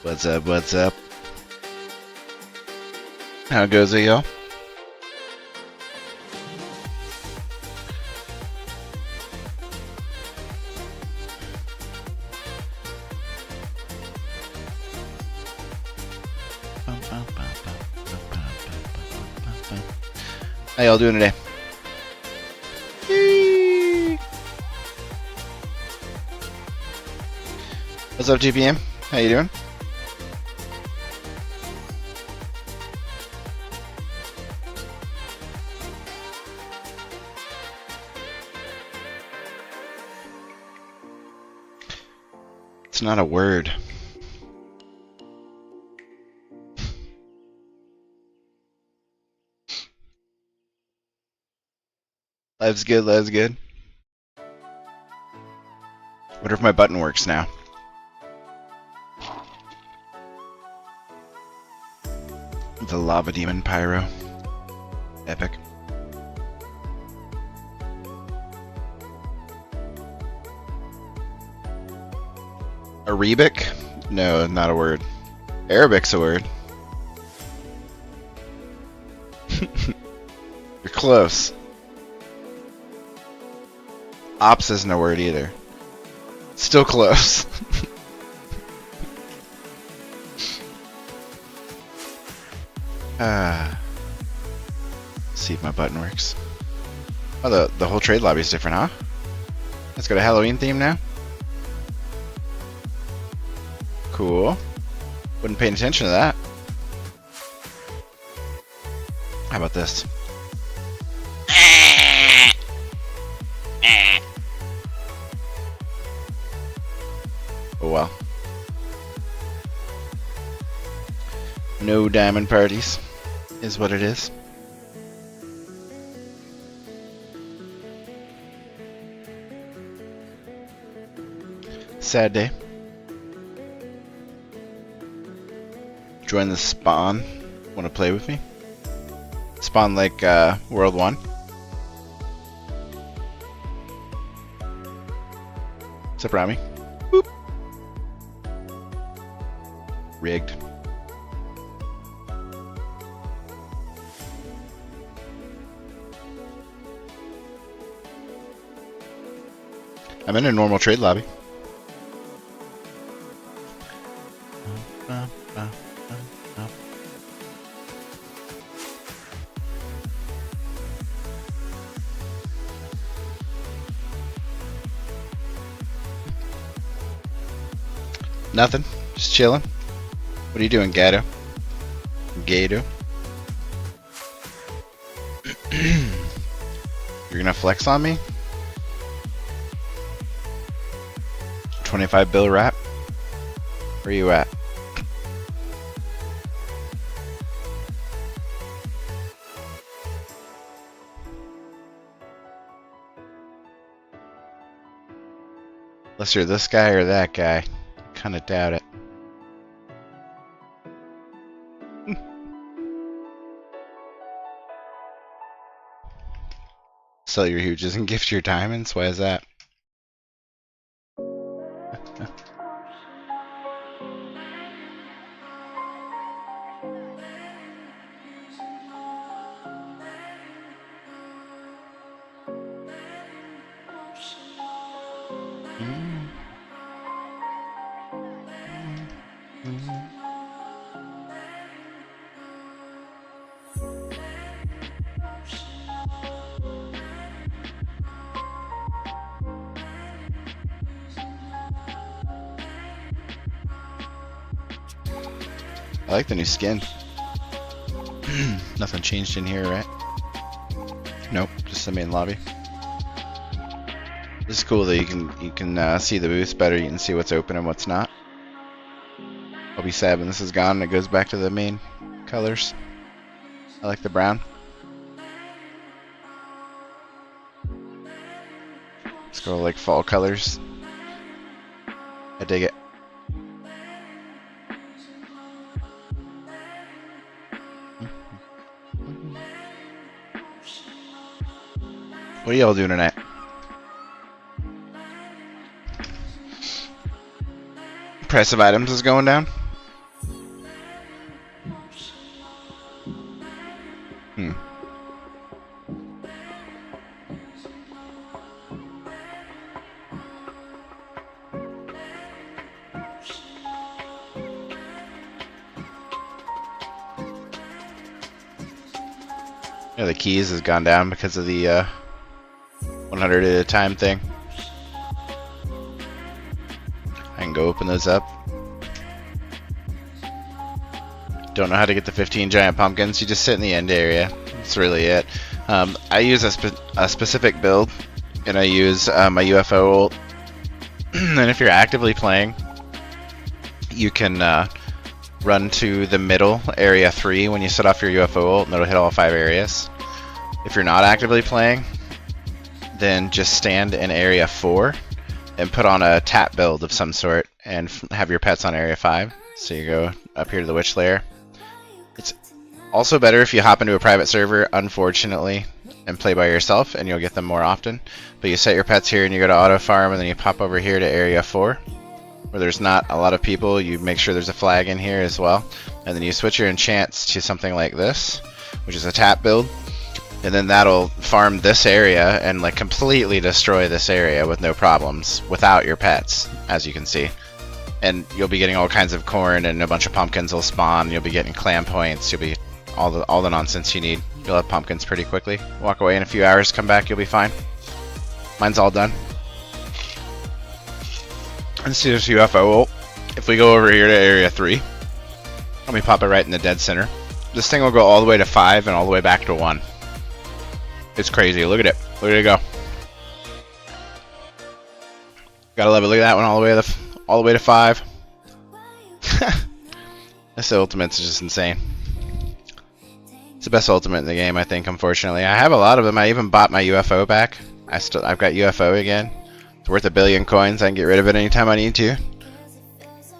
What's up, what's up? How goes it, y'all? How y'all doing today? Yee! What's up, GPM? How you doing? It's not a word. Life's good, life's good. Wonder if my button works now. The lava demon pyro. Epic. Arabic? No, not a word. Arabic's a word. You're close. Ops isn't a word either. Still close. See if my button works. Oh, the whole trade lobby is different, huh? Let's go to Halloween theme now. Cool. Wasn't paying attention to that. How about this? Oh well. No diamond parties is what it is. Sad day. Join the spawn. Want to play with me? Spawn like World 1. What's up, Rami? Boop. Rigged. I'm in a normal trade lobby. Nothing. Just chilling. What are you doing, Gato? Gato? You're gonna flex on me? 25 bill wrap? Where you at? Unless you're this guy or that guy. Kinda doubt it. Sell your huges and gift your diamonds? Why is that? I like the new skin. Nothing changed in here, right? Nope, just the main lobby. This is cool that you can see the booth better. You can see what's open and what's not. I'll be sad when this is gone and it goes back to the main colors. I like the brown. Let's go like fall colors. I dig it. What are y'all doing tonight? Price of items is going down? Yeah, the keys has gone down because of the 100 at a time thing. I can go open those up. Don't know how to get the 15 giant pumpkins, you just sit in the end area. That's really it. I use a specific build, and I use my UFO ult. And if you're actively playing, you can run to the middle, area 3, when you set off your UFO ult, and it'll hit all 5 areas. If you're not actively playing, then just stand in area 4 and put on a tap build of some sort and have your pets on area 5. So you go up here to the witch lair. It's also better if you hop into a private server, unfortunately, and play by yourself, and you'll get them more often. But you set your pets here and you go to auto farm, and then you pop over here to area 4 where there's not a lot of people. You make sure there's a flag in here as well, and then you switch your enchants to something like this, which is a tap build, and then that'll farm this area and like completely destroy this area with no problems without your pets, as you can see. And you'll be getting all kinds of corn, and a bunch of pumpkins will spawn. You'll be getting clan points. You'll be all the nonsense you need. You'll have pumpkins pretty quickly. Walk away in a few hours, come back, you'll be fine. Mine's all done. Let's see this UFO ult. If we go over here to area 3, let me pop it right in the dead center. This thing will go all the way to 5 and all the way back to 1. It's crazy. Look at it. Look at it go. Gotta love it. Look at that one all the way to 5. This ultimate's just insane. It's the best ultimate in the game, I think. Unfortunately, I have a lot of them. I even bought my UFO back. I've got UFO again. It's worth 1 billion coins. I can get rid of it anytime I need to.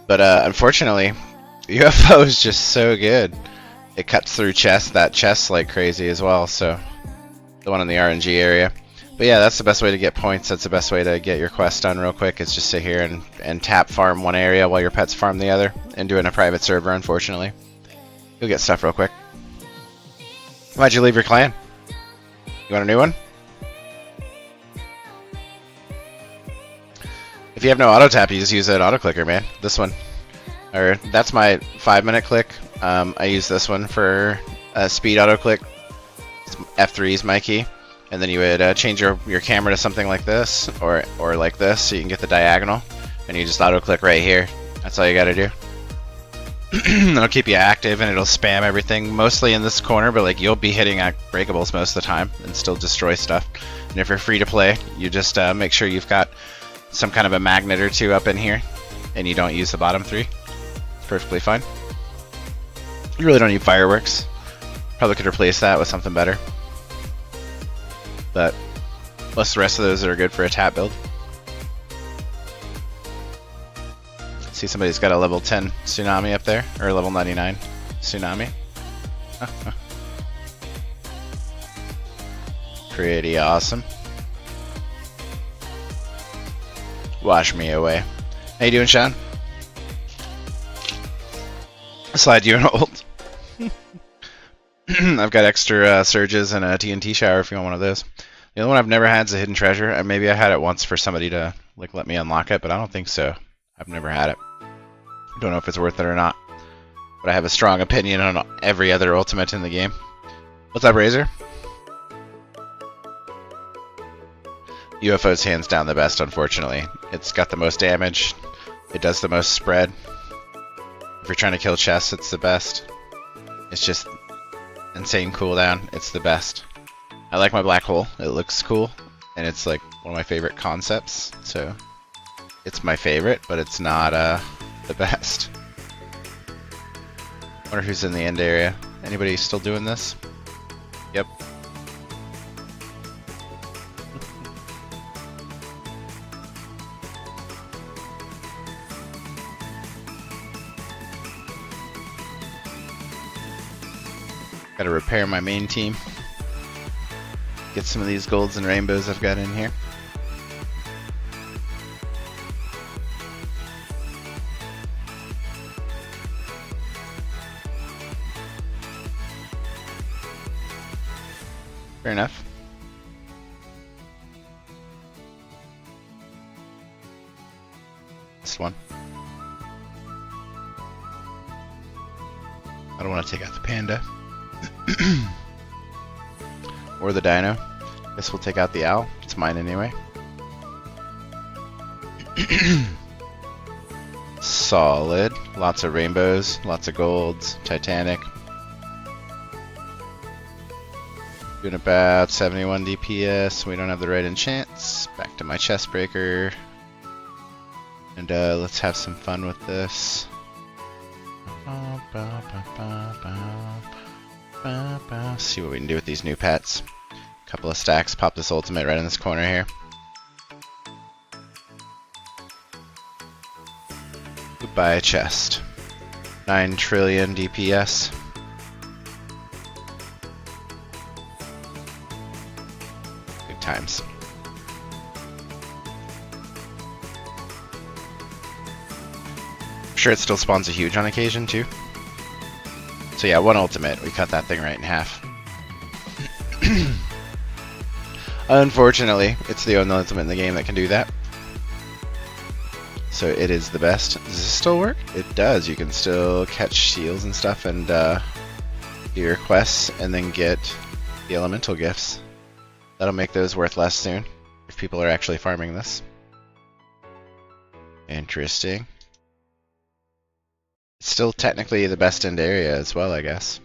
But unfortunately, UFO is just so good. It cuts through chests. That chest's like crazy as well. So the one in the RNG area. But yeah, that's the best way to get points. That's the best way to get your quest done real quick. Is just sit here and tap farm one area while your pets farm the other, and do it in a private server. Unfortunately, you'll get stuff real quick. Why'd you leave your clan? You want a new one? If you have no auto tap, you just use that auto clicker, man. This one, or that's my 5-minute click. I use this one for speed auto click. F3 is my key, and then you would change your camera to something like this, or like this, so you can get the diagonal, and you just auto click right here. That's all you gotta do. It'll keep you active, and it'll spam everything, mostly in this corner, but like you'll be hitting breakables most of the time and still destroy stuff. And if you're free to play, you just make sure you've got some kind of a magnet or two up in here, and you don't use the bottom 3. It's perfectly fine. You really don't need fireworks. Probably could replace that with something better. But plus the rest of those are good for a tap build. See, somebody's got a level 10 tsunami up there, or a level 99 tsunami. Pretty awesome. Wash me away. How you doing, Sean? Slide you an ult. I've got extra surges and a TNT shower if you want one of those. The only one I've never had is a hidden treasure. Maybe I had it once for somebody to like let me unlock it, but I don't think so. I've never had it. Don't know if it's worth it or not. But I have a strong opinion on every other ultimate in the game. What's up, Razor? UFO's hands down the best, unfortunately. It's got the most damage. It does the most spread. If you're trying to kill chests, it's the best. It's just insane cooldown. It's the best. I like my black hole. It looks cool, and it's like one of my favorite concepts. So it's my favorite, but it's not the best. Wonder who's in the end area. Anybody still doing this? Yep. Gotta repair my main team. Get some of these golds and rainbows I've got in here. Fair enough. This one. I don't want to take out the panda. Or the dino. Guess we'll take out the owl. It's mine anyway. Solid. Lots of rainbows, lots of golds, Titanic. Doing about 71 DPS. We don't have the right enchants. Back to my chest breaker. And let's have some fun with this. See what we can do with these new pets. Couple of stacks. Pop this ultimate right in this corner here. Goodbye chest. 9 trillion DPS. Good times. I'm sure it still spawns a huge on occasion too. So yeah, one ultimate. We cut that thing right in half. Unfortunately, it's the only ultimate in the game that can do that. So it is the best. Does this still work? It does. You can still catch seals and stuff and do your quests and then get the elemental gifts. That'll make those worth less soon if people are actually farming this. Interesting. It's still technically the best end area as well, I guess.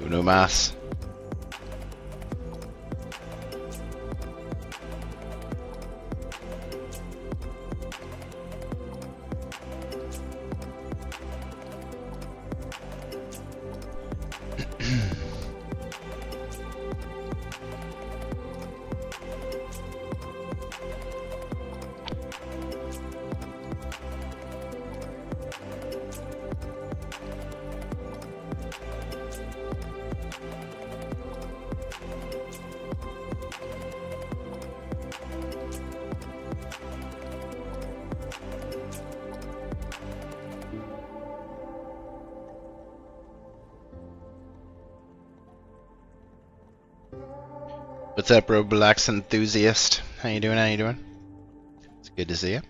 Uno más. What's up, Roblox enthusiast? How you doing? How you doing? It's good to see you.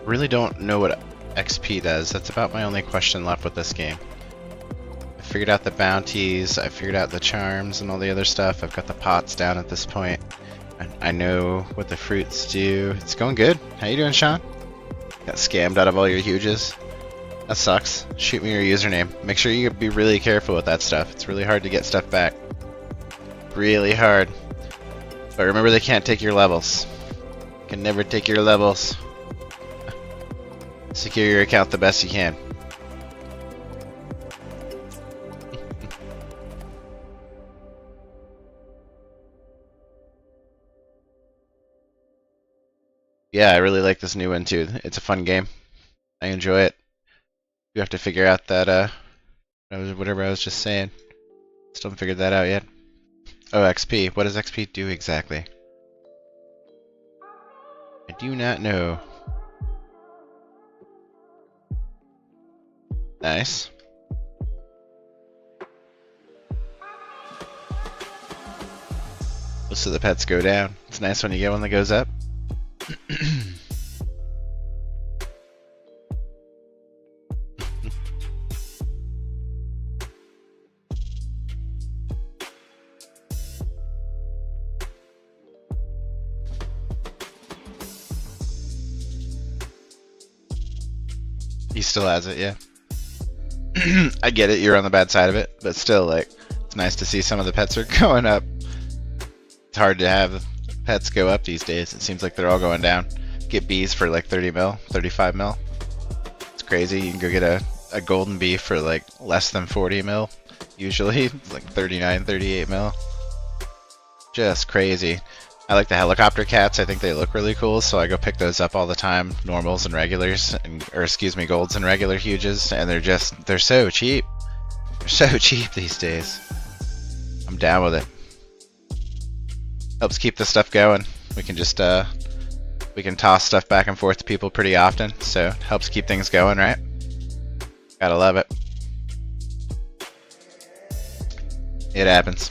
Really don't know what XP does. That's about my only question left with this game. I figured out the bounties, I figured out the charms and all the other stuff. I've got the pots down at this point. I know what the fruits do. It's going good. How you doing, Sean? Got scammed out of all your huges. That sucks. Shoot me your username. Make sure you be really careful with that stuff. It's really hard to get stuff back. Really hard. But remember, they can't take your levels. Can never take your levels. Secure your account the best you can. Yeah, I really like this new one too. It's a fun game. I enjoy it. You have to figure out that whatever I was just saying. Still haven't figured that out yet. Oh, XP. What does XP do exactly? I do not know. Nice. Most of the pets go down. It's nice when you get one that goes up. He still has it, yeah. I get it, you're on the bad side of it, but still, like, it's nice to see some of the pets are going up. It's hard to have pets go up these days. It seems like they're all going down. Get bees for like 30 mil, 35 mil. It's crazy. You can go get a golden bee for like less than 40 mil. Usually, it's like 39, 38 mil. Just crazy. I like the helicopter cats. I think they look really cool, so I go pick those up all the time. Normals and regulars, or excuse me, golds and regular huges, and they're so cheap. They're so cheap these days. I'm down with it. Helps keep the stuff going. We can just we can toss stuff back and forth to people pretty often, so it helps keep things going, right? Gotta love it. It happens.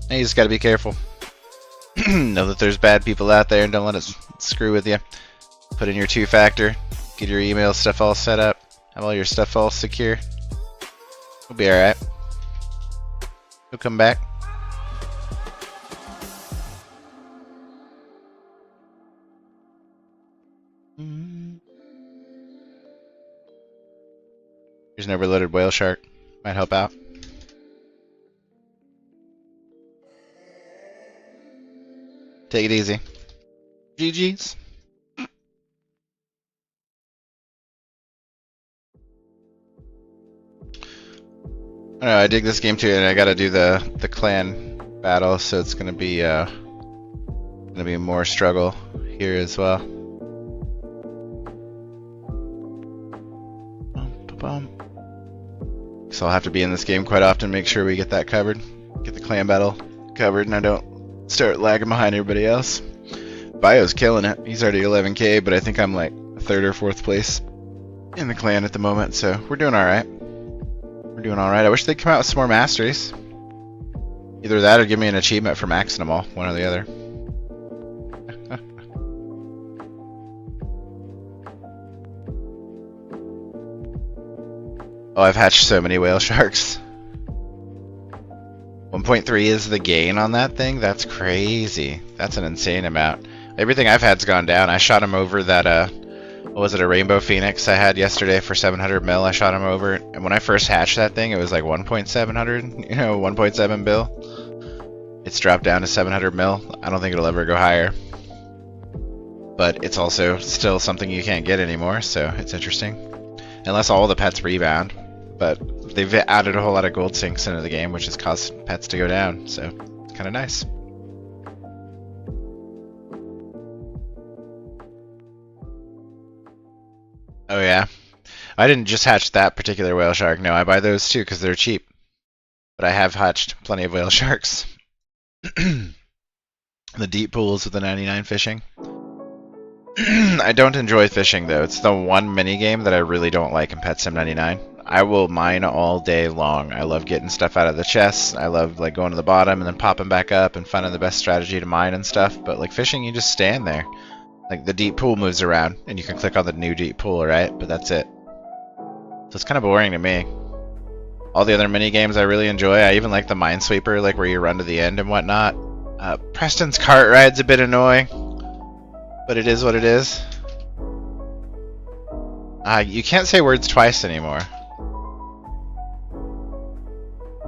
And you just gotta be careful. Know that there's bad people out there and don't let it screw with you. Put in your two-factor, get your email stuff all set up, have all your stuff all secure. We'll be alright. You'll come back. Here's an overloaded whale shark. Might help out. Take it easy. GG's. I don't know, I dig this game too, and I gotta do the clan battle, so it's gonna be more struggle here as well. So I'll have to be in this game quite often, make sure we get that covered, get the clan battle covered, and I don't start lagging behind everybody else. Bio's killing it. He's already 11k, but I think I'm like 3rd or 4th place in the clan at the moment, so we're doing alright. We're doing alright. I wish they'd come out with some more masteries. Either that or give me an achievement for maxing them all, one or the other. Oh, I've hatched so many whale sharks. 1.3 is the gain on that thing? That's crazy. That's an insane amount. Everything I've had's gone down. I shot him over that, what was it, a rainbow phoenix I had yesterday for 700 mil. I shot him over, and when I first hatched that thing, it was like 1.700, you know, 1.7 bill. It's dropped down to 700 mil. I don't think it'll ever go higher. But it's also still something you can't get anymore, so it's interesting. Unless all the pets rebound. But they've added a whole lot of gold sinks into the game, which has caused pets to go down, so it's kind of nice. Oh yeah, I didn't just hatch that particular whale shark. No, I buy those too because they're cheap. But I have hatched plenty of whale sharks. The deep pools with the 99 fishing. I don't enjoy fishing though. It's the one mini game that I really don't like in Pet Sim 99. I will mine all day long. I love getting stuff out of the chests. I love like going to the bottom and then popping back up and finding the best strategy to mine and stuff. But like fishing, you just stand there. Like the deep pool moves around and you can click on the new deep pool, right? But that's it. So it's kind of boring to me. All the other mini games I really enjoy. I even like the Minesweeper, like where you run to the end and whatnot. Preston's cart ride's a bit annoying, but it is what it is. You can't say words twice anymore.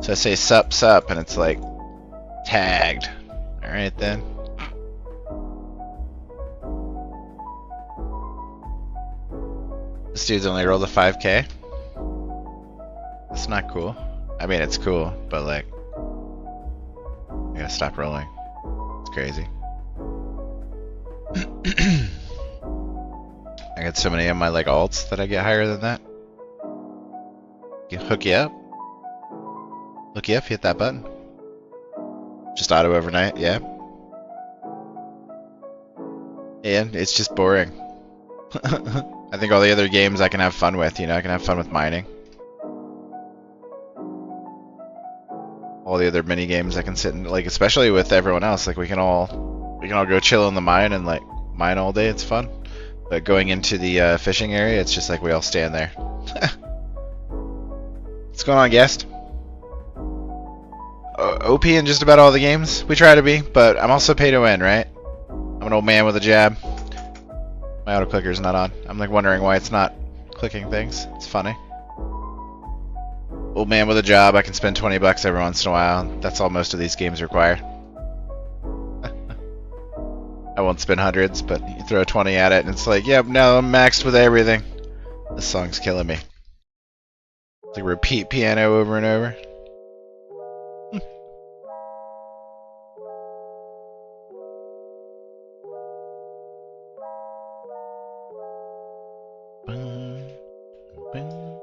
So I say sup sup and it's like tagged. Alright then. This dude's only rolled a 5k. That's not cool. I mean it's cool, but like I gotta stop rolling. It's crazy. I got so many of my like alts that I get higher than that. Hook you up. Look you up, hit that button. Just auto overnight, yeah. And it's just boring. I think all the other games I can have fun with, you know, I can have fun with mining. All the other mini games I can sit and like, especially with everyone else, like we can all go chill in the mine and like mine all day. It's fun. But going into the fishing area, it's just like we all stand there. What's going on, guest? OP in just about all the games we try to be, but I'm also pay to win, right? I'm an old man with a jab. My auto clicker's not on. I'm like wondering why it's not clicking things. It's funny. Old man with a job. I can spend 20 bucks every once in a while. That's all most of these games require. I won't spend hundreds, but you throw 20 at it and it's like, yep, no, I'm maxed with everything. This song's killing me. It's like repeat piano over and over. A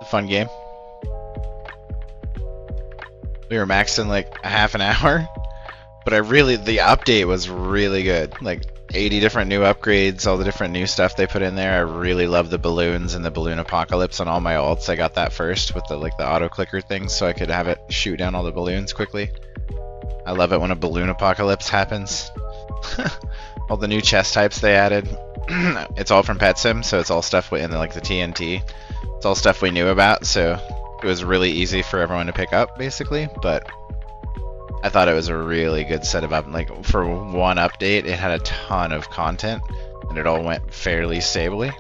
fun game. We were maxed in like a half an hour, but the update was really good. Like 80 different new upgrades, all the different new stuff they put in there. I really love the balloons and the balloon apocalypse on all my ults. I got that first with the auto clicker thing, so I could have it shoot down all the balloons quickly. I love it when a balloon apocalypse happens. All the new chest types they added. It's all from Pet Sim, so it's all stuff in the TNT. It's all stuff we knew about, so it was really easy for everyone to pick up, basically. But I thought it was a really good set of for one update, it had a ton of content, and it all went fairly stably.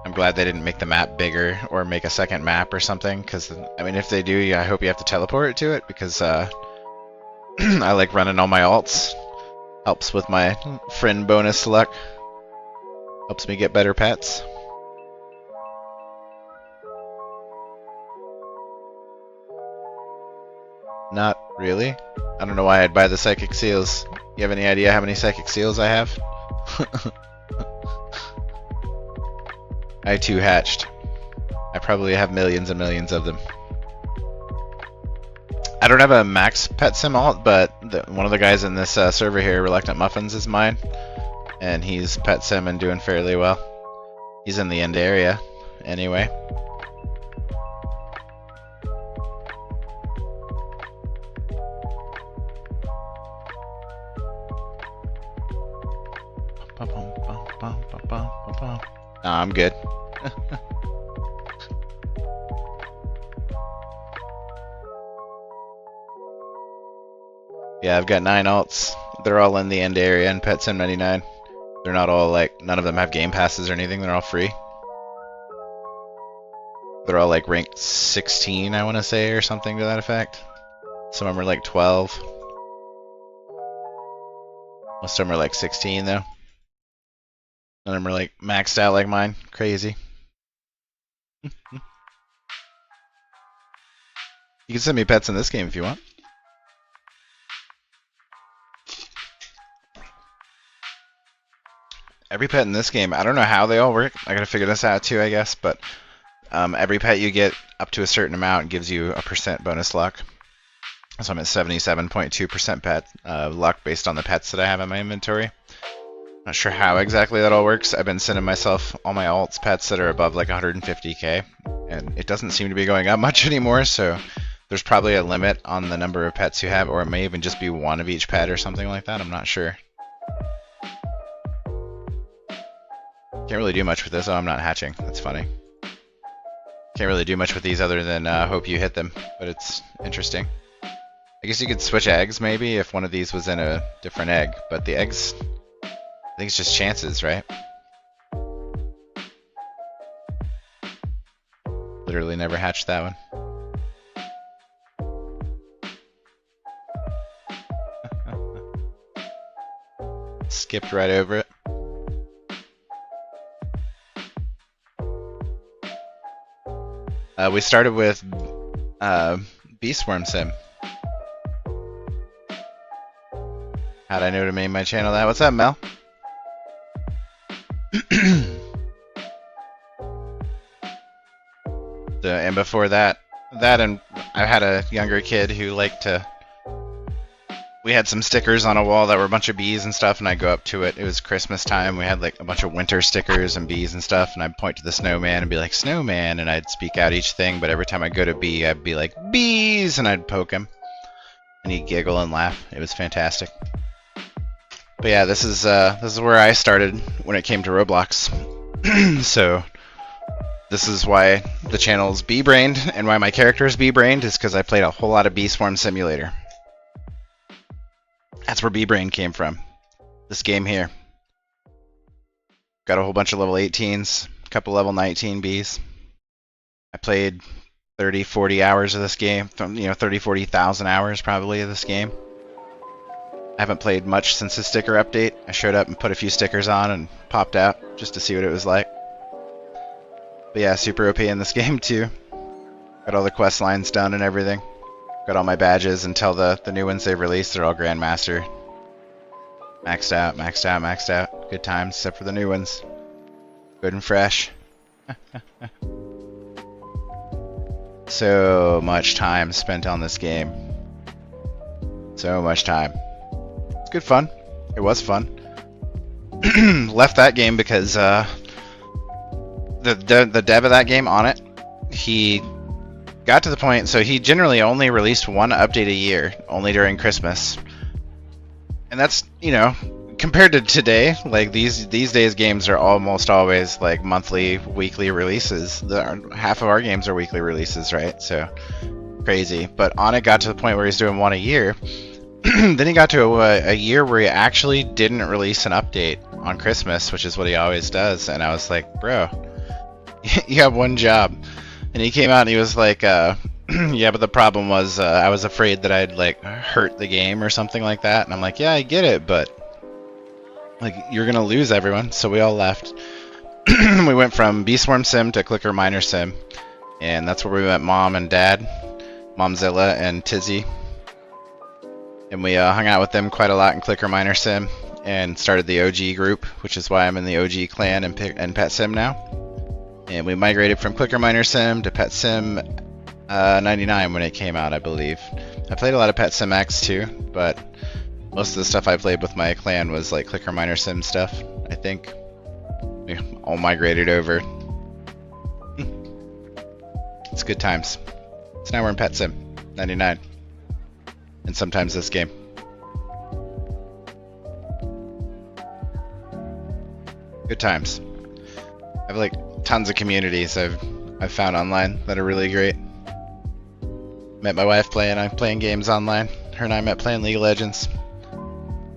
I'm glad they didn't make the map bigger or make a second map or something, because I mean, if they do, yeah, I hope you have to teleport to it, because I like running all my alts. Helps with my friend bonus luck. Helps me get better pets. Not really. I don't know why I'd buy the psychic seals. You have any idea how many psychic seals I have? I too hatched. I probably have millions and millions of them. I don't have a max pet sim alt, but one of the guys in this server here, Reluctant Muffins, is mine. And he's pet sim and doing fairly well. He's in the end area, anyway. Nah, I'm good. Yeah, I've got 9 alts. They're all in the end area in Pet Sim 99. They're not all none of them have game passes or anything. They're all free. They're all ranked 16, I want to say, or something to that effect. Some of them are 12. Most of them are 16 though. None of them are maxed out like mine. Crazy. You can send me pets in this game if you want. Every pet in this game, I don't know how they all work. I gotta figure this out too, I guess. But every pet you get up to a certain amount gives you a % bonus luck. So I'm at 77.2% pet luck based on the pets that I have in my inventory. Not sure how exactly that all works. I've been sending myself all my alts pets that are above 150k, and it doesn't seem to be going up much anymore. So there's probably a limit on the number of pets you have, or it may even just be one of each pet or something like that. I'm not sure. Can't really do much with this. Oh, I'm not hatching. That's funny. Can't really do much with these other than hope you hit them, but it's interesting. I guess you could switch eggs maybe if one of these was in a different egg, but the eggs, I think it's just chances, right? Literally never hatched that one. Skipped right over it. We started with Beastworm Sim. How'd I know to name my channel that? What's up, Mel? And before that and I had a younger kid who liked to... We had some stickers on a wall that were a bunch of bees and stuff, and I'd go up to it. It was Christmas time. We had a bunch of winter stickers and bees and stuff, and I'd point to the snowman and be like, snowman, and I'd speak out each thing, but every time I'd go to bee, I'd be like, bees, and I'd poke him. And he'd giggle and laugh. It was fantastic. But yeah, this is where I started when it came to Roblox. So this is why the channel's bee-brained, and why my character is bee-brained, is because I played a whole lot of Bee Swarm Simulator. That's where bee-brain came from. This game here. Got a whole bunch of level 18s, a couple level 19 bees. I played 30, 40 hours of this game, 30, 40,000 hours probably of this game. I haven't played much since the sticker update. I showed up and put a few stickers on and popped out just to see what it was like. But yeah, super OP in this game too. Got all the quest lines done and everything. Got all my badges until the new ones they've released. They're all Grandmaster. Maxed out, maxed out, maxed out. Good times, except for the new ones. Good and fresh. So much time spent on this game. So much time. It's good fun. It was fun. Left that game because the dev of that game on it, he got to the point, so he generally only released one update a year, only during Christmas. And that's, you know, compared to today, like these days games are almost always like monthly, weekly releases. Half of our games are weekly releases, right? So crazy. But on it got to the point where he's doing one a year. Then he got to a year where he actually didn't release an update on Christmas, which is what he always does. And I was like, bro, you have one job. And he came out and he was like, yeah, but the problem was I was afraid that I'd like hurt the game or something like that. And I'm like, yeah, I get it, but like you're gonna lose everyone. So we all left. We went from Beastworm Sim to Clicker Miner Sim, and that's where we met Mom and Dad, Momzilla and Tizzy, and we hung out with them quite a lot in Clicker Miner Sim, and started the OG group, which is why I'm in the OG clan and Pet Sim now. And we migrated from Clicker Miner Sim to Pet Sim 99 when it came out, I believe. I played a lot of Pet Sim X too, but most of the stuff I played with my clan was like Clicker Miner Sim stuff, I think. We all migrated over. It's good times. So now we're in Pet Sim 99. And sometimes this game. Good times. I have like tons of communities I've found online that are really great. Met my wife playing games online. Her and I met playing League of Legends.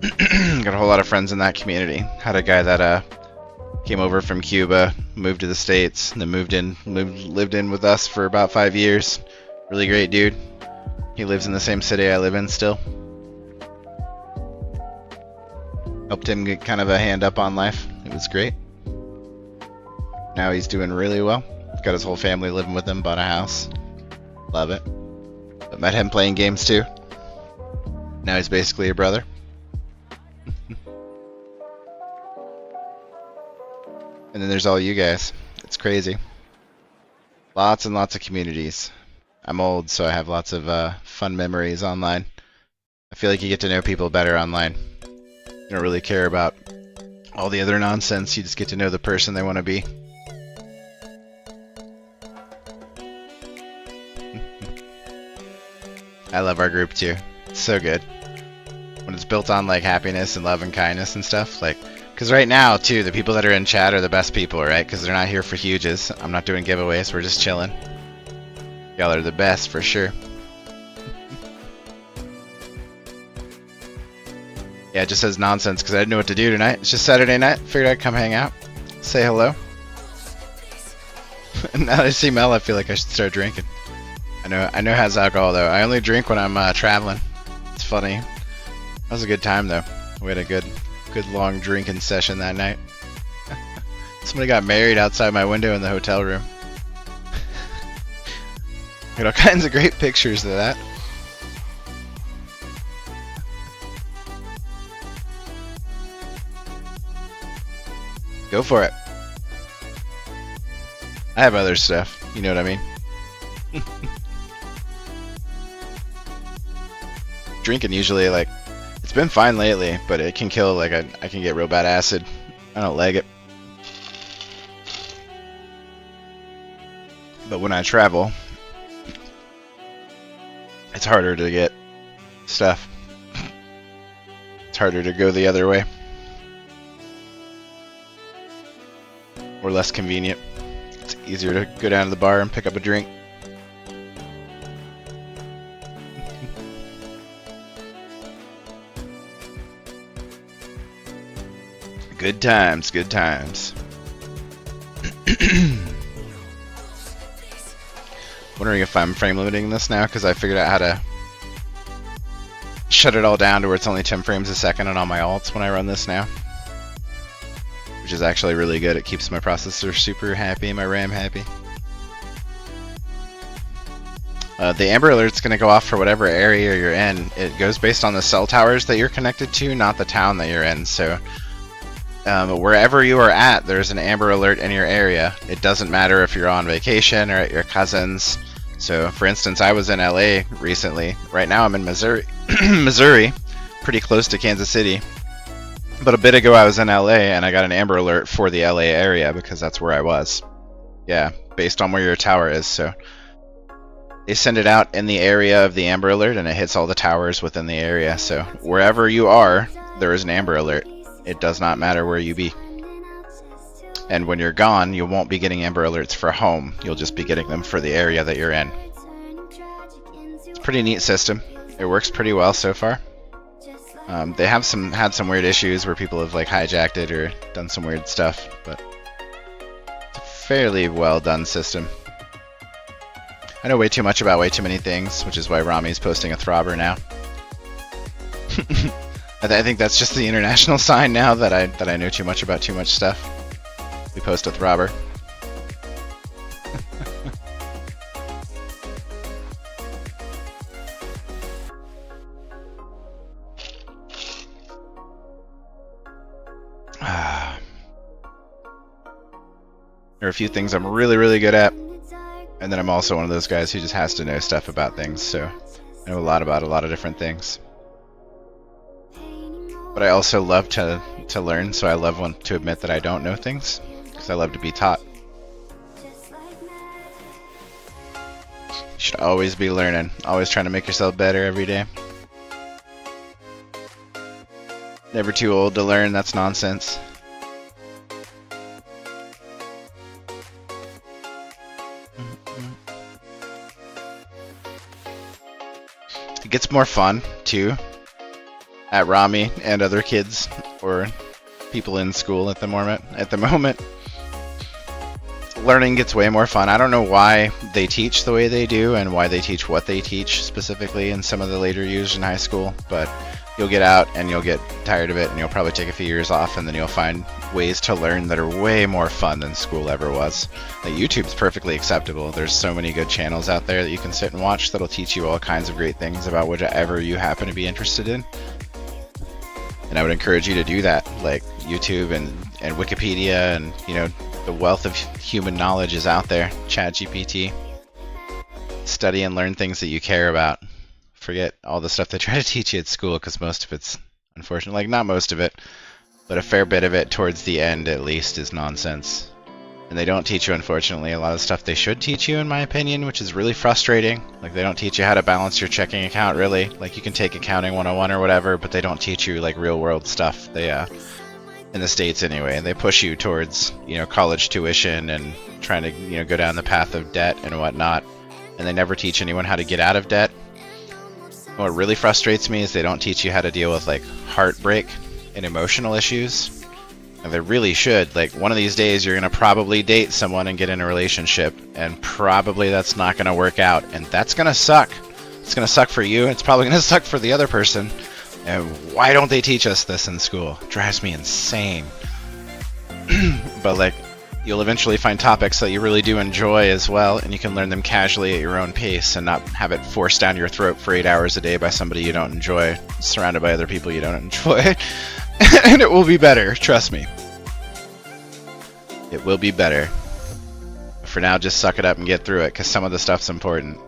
Got a whole lot of friends in that community. Had a guy that came over from Cuba, moved to the States, and then lived in with us for about 5 years. Really great dude. He lives in the same city I live in still. Helped him get kind of a hand up on life. It was great. Now he's doing really well. Got his whole family living with him, bought a house. Love it. But met him playing games too. Now he's basically a brother. And then there's all you guys. It's crazy. Lots and lots of communities. I'm old, so I have lots of fun memories online. I feel like you get to know people better online. You don't really care about all the other nonsense. You just get to know the person they want to be. I love our group too. It's so good. When it's built on like happiness and love and kindness and stuff. Like, because right now too, the people that are in chat are the best people, right? Because they're not here for huges. I'm not doing giveaways. We're just chilling. Y'all are the best for sure. Yeah, it just says nonsense because I didn't know what to do tonight. It's just Saturday night. Figured I'd come hang out, say hello. Now that I see Mel, I feel like I should start drinking. I know it has alcohol though. I only drink when I'm traveling. It's funny. That was a good time though. We had a good long drinking session that night. Somebody got married outside my window in the hotel room. Got all kinds of great pictures of that. Go for it. I have other stuff. You know what I mean? Drinking usually, like, it's been fine lately, but it can kill, like, I can get real bad acid. I don't like it. But when I travel, it's harder to get stuff. It's harder to go the other way. Or less convenient. It's easier to go down to the bar and pick up a drink. Good times, good times. Wondering if I'm frame limiting this now because I figured out how to shut it all down to where it's only 10 frames a second on all my alts when I run this now. Which is actually really good. It keeps my processor super happy and my RAM happy. The Amber Alert's going to go off for whatever area you're in. It goes based on the cell towers that you're connected to, not the town that you're in. So wherever you are at, there's an Amber Alert in your area. It doesn't matter if you're on vacation or at your cousin's. So, for instance, I was in LA recently. Right now I'm in Missouri, Missouri, pretty close to Kansas City. But a bit ago I was in LA and I got an Amber Alert for the LA area because that's where I was. Yeah, based on where your tower is. So they send it out in the area of the Amber Alert and it hits all the towers within the area. So wherever you are, there is an Amber Alert. It does not matter where you be. And when you're gone, you won't be getting Amber Alerts for home. You'll just be getting them for the area that you're in. It's a pretty neat system. It works pretty well so far. They have had some weird issues where people have like hijacked it or done some weird stuff, but it's a fairly well done system. I know way too much about way too many things, which is why Rami's posting a throbber now. I think that's just the international sign now that I know too much about too much stuff. We post a throbber. There are a few things I'm really, really good at. And then I'm also one of those guys who just has to know stuff about things, so I know a lot about a lot of different things. But I also love to learn, so I love to admit that I don't know things, because I love to be taught. You should always be learning, always trying to make yourself better every day. Never too old to learn, that's nonsense. It gets more fun, too, at Rami and other kids, or people in school at the moment. Learning gets way more fun. I don't know why they teach the way they do, and why they teach what they teach specifically in some of the later years in high school, but you'll get out and you'll get tired of it, and you'll probably take a few years off, and then you'll find ways to learn that are way more fun than school ever was. Like, YouTube's perfectly acceptable. There's so many good channels out there that you can sit and watch that'll teach you all kinds of great things about whatever you happen to be interested in. And I would encourage you to do that, like YouTube and Wikipedia, and you know, the wealth of human knowledge is out there. ChatGPT. Study and learn things that you care about. Forget all the stuff they try to teach you at school, because most of it's, unfortunately, like not most of it, but a fair bit of it towards the end at least is nonsense. And they don't teach you, unfortunately, a lot of stuff they should teach you, in my opinion, which is really frustrating. Like, they don't teach you how to balance your checking account, really. Like, you can take accounting 101 or whatever, but they don't teach you like real world stuff. They in the States anyway, and they push you towards, you know, college tuition and trying to, you know, go down the path of debt and whatnot. And they never teach anyone how to get out of debt. What really frustrates me is they don't teach you how to deal with like heartbreak and emotional issues. And they really should. Like, one of these days you're going to probably date someone and get in a relationship, and probably that's not going to work out, and that's going to suck. It's going to suck for you. It's probably going to suck for the other person. And why don't they teach us this in school? It drives me insane. But like, you'll eventually find topics that you really do enjoy as well, and you can learn them casually at your own pace and not have it forced down your throat for 8 hours a day by somebody you don't enjoy, surrounded by other people you don't enjoy. And it will be better, trust me. It will be better. But for now, just suck it up and get through it, because some of the stuff's important.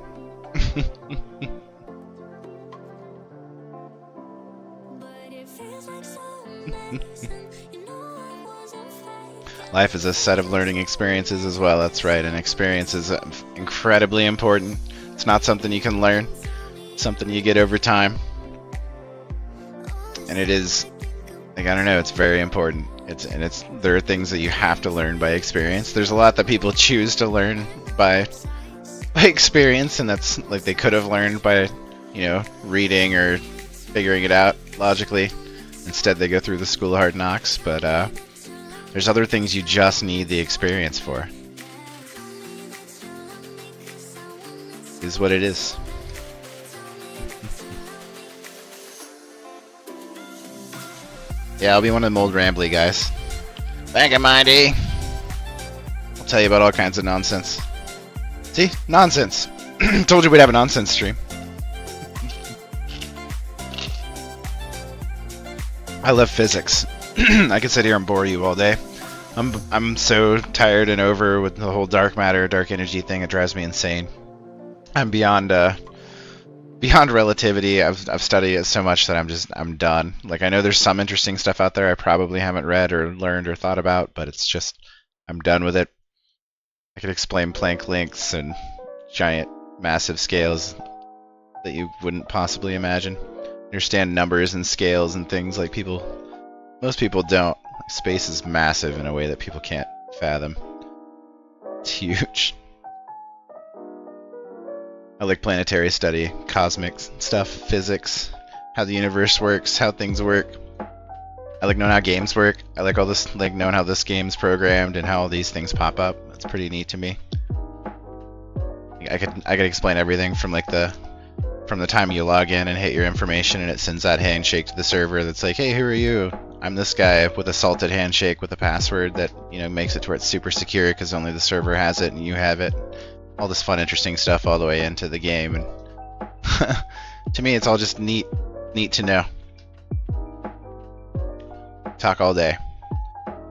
Life is a set of learning experiences as well, that's right, and experience is incredibly important. It's not something you can learn, it's something you get over time. And it is, like, I don't know, it's very important. There are things that you have to learn by experience. There's a lot that people choose to learn by experience, and that's like they could have learned by, you know, reading or figuring it out logically. Instead, they go through the school of hard knocks, but there's other things you just need the experience for. It is what it is. Yeah, I'll be one of them old rambly guys. Thank you, Mindy. I'll tell you about all kinds of nonsense. See? Nonsense. Told you we'd have a nonsense stream. I love physics. I could sit here and bore you all day. I'm so tired and over with the whole dark matter, dark energy thing. It drives me insane. I'm beyond relativity. I've studied it so much that I'm done. Like, I know there's some interesting stuff out there I probably haven't read or learned or thought about, but it's just, I'm done with it. I could explain Planck lengths and giant, massive scales that you wouldn't possibly imagine. Understand numbers and scales and things like most people don't. Space is massive in a way that people can't fathom. It's huge. I like planetary study, cosmic stuff, physics, how the universe works, how things work. I like knowing how games work. I like all this, like knowing how this game's programmed and how all these things pop up. That's pretty neat to me. I could explain everything from like from the time you log in and hit your information and it sends that handshake to the server that's like, hey, who are you? I'm this guy with a salted handshake with a password that, you know, makes it to where it's super secure because only the server has it and you have it. All this fun, interesting stuff all the way into the game. And to me, it's all just neat to know. Talk all day.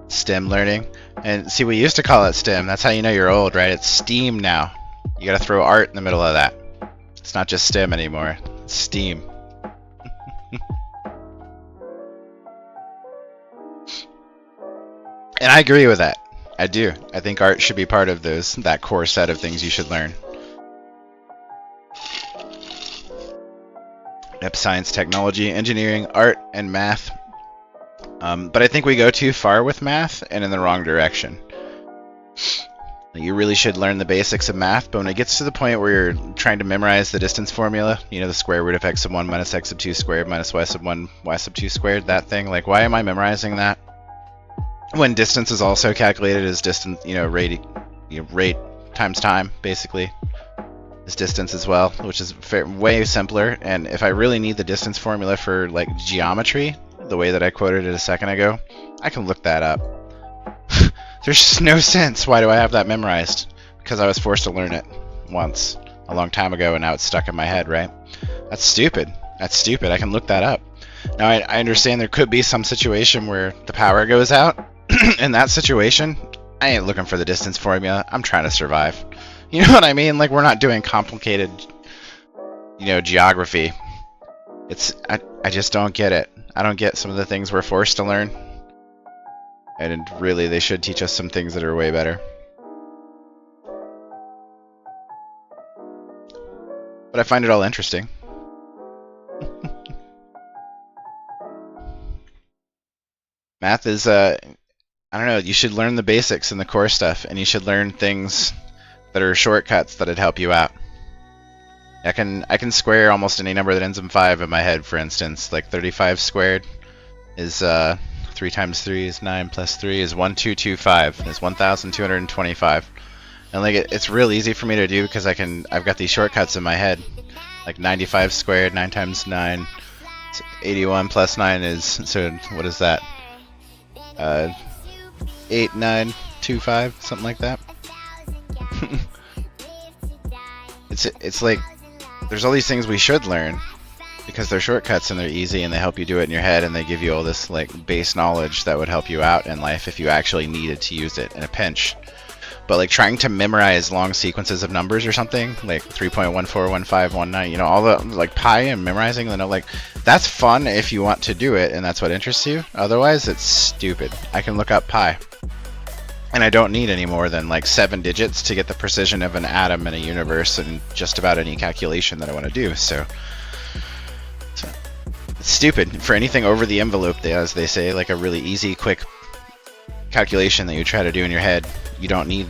STEM learning. And see, we used to call it STEM. That's how you know you're old, right? It's STEAM now. You gotta throw art in the middle of that. It's not just STEM anymore. It's STEAM. And I agree with that. I do. I think art should be part of that core set of things you should learn. Yep, science, technology, engineering, art, and math. But I think we go too far with math and in the wrong direction. You really should learn the basics of math, but when it gets to the point where you're trying to memorize the distance formula, you know, the square root of x sub 1 minus x sub 2 squared minus y sub 1 y sub 2 squared, that thing, like, why am I memorizing that? When distance is also calculated as distance, you know, rate times time, basically, is distance as well, which is way simpler. And if I really need the distance formula for, like, geometry, the way that I quoted it a second ago, I can look that up. There's just no sense. Why do I have that memorized? Because I was forced to learn it once, a long time ago, and now it's stuck in my head, right? That's stupid. That's stupid. I can look that up. Now, I understand there could be some situation where the power goes out. In that situation, I ain't looking for the distance formula. I'm trying to survive. You know what I mean? Like, we're not doing complicated, you know, geography. I just don't get it. I don't get some of the things we're forced to learn. And really, they should teach us some things that are way better. But I find it all interesting. Math is, I don't know, you should learn the basics and the core stuff, and you should learn things that are shortcuts that'd help you out. I can square almost any number that ends in 5 in my head, for instance. Like 35 squared is 3 times 3 is 9 plus 3 is 1225. It's 1225. And like it's real easy for me to do because I've got these shortcuts in my head. Like 95 squared, 9 times 9, 81 plus 9 is, so what is that? 8925, something like that. It's like there's all these things we should learn because they're shortcuts and they're easy and they help you do it in your head and they give you all this like base knowledge that would help you out in life if you actually needed to use it in a pinch. But like trying to memorize long sequences of numbers or something like 3.141519, you know, all the like pi and memorizing, you know, like that's fun if you want to do it and that's what interests you. Otherwise, it's stupid. I can look up pi. And I don't need any more than like 7 digits to get the precision of an atom in a universe and just about any calculation that I want to do. So it's stupid. For anything over the envelope, as they say, like a really easy, quick calculation that you try to do in your head, you don't need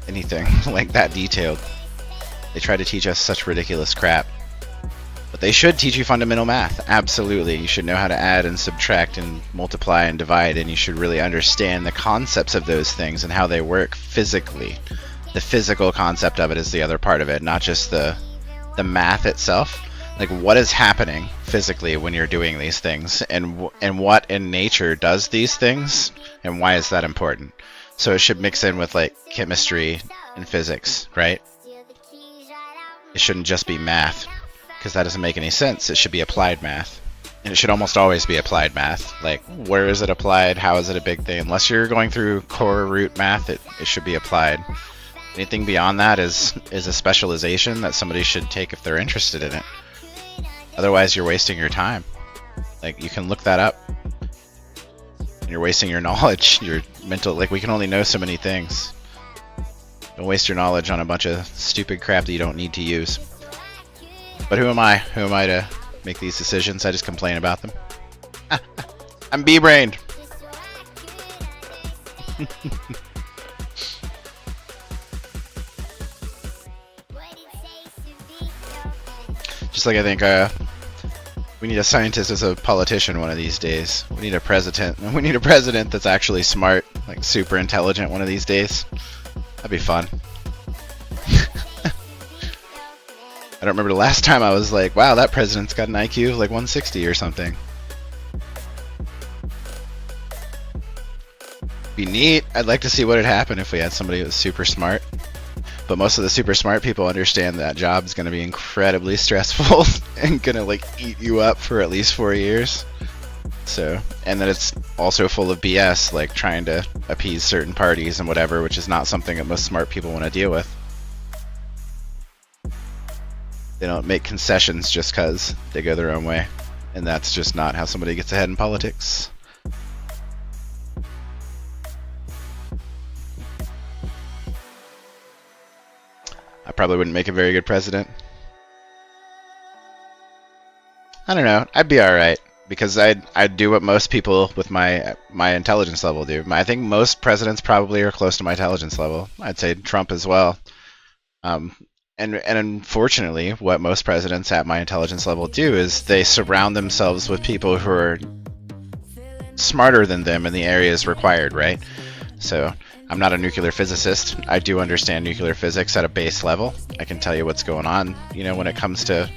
anything like that detailed. They try to teach us such ridiculous crap. But they should teach you fundamental math. Absolutely. You should know how to add and subtract and multiply and divide, and you should really understand the concepts of those things and how they work physically. The physical concept of it is the other part of it, not just the math itself. Like what is happening physically when you're doing these things, and what in nature does these things, and why is that important? So it should mix in with like chemistry and physics, right? it shouldn't just be math, because that doesn't make any sense. It should be applied math. And it should almost always be applied math. Like, where is it applied? How is it a big thing? Unless you're going through core root math, it should be applied. Anything beyond that is a specialization that somebody should take if they're interested in it. Otherwise, you're wasting your time. Like, you can look that up. You're wasting your knowledge, your mental... Like, we can only know so many things. Don't waste your knowledge on a bunch of stupid crap that you don't need to use. But who am I? Who am I to make these decisions? I just complain about them. I'm bee-brained. Just like I think we need a scientist as a politician one of these days. We need a president. We need a president that's actually smart, like super intelligent one of these days. That'd be fun. I don't remember the last time I was like, wow, that president's got an IQ of like 160 or something. Be neat. I'd like to see what would happen if we had somebody who was super smart. But most of the super smart people understand that job is going to be incredibly stressful and going to like eat you up for at least 4 years. So, and that it's also full of BS, like trying to appease certain parties and whatever, which is not something that most smart people want to deal with. They don't make concessions just because they go their own way. And that's just not how somebody gets ahead in politics. I probably wouldn't make a very good president. I don't know. I'd be alright. Because I'd do what most people with my intelligence level do. I think most presidents probably are close to my intelligence level. I'd say Trump as well. And unfortunately, what most presidents at my intelligence level do is they surround themselves with people who are smarter than them in the areas required, right? So I'm not a nuclear physicist. I do understand nuclear physics at a base level. I can tell you what's going on, you know, when it comes to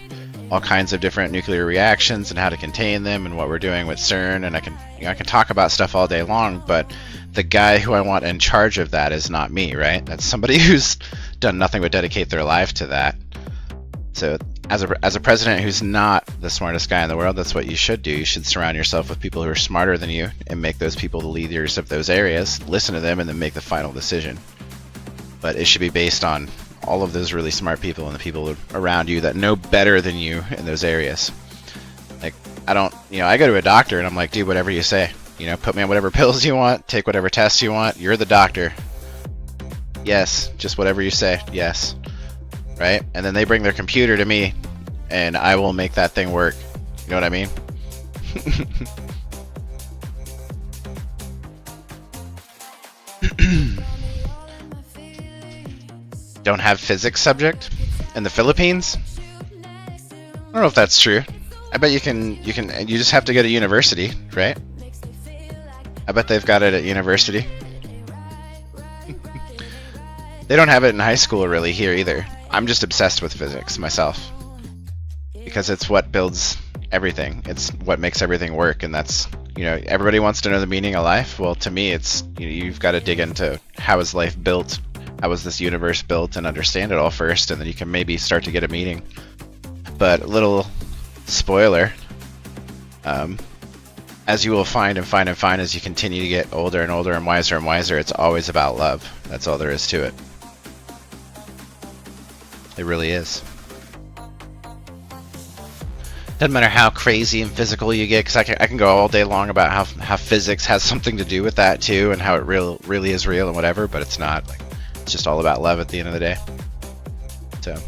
all kinds of different nuclear reactions and how to contain them and what we're doing with CERN, and I can talk about stuff all day long, but the guy who I want in charge of that is not me, right? That's somebody who's done nothing but dedicate their life to that. So as a president who's not the smartest guy in the world, that's what you should do. You should surround yourself with people who are smarter than you and make those people the leaders of those areas, listen to them, and then make the final decision. But it should be based on all of those really smart people and the people around you that know better than you in those areas. Like, I go to a doctor and I'm like, do whatever you say. You know, put me on whatever pills you want, take whatever tests you want. You're the doctor. Yes, just whatever you say. Yes. Right? And then they bring their computer to me and I will make that thing work. You know what I mean? Don't have physics subject in the Philippines? I don't know if that's true. I bet you just have to go to university, right? I bet they've got it at university. They don't have it in high school really here either. I'm just obsessed with physics myself. Because it's what builds everything. It's what makes everything work, and that's, you know, everybody wants to know the meaning of life. Well, to me, it's, you know, you've got to dig into how is life built, how is this universe built, and understand it all first, and then you can maybe start to get a meaning. But a little spoiler, as you will find as you continue to get older and older and wiser, it's always about love. That's all there is to it. It really is. Doesn't matter how crazy and physical you get, because I can go all day long about how physics has something to do with that too, and how it really is real and whatever, but it's not. Like, it's just all about love at the end of the day. So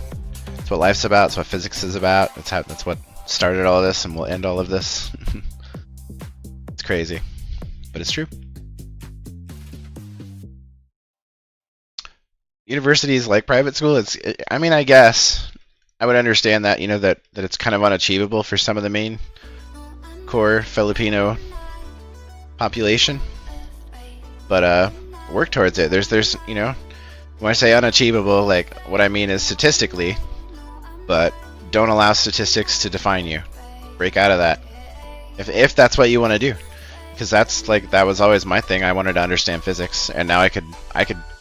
that's what life's about. It's what physics is about. That's what started all this and will end all of this. It's crazy, but it's true. University is like private school. I mean, I guess I would understand that, you know, that it's kind of unachievable for some of the main core Filipino population, but work towards it. There's you know, when I say unachievable, like, what I mean is statistically, but don't allow statistics to define you. Break out of that if that's what you want to do, because that was always my thing. I wanted to understand physics, and now I could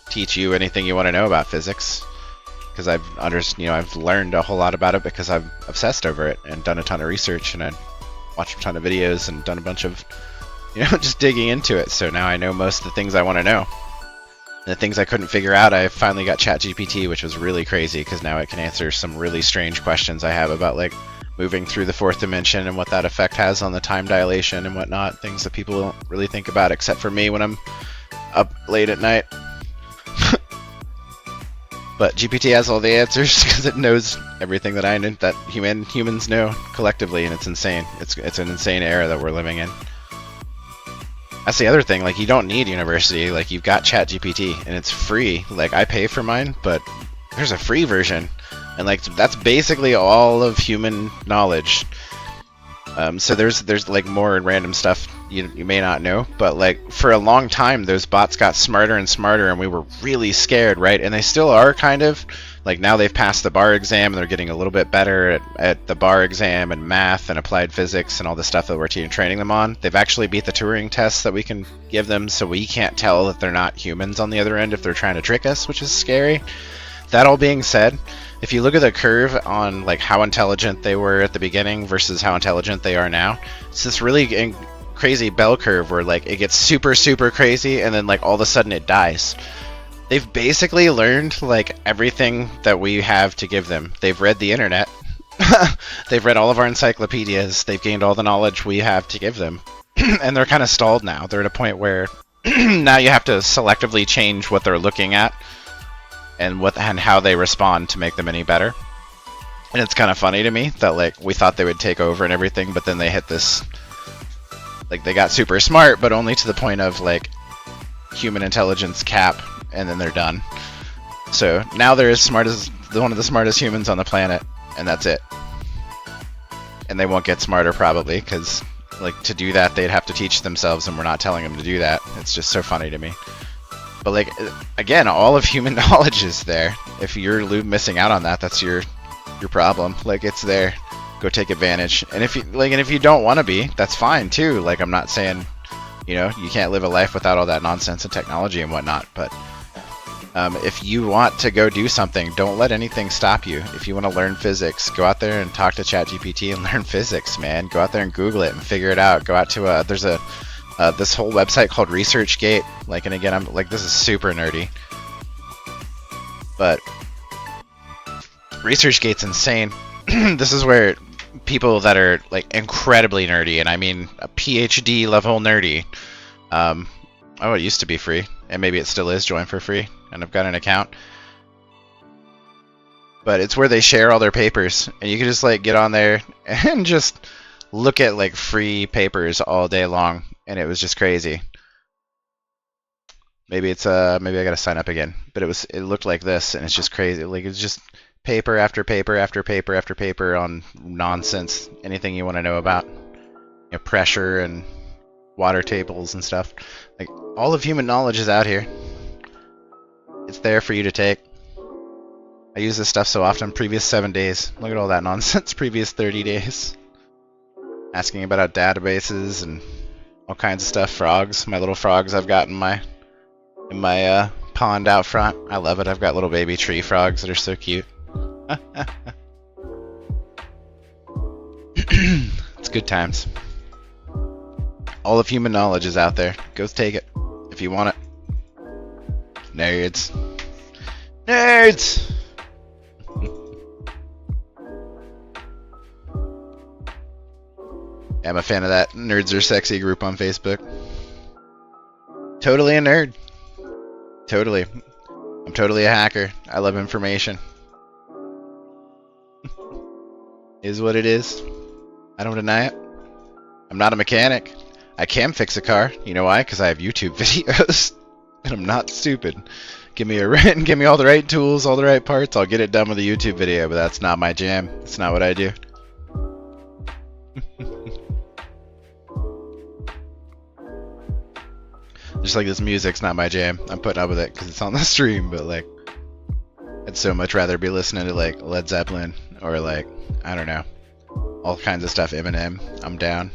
teach you anything you want to know about physics, because I've learned a whole lot about it because I've obsessed over it and done a ton of research, and I watched a ton of videos and done a bunch of, just digging into it. So now I know most of the things I want to know. And the things I couldn't figure out, I finally got ChatGPT, which was really crazy because now it can answer some really strange questions I have about like moving through the fourth dimension and what that effect has on the time dilation and whatnot. Things that people don't really think about except for me when I'm up late at night. But GPT has all the answers because it knows everything that I know, that humans know collectively, and it's insane. It's an insane era that we're living in. That's the other thing. Like, you don't need university. Like, you've got ChatGPT, and it's free. Like, I pay for mine, but there's a free version, and like that's basically all of human knowledge. So there's like more random stuff you may not know, but like for a long time those bots got smarter and smarter, and we were really scared, right? And they still are, kind of. Like, now they've passed the bar exam and they're getting a little bit better at the bar exam and math and applied physics and all the stuff that we're training them on. They've actually beat the Turing tests that we can give them, so we can't tell that they're not humans on the other end if they're trying to trick us, which is scary. That all being said, if you look at the curve on like how intelligent they were at the beginning versus how intelligent they are now, it's this really crazy bell curve where like it gets super crazy and then like all of a sudden it dies. They've basically learned like everything that we have to give them. They've read the internet. They've read all of our encyclopedias. They've gained all the knowledge we have to give them. And they're kind of stalled now. They're at a point where now you have to selectively change what they're looking at and how they respond to make them any better. And it's kind of funny to me that like we thought they would take over and everything, but then they hit this, like, they got super smart, but only to the point of like human intelligence cap, and then they're done. So now they're as smart as one of the smartest humans on the planet, and that's it. And they won't get smarter probably, because like to do that they'd have to teach themselves, and we're not telling them to do that. It's just so funny to me. But like, again, all of human knowledge is there. If you're missing out on that, that's your problem. Like, it's there. Go take advantage. And if you don't want to be, that's fine too. Like, I'm not saying, you can't live a life without all that nonsense and technology and whatnot. But if you want to go do something, don't let anything stop you. If you want to learn physics, go out there and talk to ChatGPT and learn physics, man. Go out there and Google it and figure it out. Go out to there's this whole website called ResearchGate. Like, and again, I'm like, this is super nerdy, but ResearchGate's insane. This is where people that are like incredibly nerdy, and I mean a PhD level nerdy. It used to be free, and maybe it still is. Join for free, and I've got an account. But it's where they share all their papers, and you can just like get on there and just look at like free papers all day long. And it was just crazy. Maybe it's maybe I gotta sign up again. But it looked like this, and it's just crazy. Like, it's just paper after paper after paper after paper on nonsense. Anything you want to know about, pressure and water tables and stuff. Like, all of human knowledge is out here. It's there for you to take. I use this stuff so often. Previous 7 days. Look at all that nonsense. Previous 30 days. Asking about our databases and all kinds of stuff. Frogs, my little frogs I've got in my pond out front. I love it. I've got little baby tree frogs that are so cute. It's good times. All of human knowledge is out there. Go take it if you want it. Nerds. Nerds! I'm a fan of that Nerds Are Sexy group on Facebook. Totally a nerd. Totally. I'm totally a hacker. I love information. Is what it is. I don't deny it. I'm not a mechanic. I can fix a car. You know why? Because I have YouTube videos. And I'm not stupid. Give me a rent and give me all the right tools, all the right parts. I'll get it done with a YouTube video, but that's not my jam. That's not what I do. Just like this music's not my jam. I'm putting up with it because it's on the stream, but like, I'd so much rather be listening to like Led Zeppelin or like, I don't know, all kinds of stuff. Eminem, I'm down.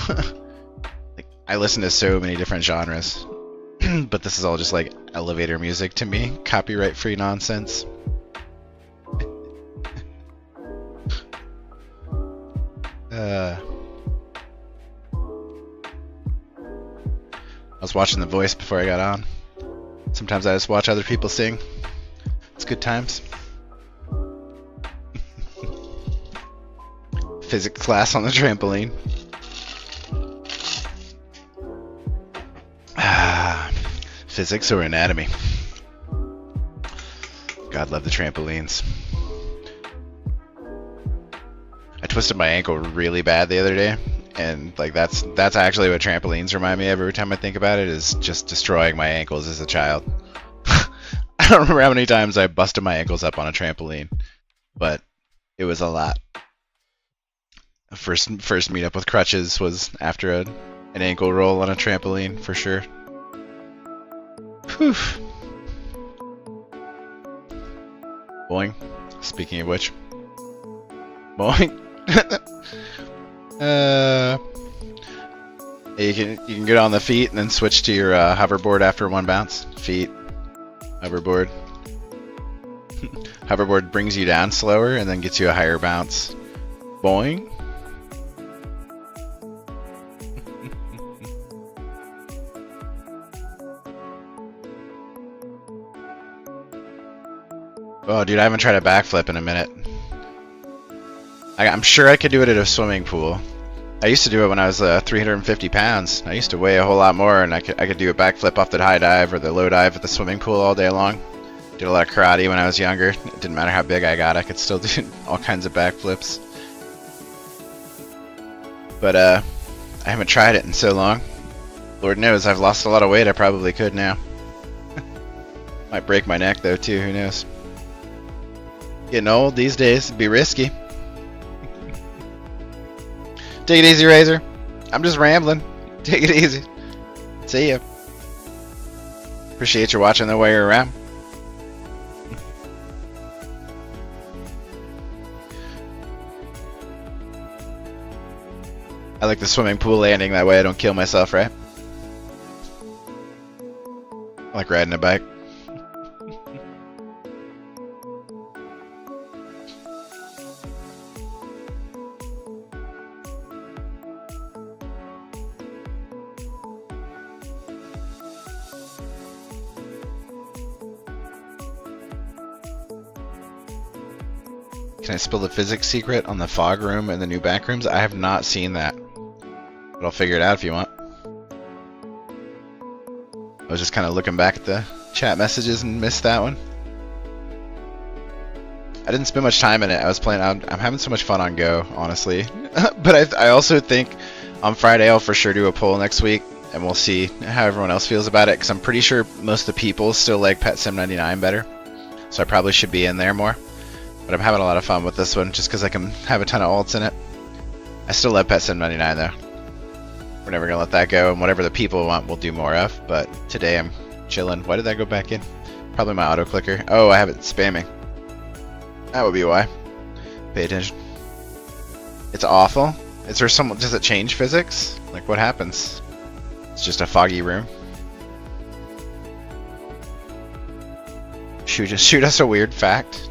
Like, I listen to so many different genres, but this is all just like elevator music to me. Copyright free nonsense. I was watching The Voice before I got on. Sometimes I just watch other people sing. It's good times. Physics class on the trampoline. Physics or anatomy? God love the trampolines. I twisted my ankle really bad the other day, and like that's actually what trampolines remind me of every time I think about it, is just destroying my ankles as a child. I don't remember how many times I busted my ankles up on a trampoline, but it was a lot. First meetup with crutches was after an ankle roll on a trampoline, for sure. Whew. Boing. Speaking of which. Boing. You can get on the feet and then switch to your hoverboard after one bounce. Feet. Hoverboard. Hoverboard brings you down slower and then gets you a higher bounce. Boing. Oh, dude, I haven't tried a backflip in a minute. I'm sure I could do it at a swimming pool. I used to do it when I was 350 pounds. I used to weigh a whole lot more, and I could do a backflip off the high dive or the low dive at the swimming pool all day long. Did a lot of karate when I was younger. It didn't matter how big I got, I could still do all kinds of backflips. But I haven't tried it in so long. Lord knows, I've lost a lot of weight. I probably could now. Might break my neck though too, who knows. Getting old these days, it'd be risky. Take it easy, Razor. I'm just rambling. Take it easy. See ya. Appreciate you watching the way you're around. I like the swimming pool landing, that way I don't kill myself, right? I like riding a bike. Can I spill the physics secret on the fog room and the new back rooms? I have not seen that. But I'll figure it out if you want. I was just kind of looking back at the chat messages and missed that one. I didn't spend much time in it. I was playing. I'm having so much fun on Go, honestly. But I also think on Friday I'll for sure do a poll next week, and we'll see how everyone else feels about it. Because I'm pretty sure most of the people still like Pet Sim 99 better, so I probably should be in there more. But I'm having a lot of fun with this one just because I can have a ton of alts in it. I still love Pet Sim 99 though. We're never gonna let that go, and whatever the people want, we'll do more of. But today I'm chilling. Why did that go back in? Probably my auto clicker. Oh, I have it spamming. That would be why. Pay attention. It's awful. Is there some? Does it change physics? Like what happens? It's just a foggy room. Shoot us a weird fact.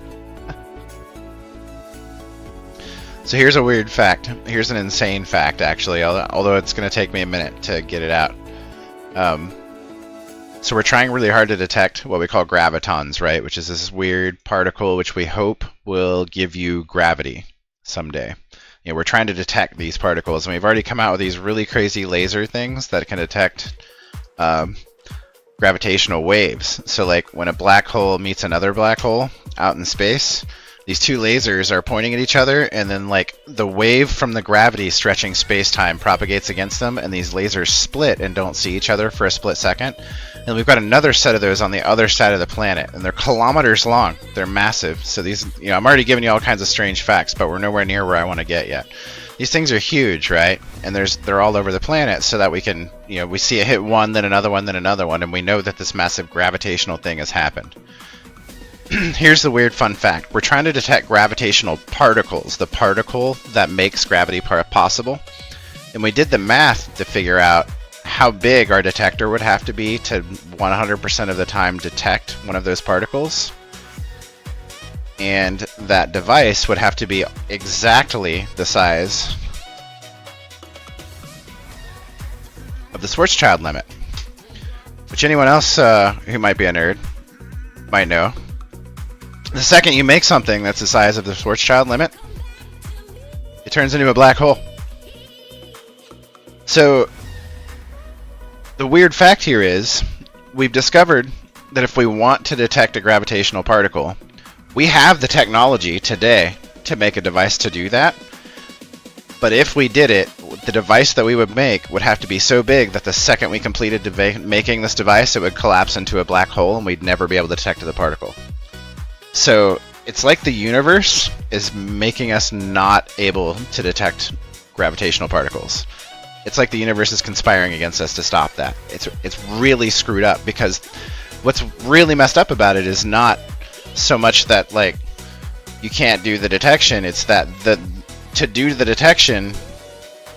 So here's a weird fact. Here's an insane fact, actually, although it's going to take me a minute to get it out. So we're trying really hard to detect what we call gravitons, right? Which is this weird particle which we hope will give you gravity someday. You know, we're trying to detect these particles, and we've already come out with these really crazy laser things that can detect gravitational waves. So like when a black hole meets another black hole out in space, these two lasers are pointing at each other, and then like the wave from the gravity stretching space-time propagates against them, and these lasers split and don't see each other for a split second. And we've got another set of those on the other side of the planet, and they're kilometers long. They're massive. So these, you know, I'm already giving you all kinds of strange facts, but we're nowhere near where I want to get yet. These things are huge, right? And they're all over the planet, so that we can, you know, we see it hit one, then another one, then another one, and we know that this massive gravitational thing has happened. Here's the weird fun fact. We're trying to detect gravitational particles, the particle that makes gravity possible. And we did the math to figure out how big our detector would have to be to 100% of the time detect one of those particles. And that device would have to be exactly the size of the Schwarzschild limit, which anyone else who might be a nerd might know. The second you make something that's the size of the Schwarzschild limit, it turns into a black hole. So the weird fact here is we've discovered that if we want to detect a gravitational particle, we have the technology today to make a device to do that. But if we did it, the device that we would make would have to be so big that the second we completed making this device, it would collapse into a black hole and we'd never be able to detect the particle. So it's like the universe is making us not able to detect gravitational particles. It's like the universe is conspiring against us to stop that. It's really screwed up, because what's really messed up about it is not so much that like you can't do the detection, it's that to do the detection,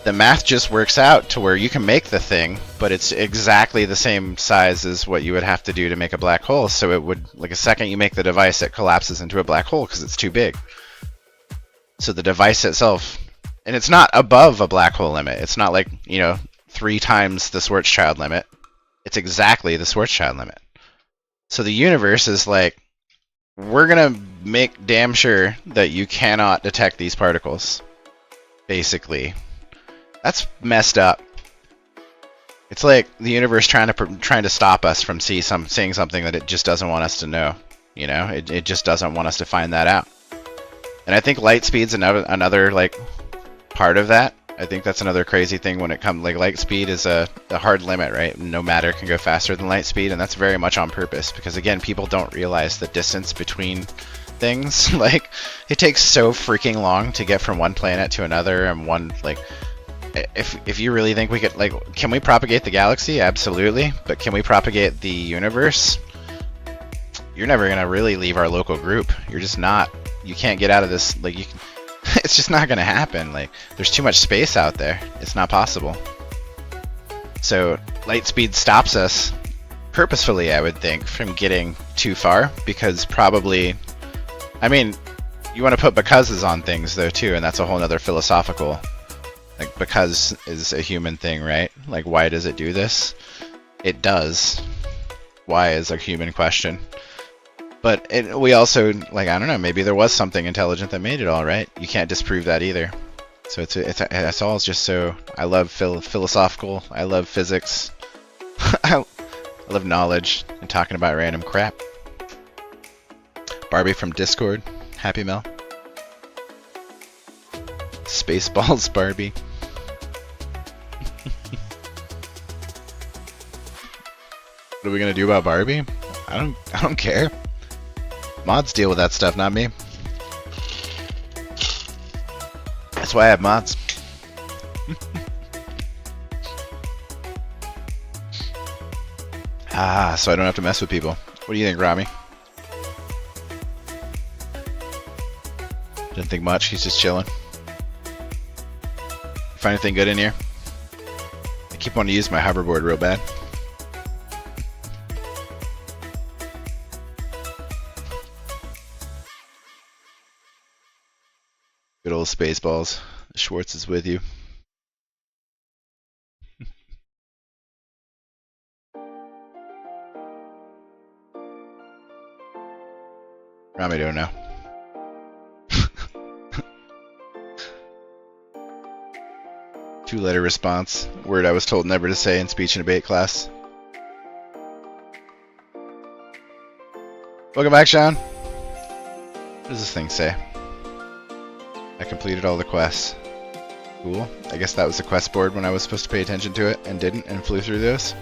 the math just works out to where you can make the thing, but it's exactly the same size as what you would have to do to make a black hole. So it would, like, a second you make the device, it collapses into a black hole because it's too big. So the device itself, and it's not above a black hole limit. It's not like, 3 times the Schwarzschild limit. It's exactly the Schwarzschild limit. So the universe is like, we're going to make damn sure that you cannot detect these particles. Basically. That's messed up. It's like the universe trying to stop us from seeing something that it just doesn't want us to know. It just doesn't want us to find that out. And I think light speed's another like part of that. I think that's another crazy thing when it comes, like, light speed is a hard limit, right? No matter can go faster than light speed, and that's very much on purpose, because again, people don't realize the distance between things. Like, it takes so freaking long to get from one planet to another, and one, like, if you really think we could, like, can we propagate the galaxy? Absolutely. But can we propagate the universe? You're never gonna really leave our local group. You're just not. You can't get out of this, like, it's just not gonna happen. Like, there's too much space out there. It's not possible. So light speed stops us purposefully, I would think, from getting too far, because probably, I mean, you want to put becauses on things though too, and that's a whole other philosophical, like, because is a human thing, right? Like, why does it do this? It does. Why is a human question. But we also, like, I don't know, maybe there was something intelligent that made it all, right? You can't disprove that either. So it's all just so, I love philosophical, I love physics, I love knowledge, and talking about random crap. Barbie from Discord, Happy Mel. Spaceballs Barbie. What are we gonna do about Barbie? I don't care. Mods deal with that stuff, not me. That's why I have mods. So I don't have to mess with people. What do you think, Rami? Didn't think much, he's just chilling. Find anything good in here? I keep wanting to use my hoverboard real bad. Good old Spaceballs. Schwartz is with you. Rami don't know. Two-letter response. Word I was told never to say in speech and debate class. Welcome back, Sean. What does this thing say? I completed all the quests. Cool. I guess that was the quest board when I was supposed to pay attention to it and didn't, and flew through those.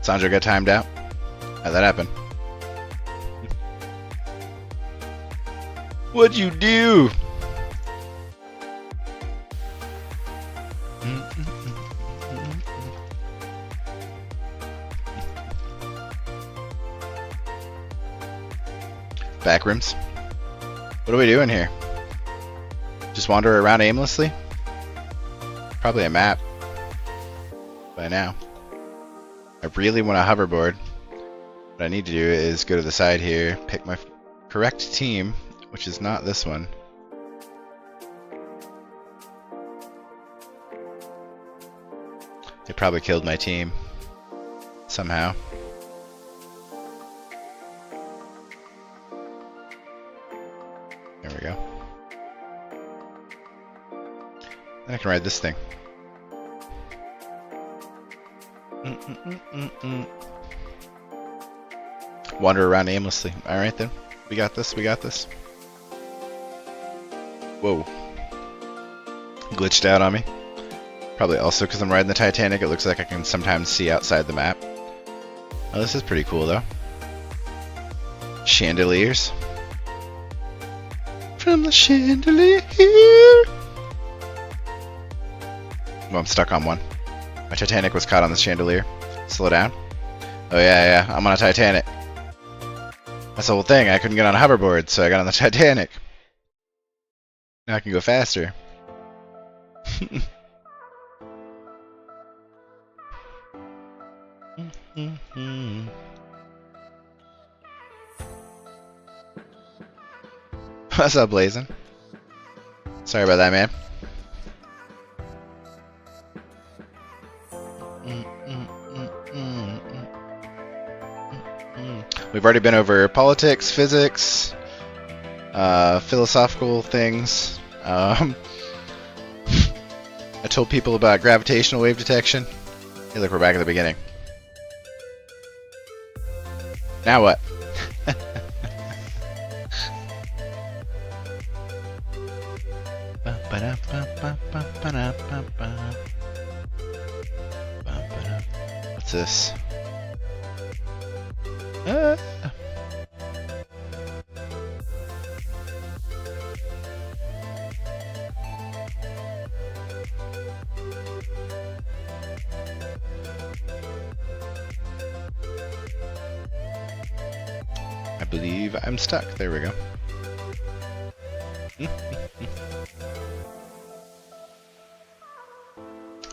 Sandra got timed out. How'd that happen? What'd you do? Backrooms. What are we doing here? Just wander around aimlessly? Probably a map. By now. I really want a hoverboard. But What I need to do is go to the side here, pick my correct team, which is not this one. They probably killed my team somehow. There we go. Then I can ride this thing. Wander around aimlessly. Alright then. We got this, we got this. Whoa. Glitched out on me. Probably also because I'm riding the Titanic, it looks like I can sometimes see outside the map. Oh, this is pretty cool though. Chandeliers. From the chandelier. Well, I'm stuck on one. My Titanic was caught on the chandelier. Slow down. Oh yeah, I'm on a Titanic. That's the whole thing. I couldn't get on a hoverboard, so I got on the Titanic. Now I can go faster. What's up, Blazin'? Sorry about that, man. We've already been over politics, physics, philosophical things. I told people about gravitational wave detection. Hey, look, we're back at the beginning. Now what? What's this? I believe I'm stuck. There we go.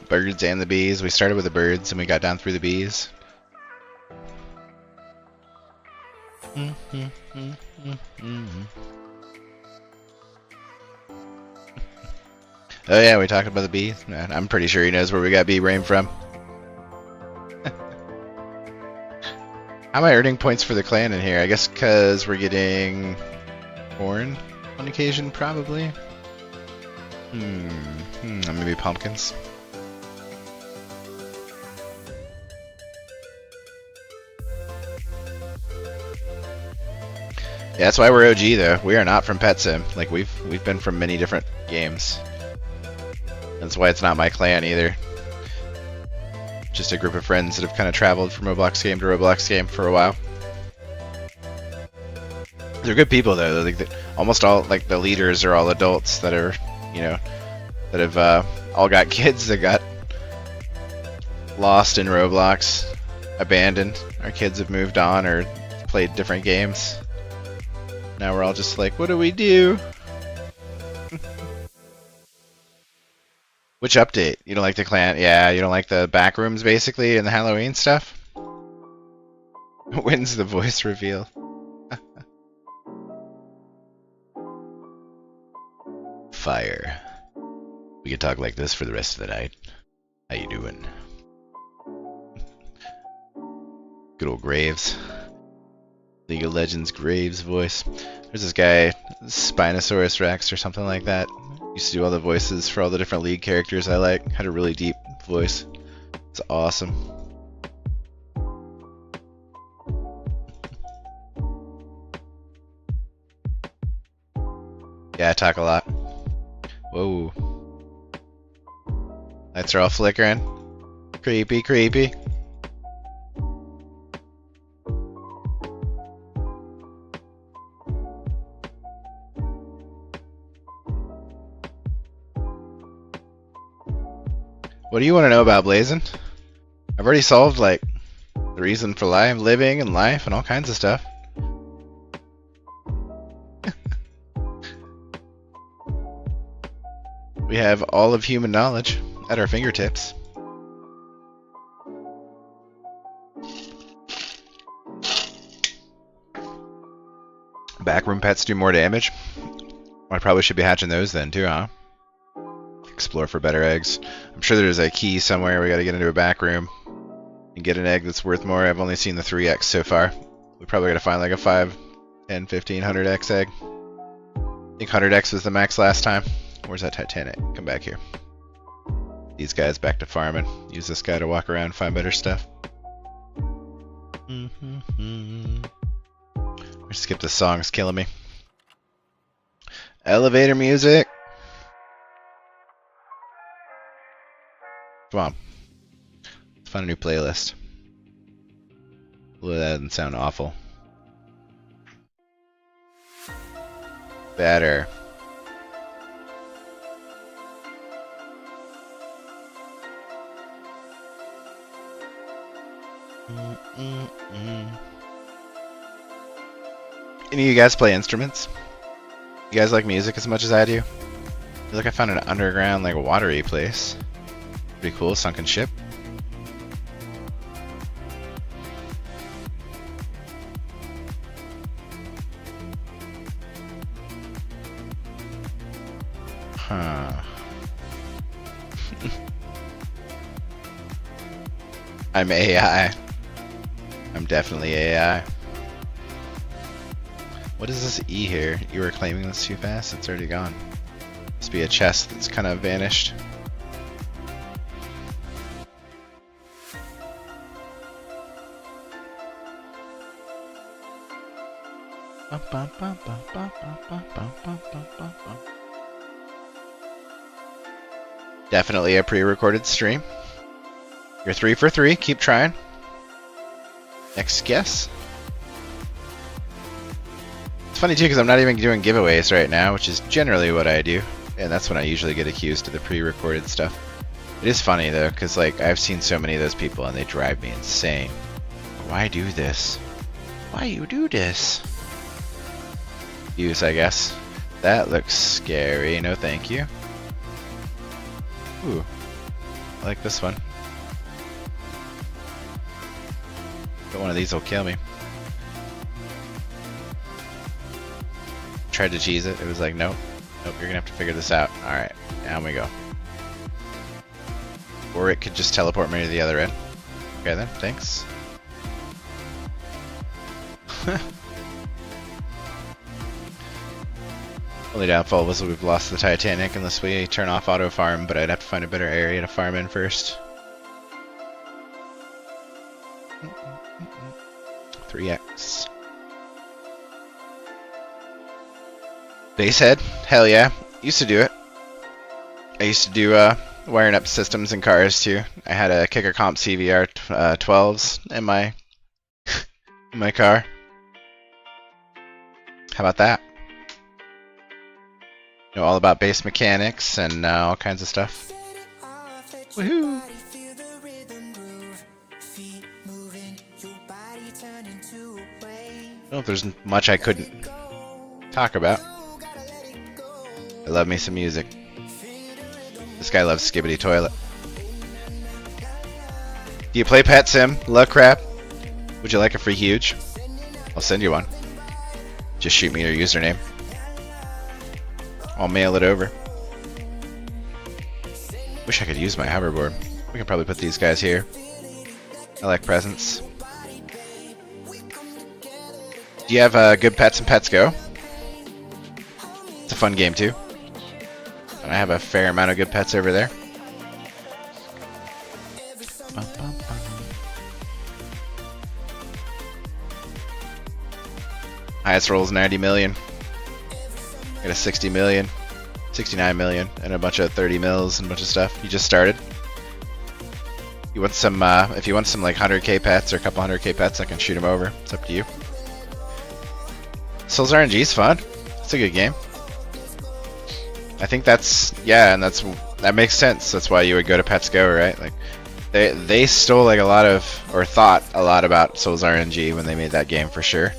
Birds and the bees. We started with the birds and we got down through the bees. Oh yeah, we talked about the bee. I'm pretty sure he knows where we got bee brain from. How am I earning points for the clan in here? I guess because we're getting corn on occasion, probably. Maybe pumpkins. Yeah, that's why we're OG though. We are not from Pet Sim. Like we've been from many different games. That's why it's not my clan either. Just a group of friends that have kind of traveled from Roblox game to Roblox game for a while. They're good people though. Like almost all like the leaders are all adults that are, you know, that have all got kids that got lost in Roblox, abandoned. Our kids have moved on or played different games. Now we're all just like, what do we do? Which update? You don't like the clan? Yeah, you don't like the back rooms basically and the Halloween stuff? When's the voice reveal? Fire. We could talk like this for the rest of the night. How you doing? Good old Graves. League of Legends Graves voice. There's this guy, Spinosaurus Rex or something like that. Used to do all the voices for all the different League characters I like. Had a really deep voice. It's awesome. Yeah, I talk a lot. Whoa. Lights are all flickering. Creepy, creepy. What do you want to know about Blazin'? I've already solved like the reason for life, living and life and all kinds of stuff. We have all of human knowledge at our fingertips. Backroom pets do more damage. I probably should be hatching those then too, huh? Explore for better eggs. I'm sure there's a key somewhere. We gotta get into a back room and get an egg that's worth more. I've only seen the 3x so far. We probably gotta find like a 5, 10, 15, 100x egg. I think 100x was the max last time. Where's that Titanic? Come back here. These guys back to farming. Use this guy to walk around and find better stuff. Skip this song, it's killing me. Elevator music. Come on. Let's find a new playlist. Well, that doesn't sound awful. Better. Any of you guys play instruments? You guys like music as much as I do? I feel like I found an underground, like, watery place. Pretty cool, sunken ship. Huh. I'm AI. I'm definitely AI. What is this E here? You were claiming this too fast? It's already gone. Must be a chest that's kind of vanished. Definitely a pre-recorded stream. You're 3 for 3. Keep trying. Next guess. It's funny too because I'm not even doing giveaways right now, which is generally what I do, and that's when I usually get accused of the pre-recorded stuff. It is funny though, because like I've seen so many of those people and they drive me insane. Why do this? Why you do this? Use, I guess. That looks scary. No, thank you. Ooh, I like this one. But one of these will kill me. Tried to cheese it. It was like, nope. Nope, you're gonna have to figure this out. Alright, down we go. Or it could just teleport me to the other end. Okay then, thanks. Only downfall was that we've lost the Titanic unless we turn off auto farm, but I'd have to find a better area to farm in first. 3x. Base head? Hell yeah. Used to do it. I used to do wiring up systems in cars too. I had a Kicker Comp CVR 12s in my in my car. How about that? Know all about base mechanics and all kinds of stuff. Woohoo! I don't know if there's much I couldn't talk about. I love me some music. This guy loves Skibbity Toilet. Do you play Pet Sim? Love crap? Would you like a free huge? I'll send you one. Just shoot me your username. I'll mail it over. Wish I could use my hoverboard. We can probably put these guys here. I like presents. Do you have good pets and Pets Go? It's a fun game too. And I have a fair amount of good pets over there. Highest roll is 90 million. Got a 60 million, 69 million, and a bunch of 30 mils and a bunch of stuff. You just started. You want some, if you want some like 100k pets or a couple 100k pets, I can shoot them over. It's up to you. Souls RNG is fun. It's a good game. I think that's, yeah, and that makes sense. That's why you would go to Pets Go, right? Like, they stole like a lot of, or thought a lot about Souls RNG when they made that game for sure.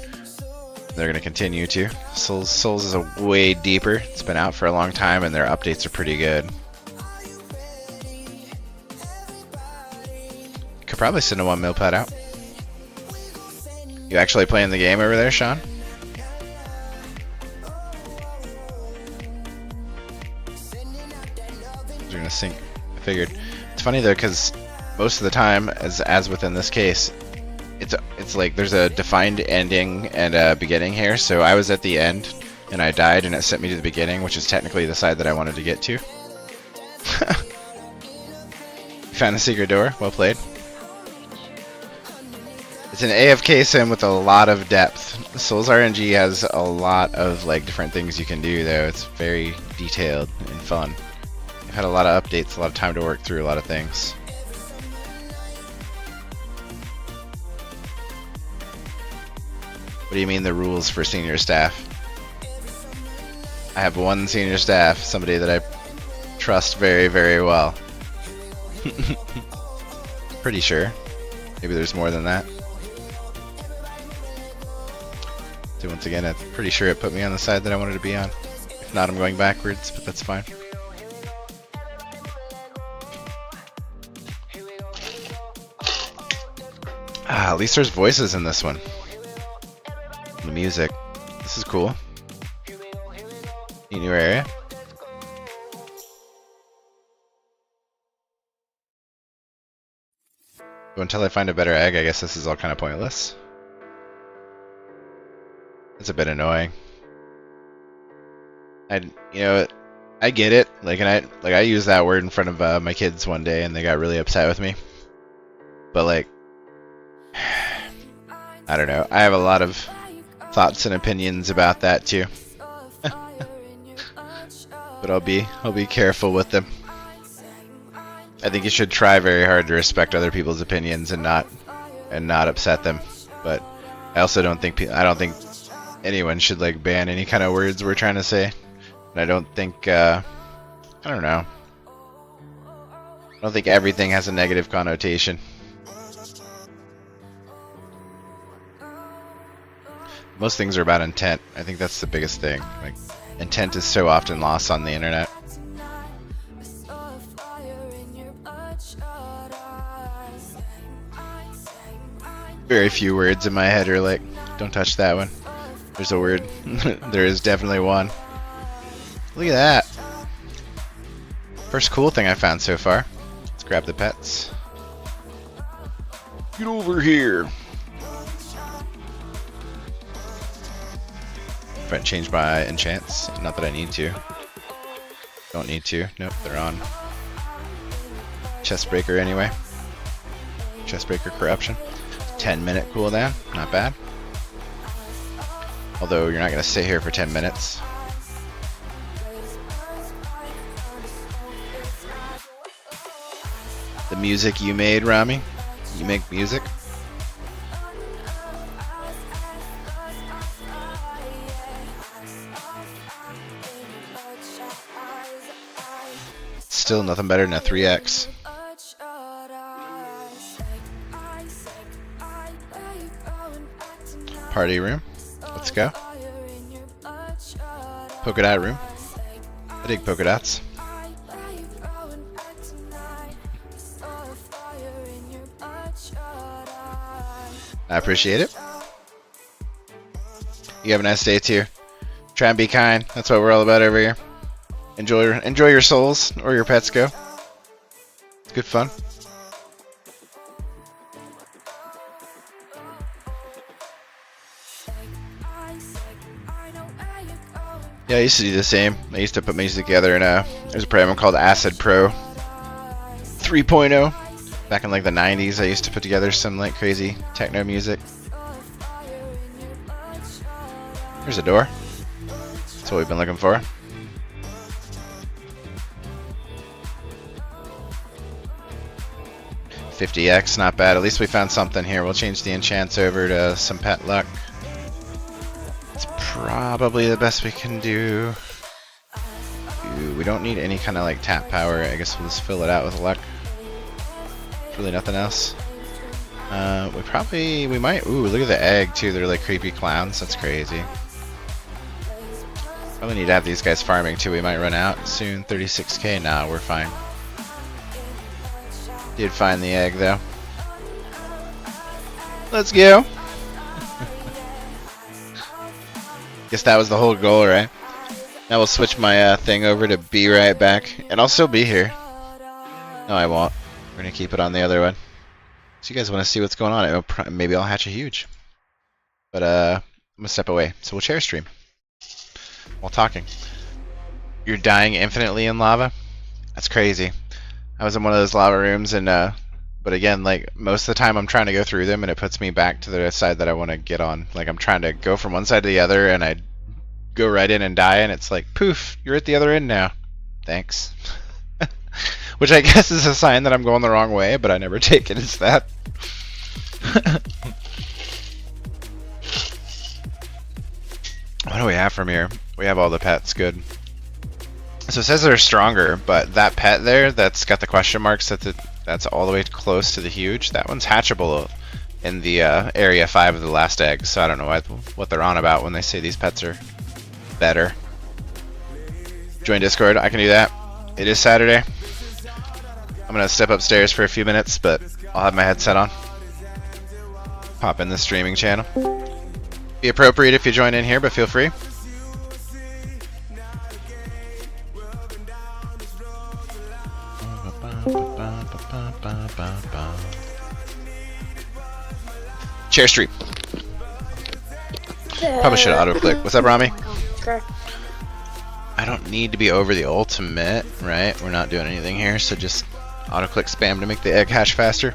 They're going to continue to. Souls is a way deeper. It's been out for a long time and their updates are pretty good. Could probably send a 1 mil pet out. You actually playing the game over there, Sean? They're gonna sync. I figured. It's funny though, because most of the time, as within this case, it's like there's a defined ending and a beginning here. So I was at the end and I died, and it sent me to the beginning, which is technically the side that I wanted to get to. Found a secret door. Well played. It's an AFK sim with a lot of depth. Souls RNG has a lot of like different things you can do though. It's very detailed and fun. I've had a lot of updates, a lot of time to work through a lot of things. What do you mean the rules for senior staff? I have one senior staff, somebody that I trust very, very well. Pretty sure. Maybe there's more than that. So once again, I'm pretty sure it put me on the side that I wanted to be on. If not, I'm going backwards, but that's fine. At least there's voices in this one. The music. This is cool. Neat new area. So until I find a better egg, I guess this is all kind of pointless. It's a bit annoying. I get it. I used that word in front of my kids one day, and they got really upset with me. But like, I don't know. I have a lot of thoughts and opinions about that too. But I'll be careful with them. I think you should try very hard to respect other people's opinions and not upset them. But I also don't think anyone should like ban any kind of words we're trying to say. And I don't think I don't know. I don't think everything has a negative connotation. Most things are about intent. I think that's the biggest thing. Like, intent is so often lost on the internet. Very few words in my head are like, don't touch that one. There's a word. There is definitely one. Look at that. First cool thing I found so far. Let's grab the pets. Get over here. If I change my enchants, not that I need to. Don't need to. Nope, they're on. Chestbreaker anyway. Chestbreaker corruption. 10-minute cooldown, not bad. Although you're not going to sit here for 10 minutes. The music you made, Rami? You make music? Still nothing better than a 3x. Party room. Let's go. Polka dot room. I dig polka dots. I appreciate it. You have a nice day too. Try and be kind. That's what we're all about over here. Enjoy your souls or your pets go. It's good fun. Yeah, I used to do the same. I used to put music together in there's a program called Acid Pro 3.0. Back in like the 90s, I used to put together some like crazy techno music. There's a door. That's what we've been looking for. $50x, not bad. At least we found something here. We'll change the enchants over to some pet luck. It's probably the best we can do. Ooh, we don't need any kind of like tap power. I guess we'll just fill it out with luck. Really nothing else. We might. Ooh, look at the egg too. They're like creepy clowns. That's crazy. Probably need to have these guys farming too. We might run out soon. 36k. Nah, we're fine. Did find the egg though. Let's go. Guess that was the whole goal, right? Now we'll switch my thing over to be right back, and I'll still be here. No, I won't. We're gonna keep it on the other one. So you guys want to see what's going on? Maybe I'll hatch a huge. But I'm gonna step away. So we'll chair stream while talking. You're dying infinitely in lava? That's crazy. I was in one of those lava rooms and but again, like most of the time I'm trying to go through them and it puts me back to the side that I want to get on. Like I'm trying to go from one side to the other and I go right in and die and it's like poof, you're at the other end now. Thanks. Which I guess is a sign that I'm going the wrong way, but I never take it as that. What do we have from here? We have all the pets, good. So it says they're stronger, but that pet there that's got the question marks that's all the way close to the huge, that one's hatchable in the area 5 of the last egg, so I don't know what they're on about when they say these pets are better. Join Discord, I can do that. It is Saturday. I'm gonna step upstairs for a few minutes, but I'll have my headset on. Pop in the streaming channel. Be appropriate if you join in here, but feel free. Chair stream. Probably should auto click. What's up, Rami? I don't need to be over the ultimate, right? We're not doing anything here, so just auto click spam to make the egg hatch faster.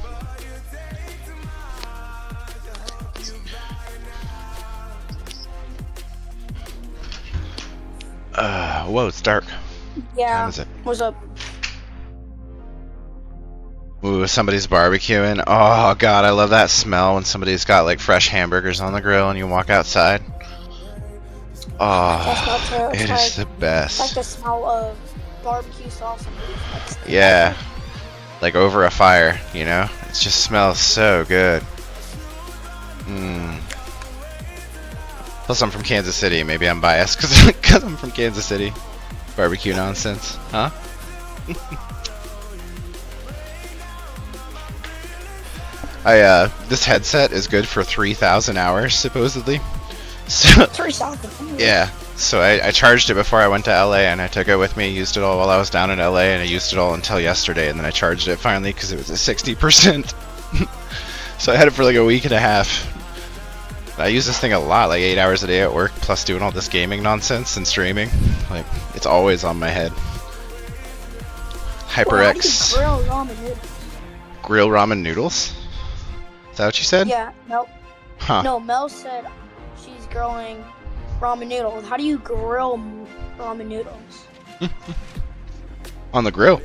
Whoa, it's dark. Yeah. What time is it? What's up? Ooh, somebody's barbecuing. Oh god, I love that smell when somebody's got like fresh hamburgers on the grill and you walk outside. Oh, it is the best. Like the smell of barbecue sauce and beef. Yeah, like over a fire, you know? It just smells so good. Mmm. Plus I'm from Kansas City, maybe I'm biased because I'm from Kansas City. Barbecue nonsense, huh? This headset is good for 3,000 hours, supposedly. So, 3,000? yeah, so I charged it before I went to LA and I took it with me, used it all while I was down in LA, and I used it all until yesterday, and then I charged it finally because it was at 60%. So I had it for like a week and a half. I use this thing a lot, like 8 hours a day at work, plus doing all this gaming nonsense and streaming. Like, it's always on my head. HyperX. Grill ramen noodles. Grill ramen noodles? Is that what you said? Yeah, nope. Huh. No, Mel said she's grilling ramen noodles. How do you grill ramen noodles? On the grill.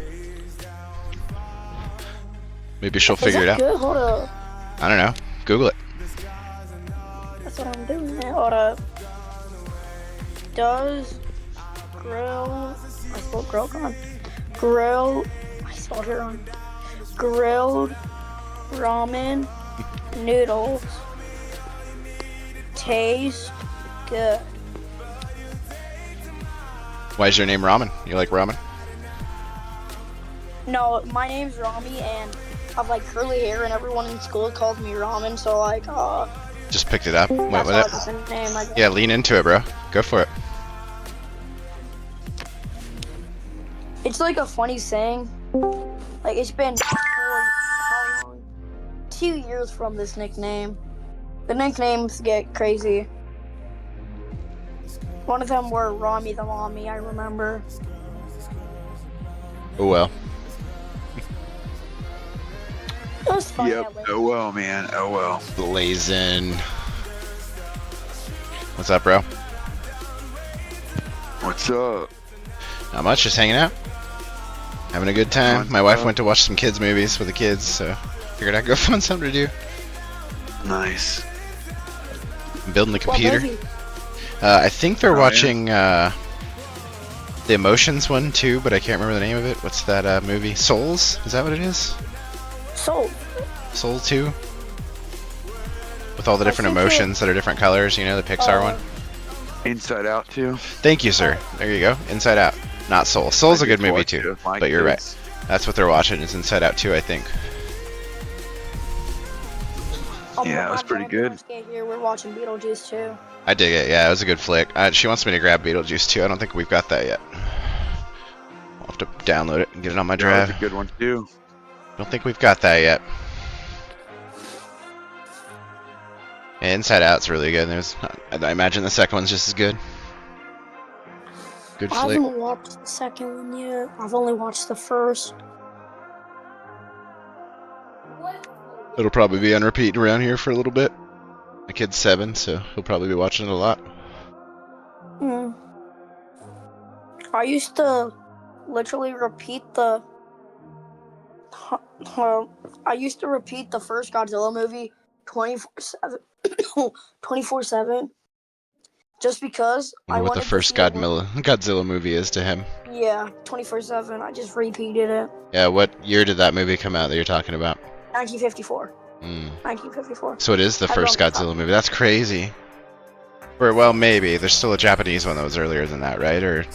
Maybe she'll figure it out. Good? Hold up. I don't know. Google it. That's what I'm doing now. Hold up. Does grill... I spelled grill wrong. Grill... I spelled it wrong. Grilled ramen noodles taste good. Why is your name Ramen? You like ramen? No, my name's Rami and I have like curly hair and everyone in school calls me Ramen, so like just picked it up. Went with that's it. the name, I guess. Yeah, lean into it, bro. Go for it. It's like a funny saying. Like it's been how long? 2 years from this nickname. The nicknames get crazy. One of them were Rami the Mommy, I remember. Oh well. It was fun. Yep. Oh well, man. Oh well. Blazing. What's up, bro? What's up? Not much, just hanging out. Having a good time. My wife went to watch some kids movies with the kids, so figured I'd go find something to do. Nice. I'm building the What computer. movie? I think they're Oh, watching the Emotions one too, but I can't remember the name of it. What's that movie? Souls? Is that what it is? Soul. Soul 2? With all the I different think emotions that are different colors, you know, the Pixar one? Inside Out too. Thank you, sir. There you go. Inside Out. Not Soul. Soul's a good movie too, but you're right. That's what they're watching is Inside Out 2, I think. Yeah, it was pretty good. Here, we're watching Beetlejuice too. I dig it. Yeah, it was a good flick. She wants me to grab Beetlejuice too. I don't think we've got that yet. I'll have to download it and get it on my That was drive. a good one too. Don't think we've got that yet. Yeah, Inside Out's really good. I imagine the second one's just as good. Good I flick. haven't watched the second one yet. I've only watched the first. It'll probably be on repeat around here for a little bit. My kid's 7, so he'll probably be watching it a lot. Hmm. I used to literally repeat the. I used to repeat the first Godzilla movie 24/7. 24/7. Just because I Wonder what the wanted first to see it. Godzilla movie is to him. Yeah, 24/7. I just repeated it. Yeah, what year did that movie come out that you're talking about? 1954. 1954. So it is the Have it first on the top. Godzilla movie. That's crazy. Or, well, maybe. There's still a Japanese one that was earlier than that, right? Or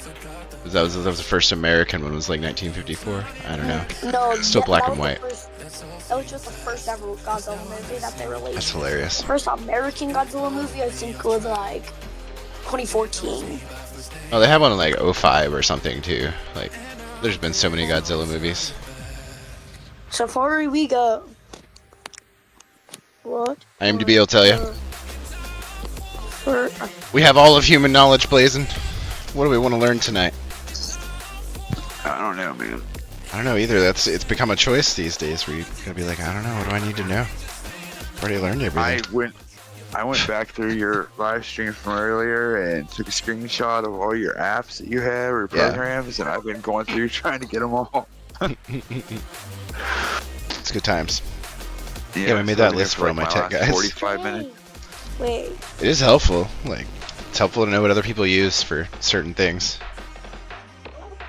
that was the first American one, was like 1954? I don't know. No, Still black that and was white. that was just the first ever Godzilla movie that they released. That's hilarious. The first American Godzilla movie, I think, was like 2014. Oh, they had one in like 05 or something too. Like, there's been so many Godzilla movies. Safari we go. What? IMDb will tell you. For, We have all of human knowledge blazing. What do we want to learn tonight? I don't know, man. I don't know either. It's become a choice these days where you gotta be like, I don't know, what do I need to know? I've already learned everything. I went back through your live stream from earlier and took a screenshot of all your apps that you have or Yeah. programs, and I've been going through trying to get them all. It's good times. Yeah, we made that list for all my tech guys. 45 minutes. wait. It is helpful. Like, it's helpful to know what other people use for certain things.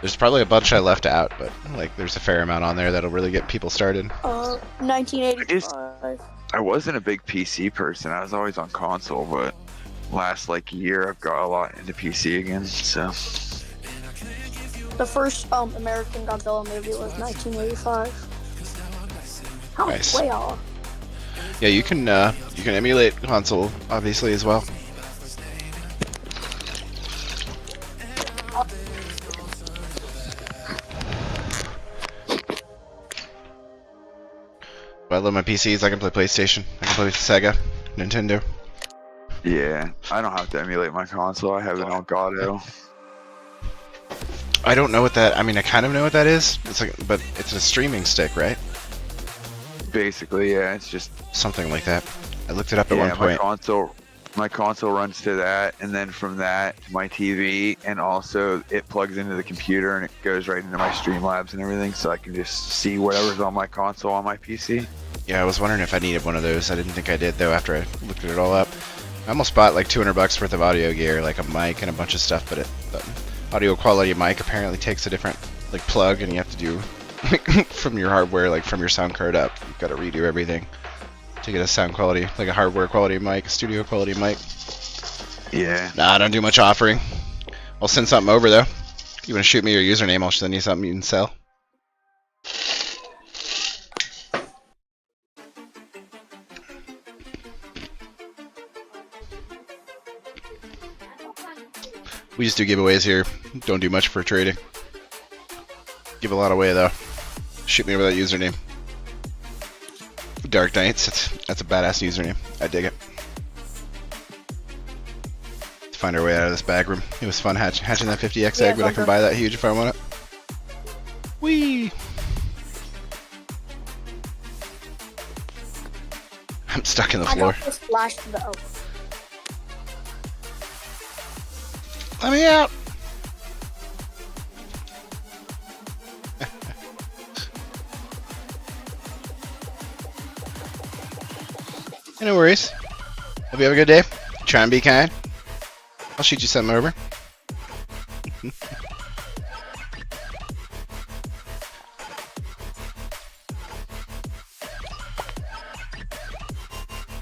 There's probably a bunch I left out, but like, there's a fair amount on there that'll really get people started. 1985. I wasn't a big PC person. I was always on console, but last like year I've got a lot into PC again. So The first American Godzilla movie was 1985. I'm Nice. way off. Yeah, you can emulate console obviously as well. But I love my PCs. I can play PlayStation. I can play Sega, Nintendo. yeah, I don't have to emulate my console. I have it on Elgato. I don't know what that. I mean, I kind of know what that is. It's like, but it's a streaming stick, right? Basically, yeah, it's just Something like that. I looked it up at one my point. console runs to that, and then from that to my TV, and also it plugs into the computer and it goes right into my Streamlabs and everything, so I can just see whatever's on my console on my PC. Yeah, I was wondering if I needed one of those. I didn't think I did though. After I looked it all up, I almost bought like $200 worth of audio gear, like a mic and a bunch of stuff. But audio quality mic apparently takes a different like plug, and you have to do from your hardware, like from your sound card up. You've got to redo everything to get a sound quality, like a hardware quality mic, a studio quality mic. Yeah. Nah, I don't do much offering. I'll send something over though. You want to shoot me your username? I'll send you something you can sell. We just do giveaways here. Don't do much for trading. Give a lot away though. Shoot me over that username. Dark Knights. That's a badass username. I dig it. Let's find our way out of this bag room. It was fun hatching that 50x egg, but I can buy that huge if I want it. Whee! I'm stuck in the floor. I got this flash to the Let me out! No worries. Hope you have a good day. Try and be kind. I'll shoot you something over.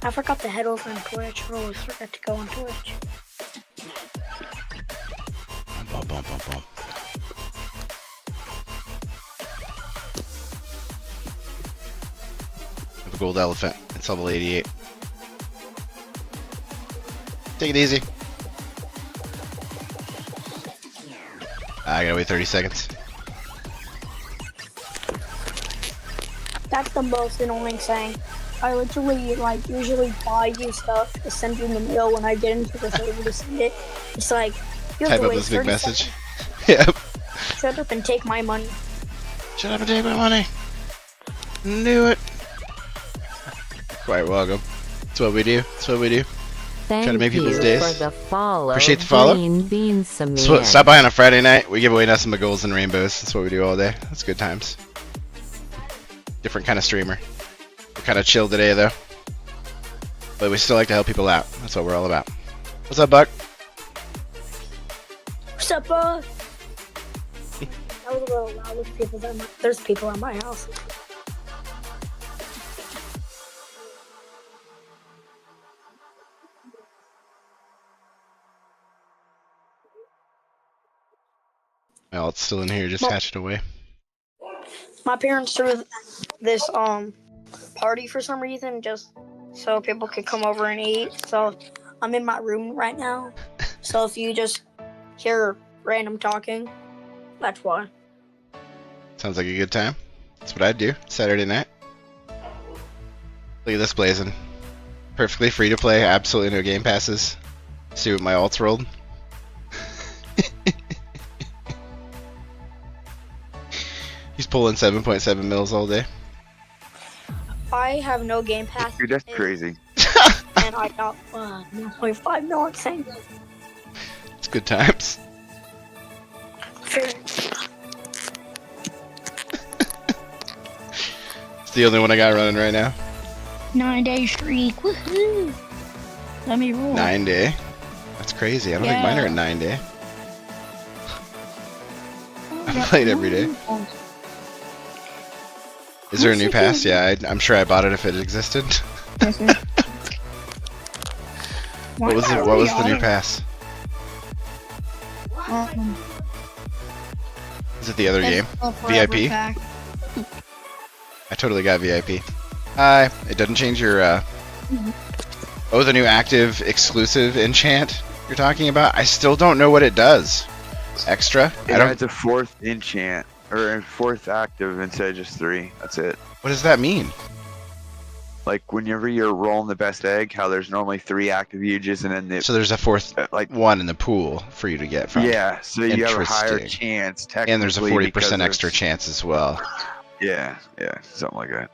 I forgot to head over on Twitch. I always forgot to go on Twitch. Bum, bum, bum, bum. Have a gold elephant. It's level 88. Take it easy. I gotta wait 30 seconds. That's the most annoying saying. I literally like usually buy you stuff to send you in the mail when I get into the server to send it. It's like you have Type to up wait this big 30 message. seconds. Yep. Shut up and take my money. Shut up and take my money. Knew it. Quite welcome. That's what we do. That's what we do. Thank Try to make you people's days. for the follow. Appreciate the follow. Green beans, some Stop by on a Friday night. We give away nothing but golds and rainbows. That's what we do all day. That's good times. Different kind of streamer. We're kind of chill today though. But we still like to help people out. That's what we're all about. What's up, Buck? What's up, That was a little loud with people. There's people at my house. Well, it's still in here, just Well, hatched away. My parents threw this party for some reason, just so people could come over and eat. So I'm in my room right now. So if you just hear random talking, that's why. Sounds like a good time. That's what I'd do. Saturday night. Look at this blazing. Perfectly free to play, absolutely no game passes. See what my alts rolled. He's pulling 7.7 mils all day. I have no game pass. Dude, that's crazy. And I got 1.5 mil saying. It's good times. Sure. It's the only one I got running right now. 9-day streak. Woohoo! Let me roll. 9 day. That's crazy. I don't think mine are at 9 day. I played every day. Is there a new pass? Yeah, I'm sure I bought it if it existed. What was the new pass? Is it the other game? VIP? I totally got VIP. Hi. It doesn't change your Oh, the new active exclusive enchant you're talking about? I still don't know what it does. Extra? It's a 4th enchant. Or 4th active instead of just 3. That's it. What does that mean? Like whenever you're rolling the best egg, how there's normally 3 active huges and then So there's a 4th one in the pool for you to get from. Yeah, so you have a higher Interesting. chance technically. And there's a 40% extra chance as well. Yeah, something like that.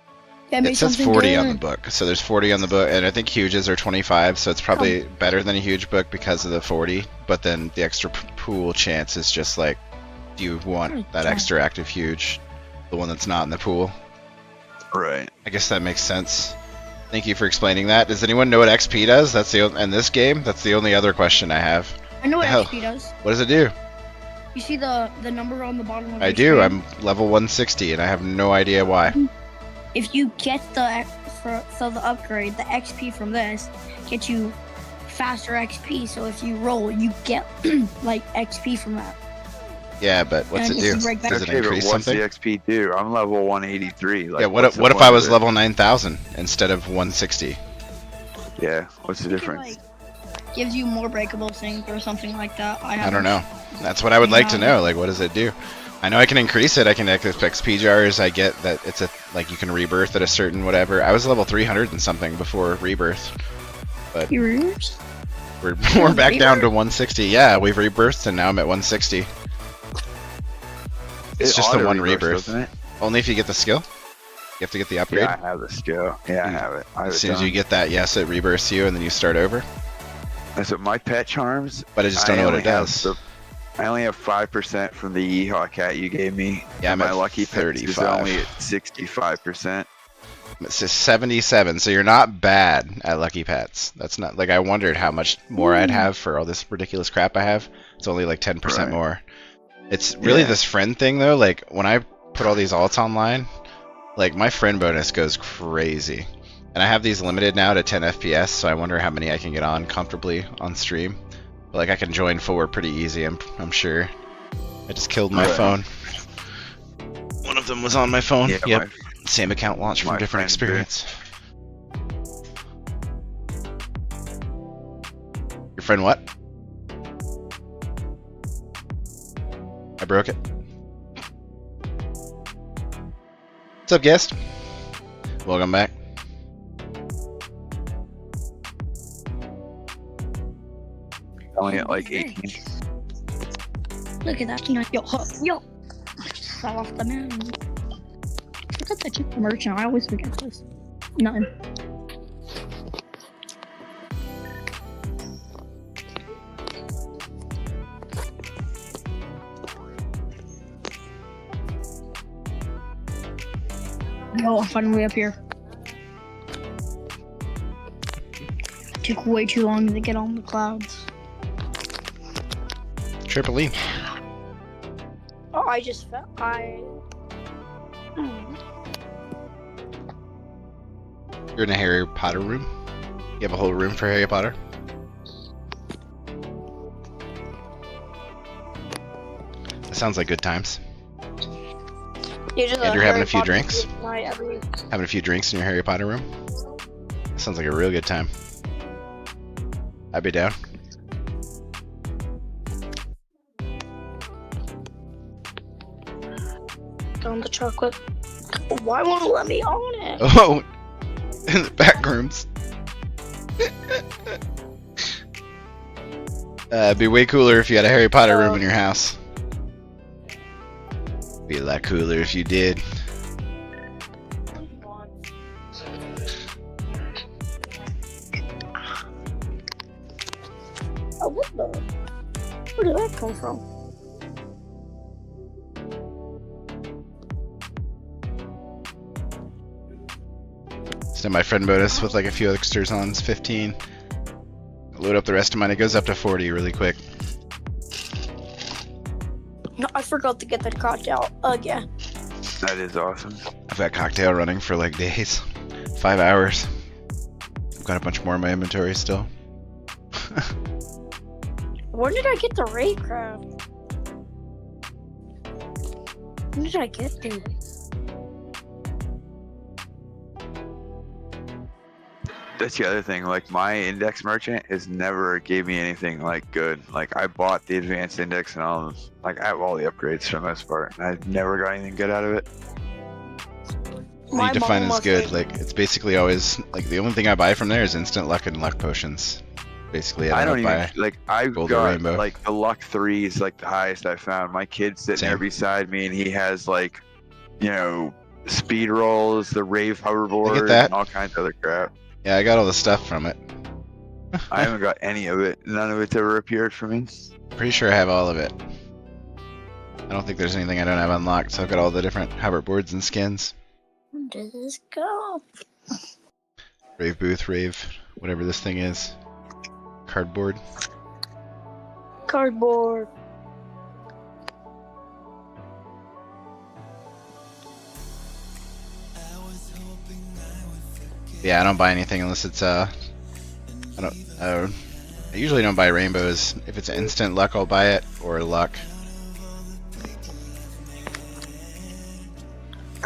It says 40 on the book, so there's 40 on the book, and I think huges are 25, so it's probably better than a huge book because of the 40, but then the extra pool chance is just like, do you want that extra active huge, the one that's not in the pool? Right. I guess that makes sense. Thank you for explaining that. Does anyone know what XP does? That's in this game? That's the only other question I have. I know what Hell. XP does. What does it do? You see the number on the bottom of I your do. screen? I'm level 160, and I have no idea why. If you get the upgrade, the XP from this gets you faster XP. So if you roll, you get like XP from that. Yeah, but what's And it if you do? break back- Does it Okay, but increase what's something? the XP do? I'm level 183. Like, Yeah, what if I was level 9,000 instead of 160? Yeah, what's the difference? Like, gives you more breakable things or something like that. I don't know. That's what I would like to know. Like, what does it do? I know I can increase it. I can active XP jars. I get that it's like you can rebirth at a certain whatever. I was level 300 and something before rebirth, but we're back down to 160. Yeah, we've rebirthed and now I'm at 160. It's just the one rebirth. Only if you get the skill. You have to get the upgrade. Yeah, I have the skill. Yeah, I have it. As soon as you get that, yes, it rebirths you and then you start over. That's what my pet charms. But I just don't know what it does. I only have 5% from the Yeehaw cat you gave me. Yeah, I'm my at lucky pet is 35. only at 65%. It's just 77, so you're not bad at Lucky Pets. That's not like I wondered how much more I'd have for all this ridiculous crap I have. It's only like 10% more. It's really this friend thing though. Like when I put all these alts online, like my friend bonus goes crazy. And I have these limited now to 10 FPS, so I wonder how many I can get on comfortably on stream. But like I can join forward pretty easy, I'm sure. I just killed my phone. One of them was on my phone. Yeah, yep. Same account launch from different experience. Your friend what? I broke it. What's up, guest? Welcome back. Only at like 18. Look at that. Yo. I just fell off the mountain. Look at the cheap merchant. I always forget this. None. Yo, I'm finally up here. Took way too long to get on the clouds. Triple E. Oh, I just fell. You're in a Harry Potter room? You have a whole room for Harry Potter? That sounds like good times. You're just And you're having a few Harry Potter drinks? night every- Having a few drinks in your Harry Potter room? That sounds like a real good time. I'd be down. On the chocolate. Why won't it let me on it? Oh! In the back rooms. It'd be way cooler if you had a Harry Potter room in your house. Be a lot cooler if you did. Oh, what the? Where did that come from? So my friend bonus with like a few extras on is 15. Load up the rest of mine. It goes up to 40 really quick. No, I forgot to get that cocktail again. That is awesome. I've got cocktail running for like days. 5 hours. I've got a bunch more in my inventory still. Where did I get the raid crab? When did I get these? That's the other thing. Like my index merchant has never gave me anything like good. Like I bought the advanced index and all. Like I have all the upgrades for the most part. And I've never got anything good out of it. What do you define as good? Like it's basically always like the only thing I buy from there is instant luck and luck potions. Basically, I don't even buy like. I've gold or got rainbow. like the luck 3 is like the highest I found. My kid's sitting there Same. beside me, and he has like, you know, speed rolls, the rave hoverboard, that. and all kinds of other crap. Yeah, I got all the stuff from it. I haven't got any of it. None of it's ever appeared for me. Pretty sure I have all of it. I don't think there's anything I don't have unlocked, so I've got all the different hoverboards and skins. Where did this go? Rave booth, rave, whatever this thing is. Cardboard. Cardboard. Yeah, I don't buy anything unless it's I usually don't buy rainbows. If it's instant luck, I'll buy it, or luck.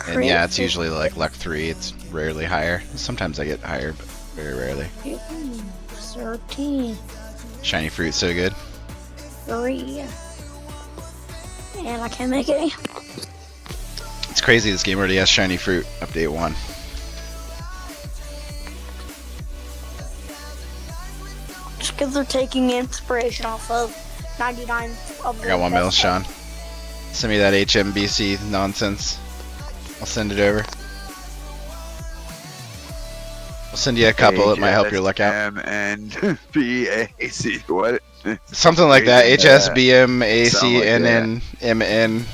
And yeah, it's usually like luck 3. It's rarely higher. Sometimes I get higher, but very rarely. 13. Shiny fruit, so good. 3. And I can't make any. It's crazy. This game already has shiny fruit. Update 1. Just because they're taking inspiration off of 99 of I got 1 mil, Sean. Send me that HMBC nonsense. I'll send it over. I'll send you a couple. It might help your luck out. MNBAC. What? Something like that. HSBMACNNMN. Man,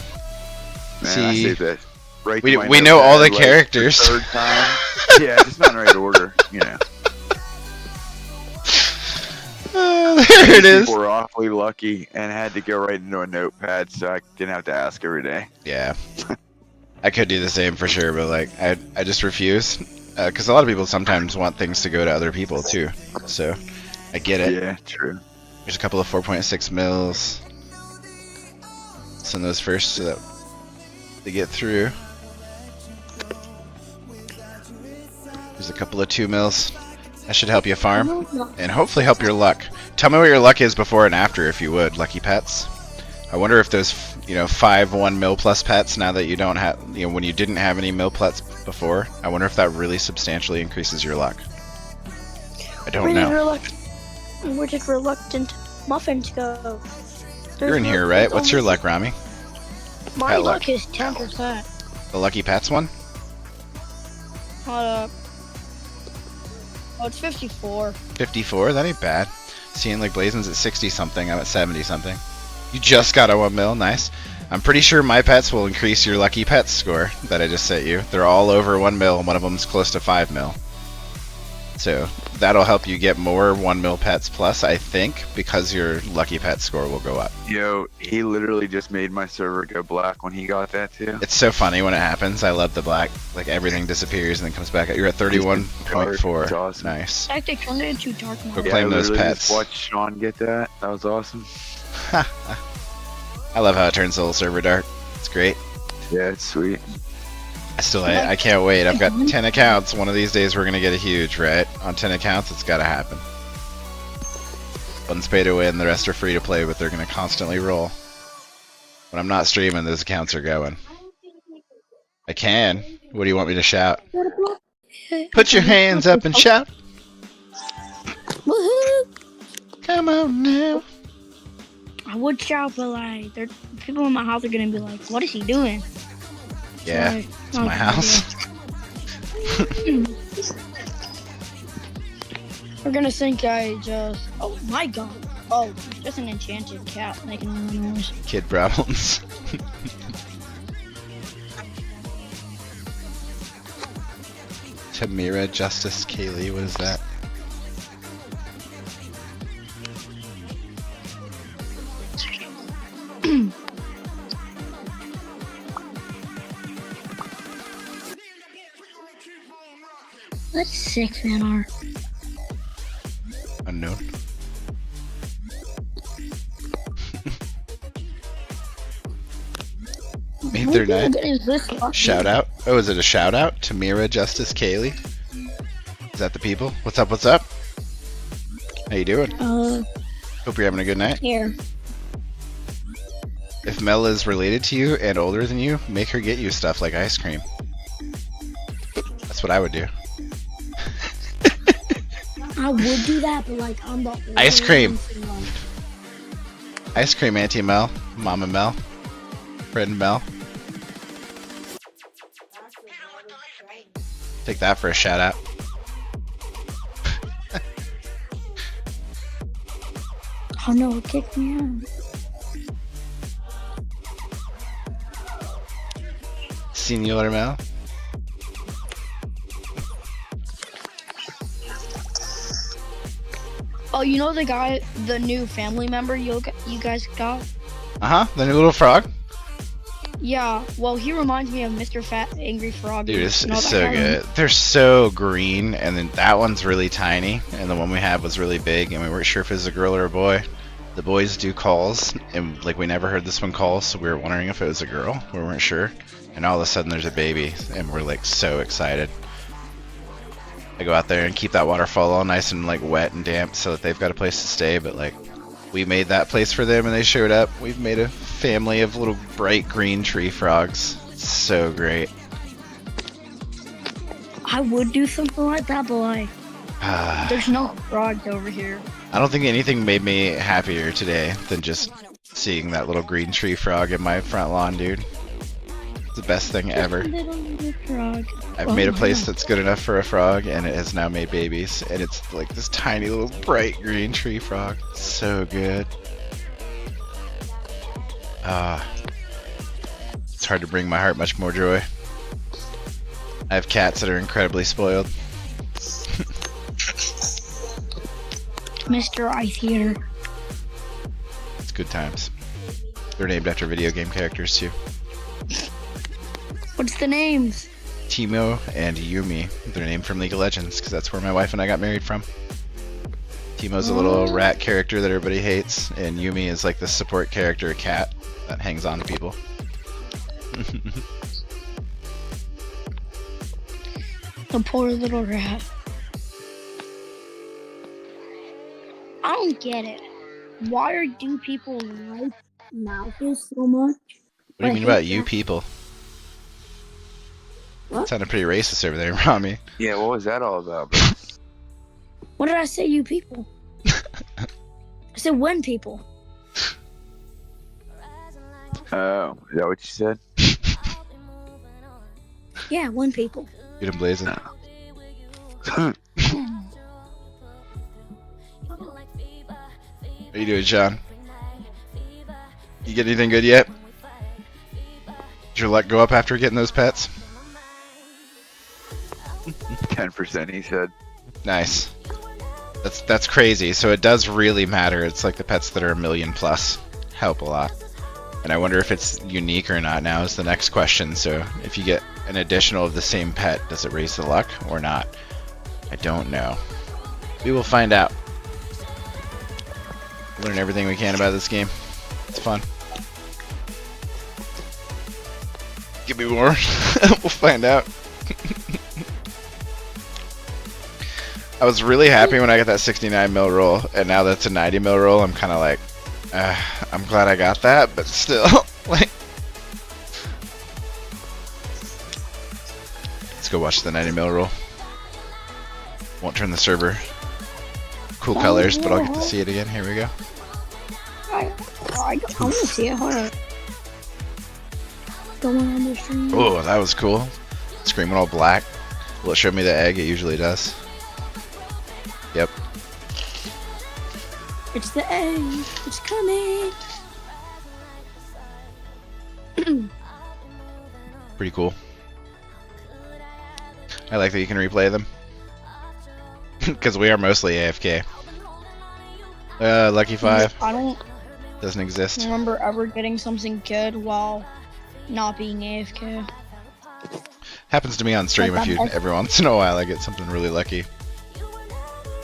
I saved that right to my We know all the notepad, like, characters. the third time. Yeah, just not in the right order. You know. There it is. People were awfully lucky and had to go right into a notepad, so I didn't have to ask every day. Yeah. I could do the same for sure, but like I just refuse. Because a lot of people sometimes want things to go to other people too. So I get it. Yeah, true. There's a couple of 4.6 mils. Send those first so that they get through. There's a couple of 2 mils. That should help you farm. And hopefully help your luck. Tell me what your luck is before and after if you would, Lucky Pets. I wonder if those, 5 1 mil plus pets now that you don't have, when you didn't have any mil pets before, I wonder if that really substantially increases your luck. I don't know. Where did reluctant muffins go? You're in here, right? What's your luck, Rami? My Pet luck is 10%. The Lucky Pets one? Hold up. Oh, it's 54. 54? That ain't bad. Seeing like Blazon's at 60 something, I'm at 70 something. You just got a 1 mil, nice. I'm pretty sure my pets will increase your Lucky Pets score that I just sent you. They're all over 1 mil, and one of them's close to 5 mil. So that'll help you get more 1 mil pets plus, I think, because your Lucky Pet score will go up. Yo, he literally just made my server go black when he got that too. It's so funny when it happens. I love the black. Like everything disappears and then comes back. You're at 31.4. It's awesome. Nice. Like they turned it into dark mode. We're playing those pets. Just watch Sean get that. That was awesome. I love how it turns the whole server dark. It's great. Yeah, it's sweet. I can't wait. I've got 10 accounts. One of these days we're going to get a huge, right? On 10 accounts, it's got to happen. One's pay to win, the rest are free to play, but they're going to constantly roll. When I'm not streaming, those accounts are going. I can. What do you want me to shout? Put your hands up and shout. Woohoo! Come on now. I would shout, but like, people in my house are gonna be like, "What is he doing?" Yeah, it's my house. We're gonna think I just. Oh my god! Oh, it's just an enchanted cat making all the noise. Kid problems. Tamira Justice Kaylee, what is that? That's 6 man art. Unknown. Made their night. Shout out. Oh, is it a shout out? Tamira Justice Kaylee? Is that the people? What's up? What's up? How you doing? Hope you're having a good night. Here. If Mel is related to you and older than you, make her get you stuff like ice cream. That's what I would do. I would do that, but like I'm the Ice cream. Ice cream, Auntie Mel, Mama Mel, friend Mel. Take that for a shout out. Oh no, it kicked me out. Senor Mel. Oh, you know the new family member you guys got? The new little frog. Yeah, well, he reminds me of Mr. Fat Angry Frog. Dude, it's You know so that good. They're so green, and then that one's really tiny, and the one we had was really big, and we weren't sure if it was a girl or a boy. The boys do calls, and like we never heard this one call, so we were wondering if it was a girl. We weren't sure, and all of a sudden there's a baby, and we're like so excited. I go out there and keep that waterfall all nice and like wet and damp so that they've got a place to stay, but like we made that place for them and they showed up. We've made a family of little bright green tree frogs. It's so great. I would do something like that, but like there's no frogs over here. I don't think anything made me happier today than just seeing that little green tree frog in my front lawn, dude. It's the best thing ever. Little frog. I've made a place that's good enough for a frog, and it has now made babies, and it's like this tiny little bright green tree frog. So good. It's hard to bring my heart much more joy. I have cats that are incredibly spoiled. Mr. Ice Eater. It's good times. They're named after video game characters too. What's the names? Timo and Yumi. They're named from League of Legends because that's where my wife and I got married from. Timo's a little rat character that everybody hates, and Yumi is like the support character, a cat that hangs on to people. The poor little rat. I don't get it. Why do people like mouth is so much. What do you I mean hate about you that. people? What? Sounded pretty racist over there, Rami. Yeah, what was that all about, bro? What did I say, you people? I said when people. Oh, is that what you said? Yeah, when people. Get him blazing. How you doing, Sean? You get anything good yet? Did your luck go up after getting those pets? 10%, he said. Nice. That's crazy. So it does really matter. It's like the pets that are $1 million plus help a lot. And I wonder if it's unique or not now is the next question. So if you get an additional of the same pet, does it raise the luck or not? I don't know. We will find out. Learn everything we can about this game. It's fun. Give me more. We'll find out. I was really happy when I got that 69 mil roll, and now that's a 90 mil roll. I'm kind of like, I'm glad I got that, but still, like, let's go watch the 90 mil roll. Won't turn the server cool colors, but I'll get to see it again. Here we go. I want to see it. Hold on. Going on the stream. Oh, that was cool. Screen went all black. Will it show me the egg? It usually does. Yep. It's the egg. It's coming. Pretty cool. I like that you can replay them. Because we are mostly AFK. Lucky 5. I don't Doesn't exist. remember ever getting something good while not being AFK. Happens to me on stream every once in a while. I get something really lucky.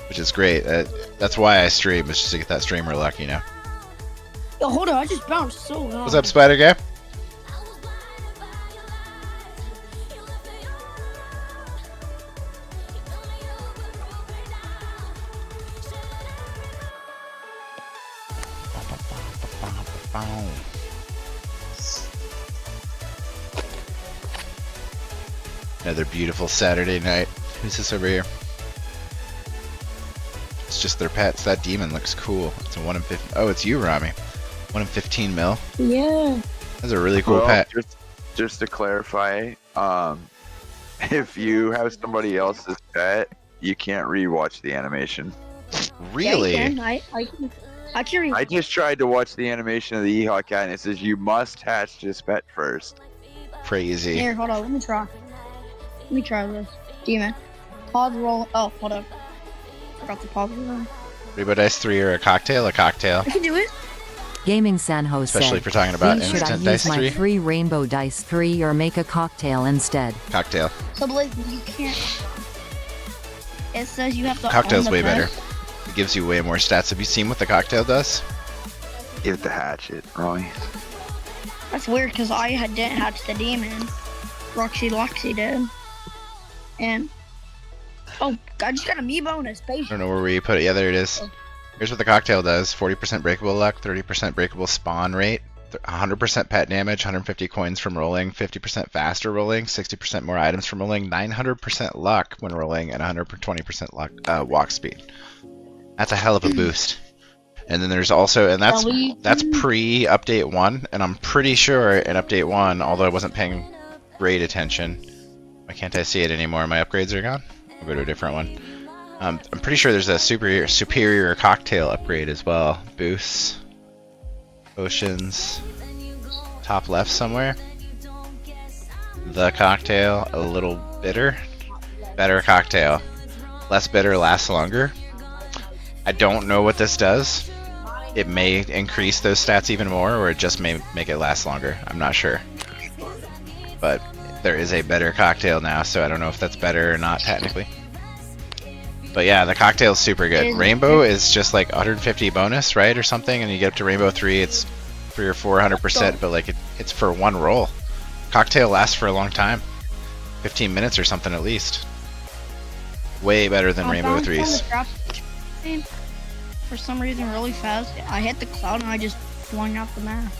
Which is great. That's why I stream, is just to get that streamer luck, you know. Yo, hold on, I just bounced so loud. What's up, Spider Guy? Another beautiful Saturday night. Who's this over here? It's just their pets. That demon looks cool. It's a 1 in 15. Oh, it's you, Rami. 1 in 15 mil. Yeah. That's a really cool pet. Just to clarify, if you have somebody else's pet, you can't rewatch the animation. Really? Yeah, you can. I can read. I just tried to watch the animation of the Ehawk cat, and it says you must hatch this pet first. Crazy. Here, hold on, let me try. Let me try this. Demon. Pause roll. Oh, hold up. Forgot the pause roll. Rainbow Dice 3 or a cocktail? A cocktail. I can do it. Gaming Sanho Especially said, if you're talking about "Please, should I instant use dice my 3? free rainbow dice 3 or make a cocktail instead?" Cocktail. So, Blake, you can't. It says you have to. Cocktail's own the way pet. better. It gives you way more stats. Have you seen what the cocktail does? You have to hatch it, Ronnie. That's weird because I didn't hatch the demon. Roxy did. And. Oh, I just got a me bonus. I don't know where you put it. Yeah, there it is. Here's what the cocktail does. 40% breakable luck, 30% breakable spawn rate, 100% pet damage, 150 coins from rolling, 50% faster rolling, 60% more items from rolling, 900% luck when rolling, and 120% luck walk speed. That's a hell of a boost. And then there's also, and that's pre-update 1, and I'm pretty sure in update 1, although I wasn't paying great attention, why can't I see it anymore? My upgrades are gone? I'll go to a different one. I'm pretty sure there's a superior cocktail upgrade as well. Boosts, potions, top left somewhere. The cocktail, a little bitter, better cocktail, less bitter, lasts longer. I don't know what this does. It may increase those stats even more, or it just may make it last longer. I'm not sure. But there is a better cocktail now, so I don't know if that's better or not technically. But yeah, the cocktail's super good. Rainbow is just like 150 bonus, right, or something, and you get up to Rainbow 3, it's 300 or 400%, but like it's for one roll. Cocktail lasts for a long time, 15 minutes or something at least. Way better than Rainbow 3s. For some reason, really fast. I hit the cloud and I just flying off the map.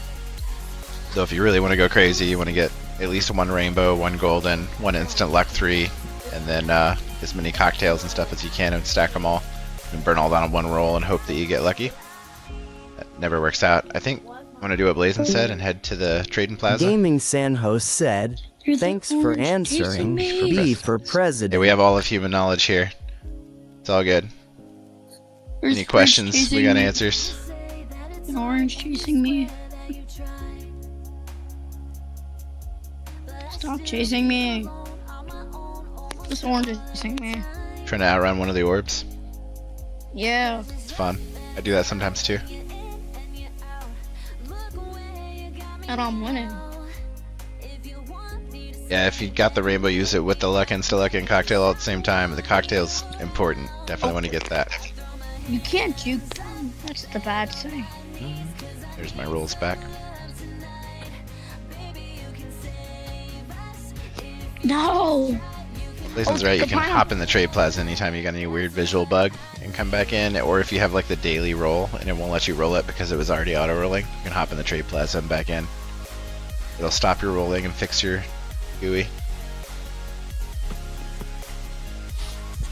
So if you really want to go crazy, you want to get at least one rainbow, one golden, one instant luck 3, and then as many cocktails and stuff as you can and stack them all and burn all down on one roll and hope that you get lucky. That never works out. I think I'm going to do what Blazin said and head to the trading plaza. Gaming San Host said, thanks for answering. B for president. Yeah, we have all of human knowledge here. It's all good. Any questions? We got answers. An orange chasing me. Stop chasing me. This orange is chasing me. Trying to outrun one of the orbs. Yeah. It's fun. I do that sometimes too. And I'm winning. Yeah, if you got the rainbow, use it with the luck, insta-luck, and cocktail all at the same time. The cocktail's important. Definitely want to get that. You can't juke them. That's the bad thing. There's my rolls back. No! Blazin's right, you can hop in the trade plaza anytime you got any weird visual bug and come back in, or if you have like the daily roll and it won't let you roll it because it was already auto-rolling, you can hop in the trade plaza and back in. It'll stop your rolling and fix your GUI.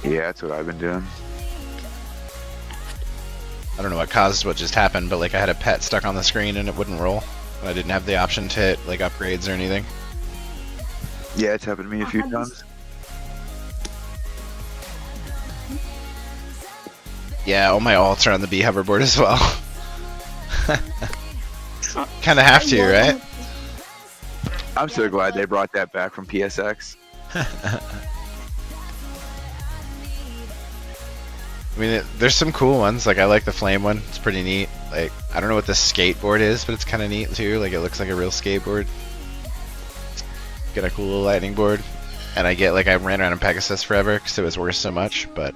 Yeah, that's what I've been doing. I don't know what caused what just happened, but like I had a pet stuck on the screen and it wouldn't roll. I didn't have the option to hit like upgrades or anything. Yeah, it's happened to me a few times. Yeah, all my alts are on the B hoverboard as well. Kinda have to, right? I'm so glad they brought that back from PSX. I mean, there's some cool ones. Like, I like the flame one. It's pretty neat. Like, I don't know what the skateboard is, but it's kind of neat too. Like, it looks like a real skateboard. Got a cool little lightning board. And I get, like, I ran around in Pegasus forever because it was worth so much, but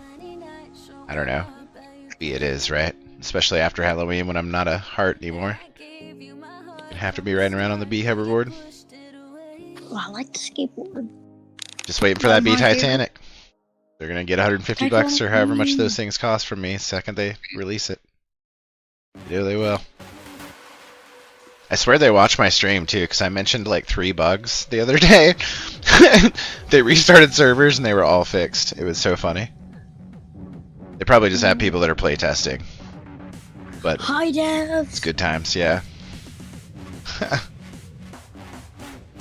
I don't know. Maybe it is, right? Especially after Halloween when I'm not a heart anymore. I'd have to be riding around on the B hoverboard. Oh, I like the skateboard. Just waiting for that B Titanic. They're gonna get 150 bucks or however much those things cost from me the second they release it. Yeah, they will. I swear they watch my stream too, because I mentioned like 3 bugs the other day. They restarted servers and they were all fixed. It was so funny. They probably just have people that are playtesting. But Hi, Dev. it's good times, yeah.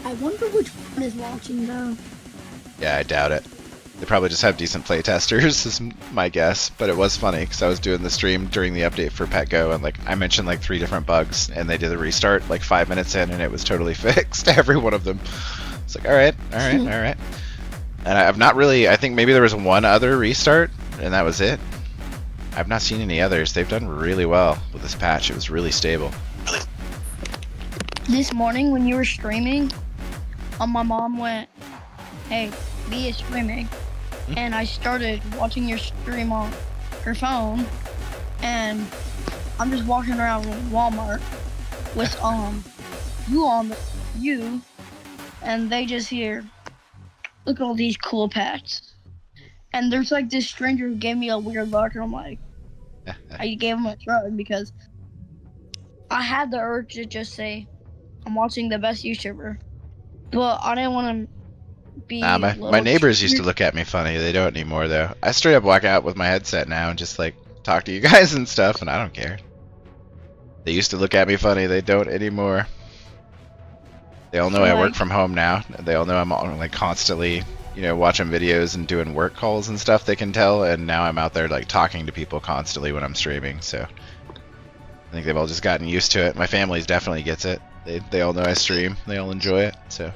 I wonder which one is watching though. Yeah, I doubt it. They probably just have decent playtesters, is my guess. But it was funny because I was doing the stream during the update for PetGo, and like I mentioned like 3 different bugs, and they did the restart like 5 minutes in, and it was totally fixed. Every one of them. It's like, all right. And I've not really. I think maybe there was one other restart, and that was it. I've not seen any others. They've done really well with this patch. It was really stable. This morning when you were streaming, my mom went, "Hey, B is streaming," and I started watching your stream on her phone, and I'm just walking around Walmart with you, and they just hear, "Look at all these cool pets," and there's like this stranger who gave me a weird look, and I'm like, I gave him a shrug because I had the urge to just say, "I'm watching the best YouTuber," but I didn't want to. My neighbors used to look at me funny. They don't anymore though. I straight up walk out with my headset now and just like talk to you guys and stuff, and I don't care. They used to look at me funny. They don't anymore. They all know I work from home now. They all know I'm like constantly, watching videos and doing work calls and stuff. They can tell, and now I'm out there like talking to people constantly when I'm streaming. So I think they've all just gotten used to it. My family definitely gets it. They all know I stream. They all enjoy it. So.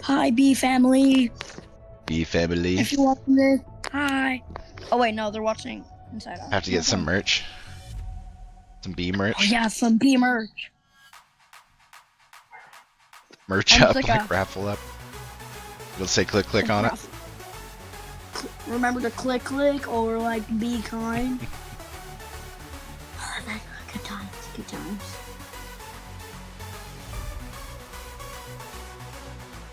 Hi, B family. B family. If you're watching this, hi. Oh wait, no, they're watching Inside Out. Have to get some merch. Some B merch. Oh yeah, some B merch. Merch up, like raffle up. It'll say click on it. Remember to click or like be kind. Good times, good times.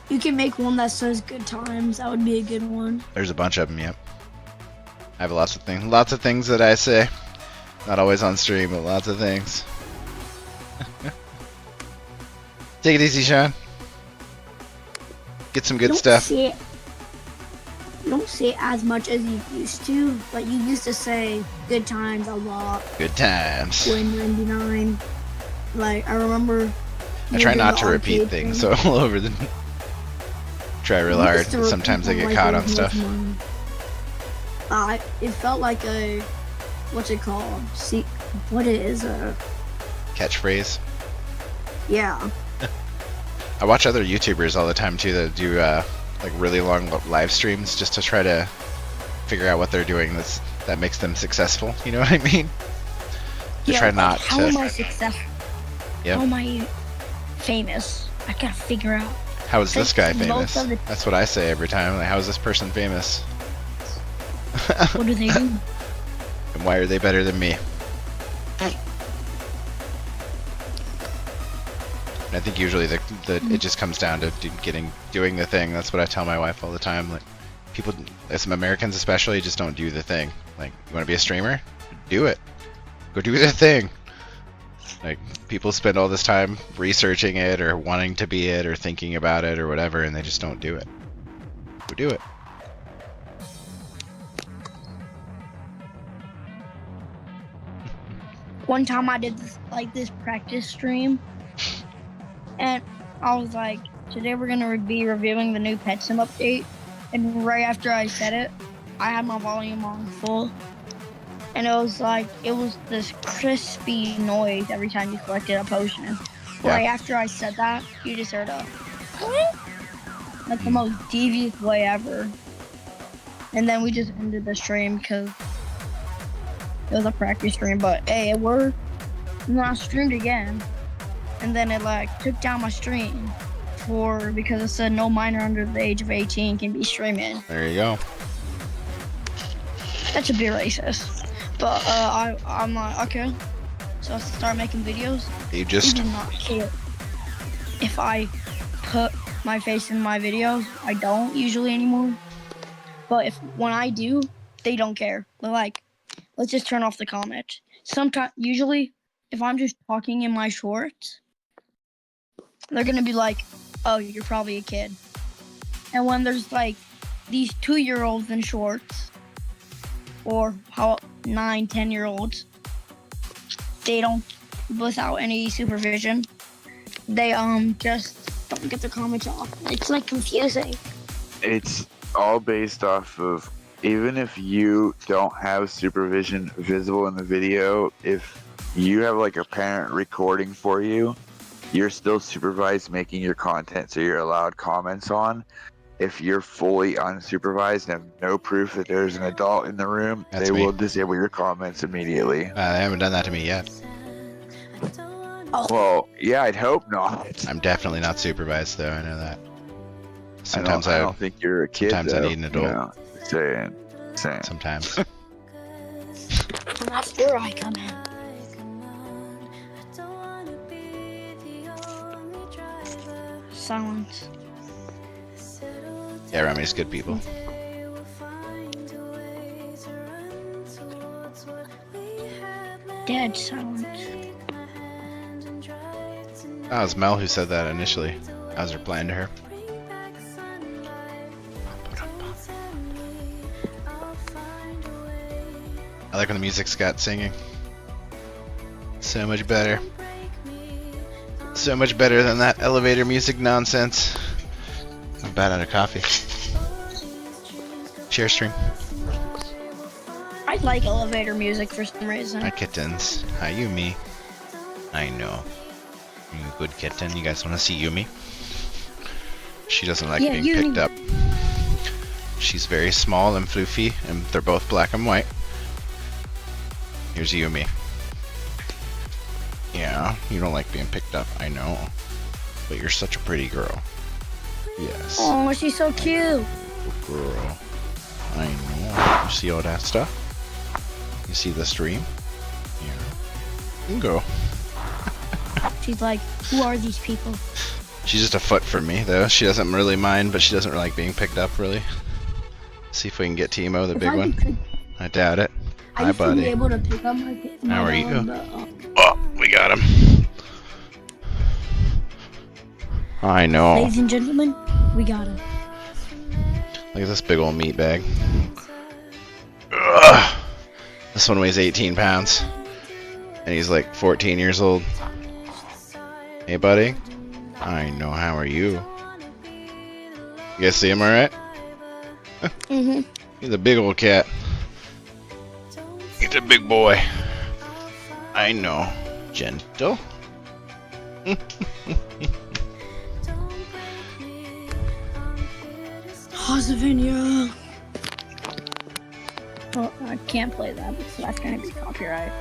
You can make one that says good times. That would be a good one. There's a bunch of them, yep. I have lots of things that I say. Not always on stream, but lots of things. Take it easy, Sean. Get some good stuff. You don't say it as much as you used to, but you used to say good times a lot. Good times. Win 99. Like, I remember. I try not to repeat things, so all over the. Try real hard. Sometimes I get caught on stuff. It felt like a. What's it called? See, what it is a. Catchphrase. Yeah. I watch other YouTubers all the time too that do like really long live streams just to try to figure out what they're doing that makes them successful. You know what I mean? They try not how to. Am I successful? Yeah. How am I famous? I gotta figure out. How is this guy Most famous? of the- That's what I say every time. Like, how is this person famous? What do they do? And why are they better than me? I think usually it just comes down to doing the thing. That's what I tell my wife all the time. Like people, some Americans especially, just don't do the thing. Like, you want to be a streamer? Do it. Go do the thing. Like, people spend all this time researching it or wanting to be it or thinking about it or whatever, and they just don't do it. Go do it. One time I did this practice stream, and I was like, today we're gonna be reviewing the new Pet Sim update. And right after I said it, I had my volume on full, and it was this crispy noise every time you collected a potion. Yeah. Right after I said that, you just heard a like the most devious way ever. And then we just ended the stream because it was a practice stream, but hey, it worked. And then I streamed again, and then it took down my stream because it said no minor under the age of 18 can be streaming. There you go. That should be racist. But I'm like, okay, so I start making videos. You I just do not care if I put my face in my videos. I don't usually anymore. But when I do, they don't care. They're like, let's just turn off the comment. Usually, if I'm just talking in my shorts, they're gonna be like, oh, you're probably a kid. And when there's these 2-year-olds in shorts, or 9-10-year-olds, they don't, without any supervision, they just don't get the comments off. It's confusing. It's all based off of, even if you don't have supervision visible in the video, if you have a parent recording for you, you're still supervised making your content, so you're allowed comments on. If you're fully unsupervised and have no proof that there's an adult in the room, That's they me. will disable your comments immediately. they haven't done that to me yet. Well, yeah, I'd hope not. I'm definitely not supervised though. I know that. I Sometimes don't think you're a kid. sometimes I though, need an adult. You know, saying. Sometimes. And that's where I come in. Silence. Yeah, Remy's good people. Dead silence. That was Mel who said that initially. I was replying to her. I like when the music's got singing. So much better. So much better than that elevator music nonsense. I'm bad out of coffee. Share stream. I like elevator music for some reason. Hi kittens. Hi Yumi. I know. You good kitten. You guys want to see Yumi? She doesn't like Yeah, being Yumi. picked up. She's very small and floofy, and they're both black and white. Here's Yumi. Yeah, you don't like being picked up, I know. But you're such a pretty girl. Yes. Oh, she's so cute. Good girl. I know. You see all that stuff? You see the stream? Yeah. You can go. She's like, who are these people? She's just a foot from me, though. She doesn't really mind, but she doesn't like being picked up, really. See if we can get Timo, the big one. I doubt it. I Hi, used to be buddy. able to pick up my kids. How are you? On Oh, we got him. I know. ladies and gentlemen, we got him. Look at this big old meat bag. Ugh. This one weighs 18 pounds. And he's like 14 years old. Hey, buddy. I know, how are you? You guys see him alright? Mm-hmm. He's a big old cat. He's a big boy. I know. Gentle. Hazavinia. Well, I can't play that because that's gonna be copyright.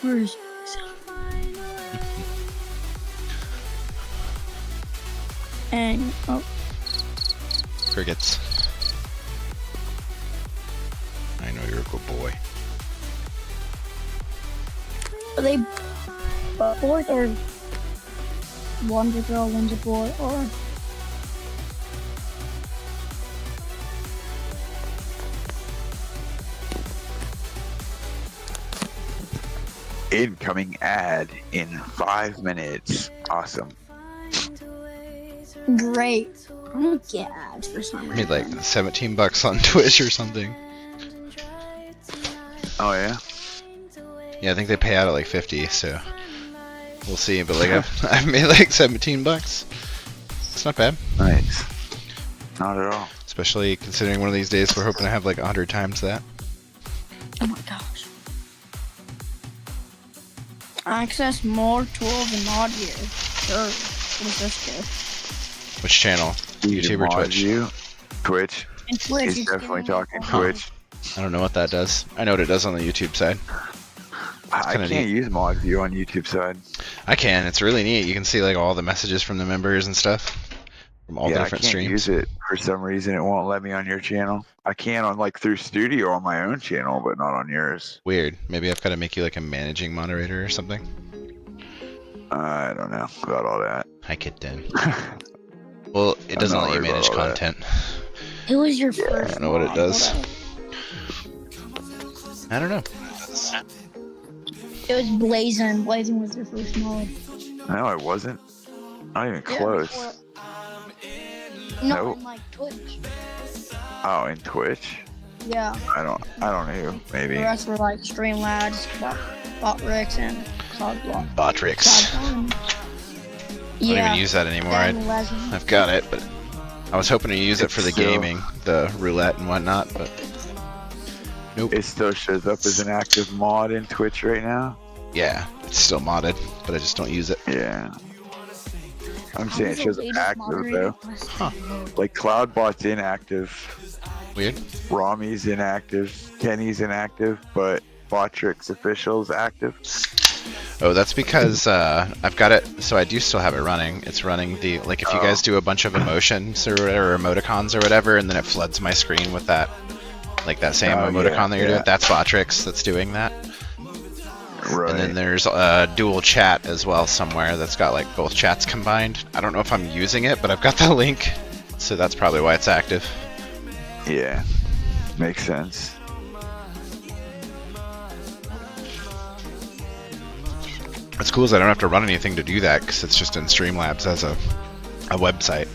Where is and oh, Crickets. I know you're a good boy. are they boys or one's a girl, one's a boy, or Incoming ad in 5 minutes. Awesome. great? I don't get ads for some reason. Made like $17 on Twitch or something. Oh yeah. Yeah, I think they pay out at like 50, so we'll see. But like I've made like $17. It's not bad, Nice. Not at all. especially considering one of these days we're hoping to have like 100 times that. Oh my gosh. Access more tools and mod gear. Sure. What does this do? Which channel? YouTube or Mod Twitch? you. Twitch. And Twitch He's is definitely giving me talking a- Twitch. I don't know what that does. I know what it does on the YouTube side. I kinda can't neat. use mod view on YouTube side. I can. It's really neat. You can see like all the messages from the members and stuff from all the Yeah, I different can't streams. use it for some reason. It won't let me on your channel. I can on like through Studio on my own channel, but not on yours. Weird. Maybe I've got to make you like a managing moderator or something. I don't know about all that. Hi, Kitten. Well, it I'm doesn't not let you worried about manage all that. content. Who was your I first? don't know what it mod? does. Hold on. I don't know. It was Blazing. Blazing was your first mod. No, I wasn't. Not even Yeah, close. before- No, Nope. in like Twitch. Oh, in Twitch? Yeah. I don't know. The Maybe. rest were like Streamlabs, Botrix, and Cloudblock. Botrix. I don't Yeah. even use that anymore. then Legend. I've got it, but I was hoping to use it for the It's still- gaming, the roulette and whatnot, but nope. It still shows up as an active mod in Twitch right now. Yeah, it's still modded, but I just don't use it. Yeah. I'm saying it I was shows the up latest active moderator. though. Huh. Like Cloudbot's inactive, Weird. Rami's inactive, Kenny's inactive, but Botrix official's active. Oh, that's because I've got it. So I do still have it running. It's running the like if you guys do a bunch of emotions or whatever, emoticons or whatever, and then it floods my screen with that, like that same Oh, emoticon yeah, that you're yeah. doing. That's Botrix that's doing that. Right. And then there's dual chat as well somewhere that's got like both chats combined. I don't know if I'm using it, but I've got the link, so that's probably why it's active. Yeah. Makes sense. What's cool is I don't have to run anything to do that because it's just in Streamlabs as a website.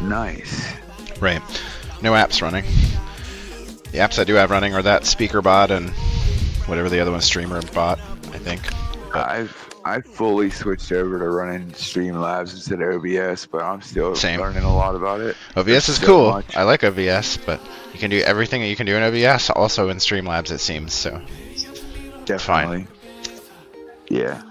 Nice. Right. No apps running. The apps I do have running are that speaker bot and whatever the other one, streamer bot, I think. I've fully switched over to running Streamlabs instead of OBS, but I'm still Same. learning a lot about it. OBS There's is so cool. much. I like OBS, but you can do everything that you can do in OBS also in Streamlabs, it seems. So Definitely. Yeah.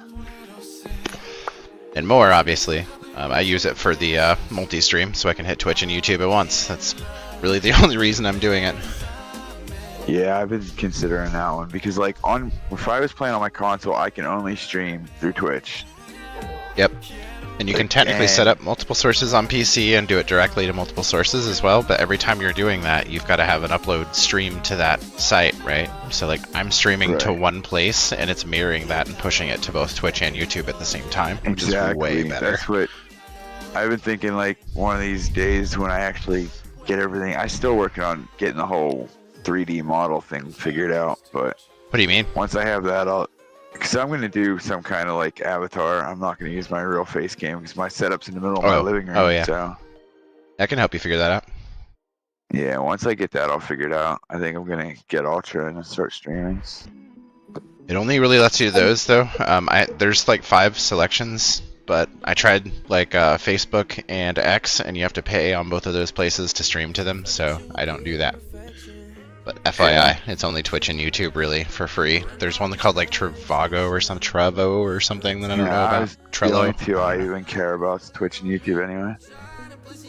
And more, obviously. I use it for the multi-stream, so I can hit Twitch and YouTube at once. That's really the only reason I'm doing it. Yeah, I've been considering that one because, like, if I was playing on my console, I can only stream through Twitch. Yep. And you can technically set up multiple sources on PC and do it directly to multiple sources as well, but every time you're doing that, you've got to have an upload stream to that site, right? So, like, I'm streaming to one place, and it's mirroring that and pushing it to both Twitch and YouTube at the same time, which is way better. That's what I've been thinking, like, one of these days when I actually get everything. I'm still working on getting the whole 3D model thing figured out, but... What do you mean? Once I have that, because I'm going to do some kind of, like, avatar. I'm not going to use my real face cam because my setup's in the middle of my living room. Oh, yeah. So. I can help you figure that out. Yeah, once I get that all figured out, I think I'm going to get Ultra and start streaming. It only really lets you do those, though. There's, like, 5 selections, but I tried, like, Facebook and X, and you have to pay on both of those places to stream to them, so I don't do that. But FYI, it's only Twitch and YouTube really for free. There's one called like Travago or something that I don't know about. Trello. The only two I even care about is Twitch and YouTube anyway.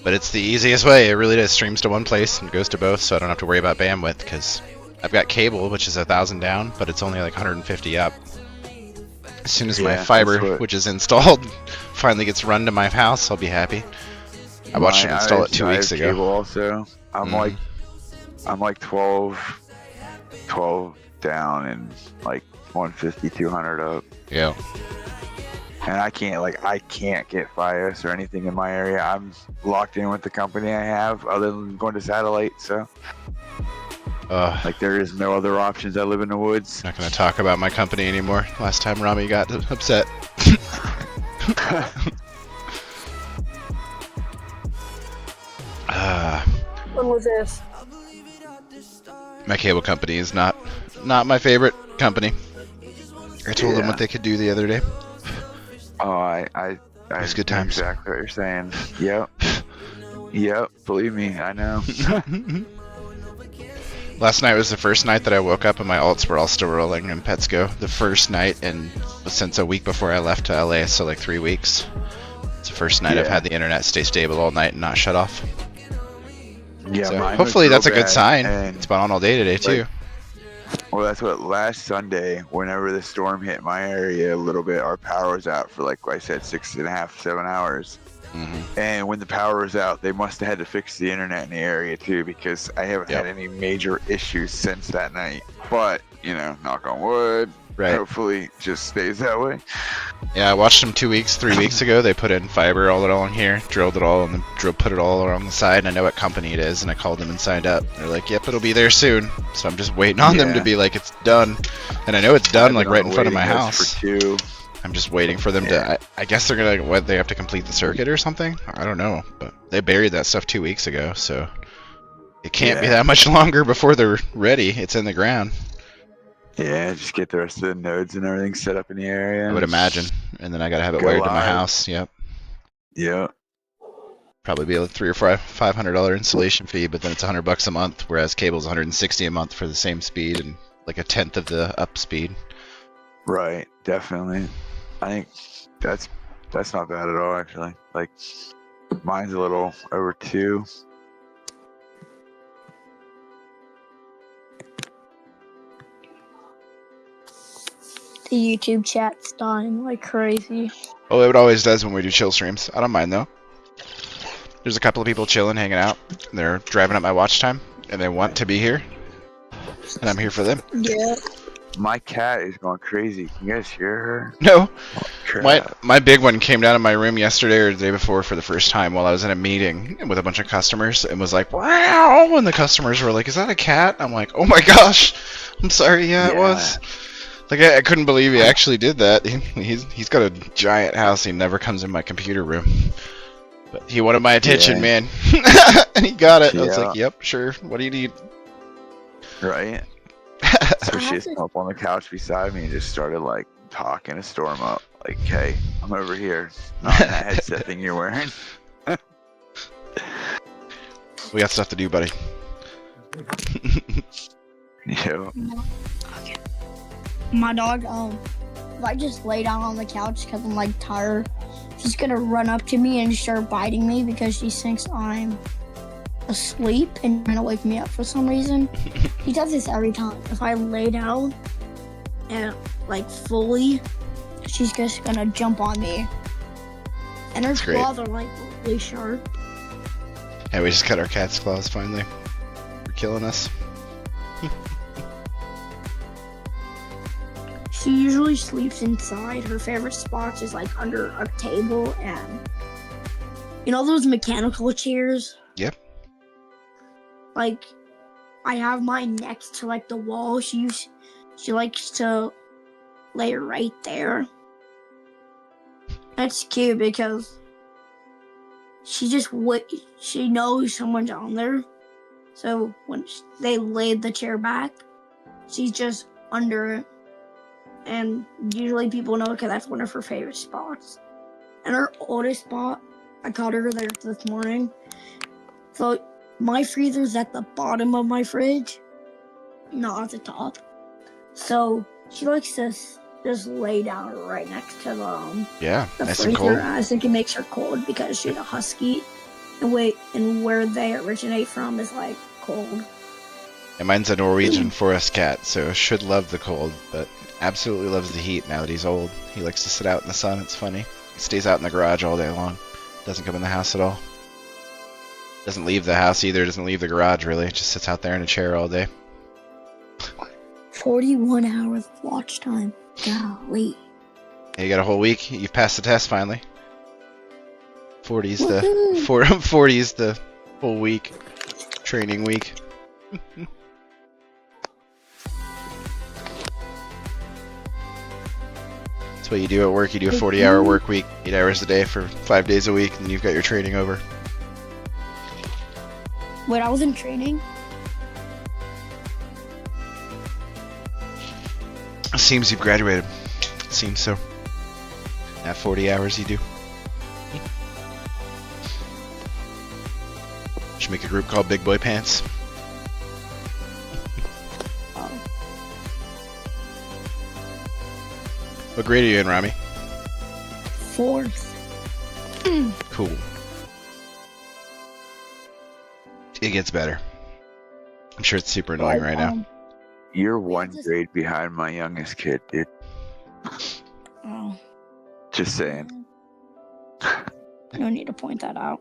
But it's the easiest way. It really does. Streams to one place and goes to both, so I don't have to worry about bandwidth because I've got cable, which is 1,000 down, but it's only like 150 up. As soon as my fiber, which is installed, finally gets run to my house, I'll be happy. I watched him install it 2 weeks ago. Cable also. I'm like 12 down and like 150, 200 up. Yeah. And I can't get Fios or anything in my area. I'm locked in with the company I have other than going to satellite, so. Like there is no other options. I live in the woods. Not gonna talk about my company anymore. Last time Rami got upset. When was this? My cable company is not my favorite company. I told them what they could do the other day. Oh, I was good times. Exactly what you're saying. Yep. Believe me, I know. Last night was the first night that I woke up and my alts were all still rolling in Petsco. The first night and since a week before I left to LA, so like 3 weeks. It's the first night I've had the internet stay stable all night and not shut off. Yeah, so hopefully that's a good sign. It's been on all day today too. Well, that's what last Sunday, whenever the storm hit my area a little bit, our power was out for like I said, 6.5, 7 hours. And when the power was out, they must have had to fix the internet in the area too, because I haven't had any major issues since that night. But, you know, knock on wood, hopefully it just stays that way. Yeah, I watched them 3 weeks ago. They put in fiber all along here, drilled it all, and then put it all around the side. And I know what company it is, and I called them and signed up. They're like, "Yep, it'll be there soon." So I'm just waiting on them to be like, "It's done," and I know it's done, like right in front of my house. I'm just waiting for them to. I guess they're gonna they have to complete the circuit or something. I don't know, but they buried that stuff 2 weeks ago, so it can't be that much longer before they're ready. It's in the ground. Yeah, just get the rest of the nodes and everything set up in the area. I would imagine, and then I gotta have it wired to my house. Yep. Probably be a $300 or $500 installation fee, but then it's $100 a month, whereas cable's $160 a month for the same speed and like a tenth of the up speed. Right, definitely. I think that's not bad at all, actually. Like, mine's a little over 2. The YouTube chat's dying like crazy. Oh, it always does when we do chill streams. I don't mind though. There's a couple of people chilling, hanging out. They're driving up my watch time, and they want to be here, and I'm here for them. Yeah. My cat is going crazy. Can you guys hear her? No. My big one came down in my room yesterday or the day before for the first time while I was in a meeting with a bunch of customers and was like, "Wow!" And the customers were like, "Is that a cat?" I'm like, "Oh my gosh! I'm sorry. Yeah, it was." Like I couldn't believe he actually did that. He's got a giant house. He never comes in my computer room. But he wanted my attention, man. And he got it. I was like, "Yep, sure. What do you need?" Right. So she just up on the couch beside me and just started like talking a storm up. Like, "Hey, I'm over here. Not in that headset thing you're wearing." We got stuff to do, buddy. Yeah. My dog if I just lay down on the couch because I'm like tired, she's gonna run up to me and start biting me because she thinks I'm asleep and trying to wake me up for some reason. She does this every time. If I lay down and like fully, she's just gonna jump on me. And her claws are like really sharp. Yeah, we just cut our cat's claws finally. We're killing us. She usually sleeps inside. Her favorite spot is like under a table and you know those mechanical chairs? Yep. Like I have mine next to like the wall. She likes to lay right there. That's cute because she knows someone's on there. So when they laid the chair back, she's just under it. And usually people know because that's one of her favorite spots. And her oldest spot, I caught her there this morning. So my freezer's at the bottom of my fridge, not at the top. So she likes to just lay down right next to the nice freezer. and cold. I think it makes her cold because she's a husky, and where they originate from is like cold. And mine's a Norwegian forest cat, so should love the cold, but absolutely loves the heat now that he's old. He likes to sit out in the sun. It's funny. He stays out in the garage all day long. Doesn't come in the house at all. Doesn't leave the house either. Doesn't leave the garage really. Just sits out there in a chair all day. 41 hours of watch time. Golly. Yeah, you got a whole week. You've passed the test finally. 40's the whole week. Training week. That's what you do at work. You do a 40-hour work week, 8 hours a day for 5 days a week, and then you've got your training over. When I was in training, Seems you've graduated. Seems so. At 40 hours you do. Should make a group called Big Boy Pants. What grade are you in, Rami? 4th. Cool. It gets better. I'm sure it's super annoying right now. You're one grade behind my youngest kid, dude. Oh. Just saying. No need to point that out.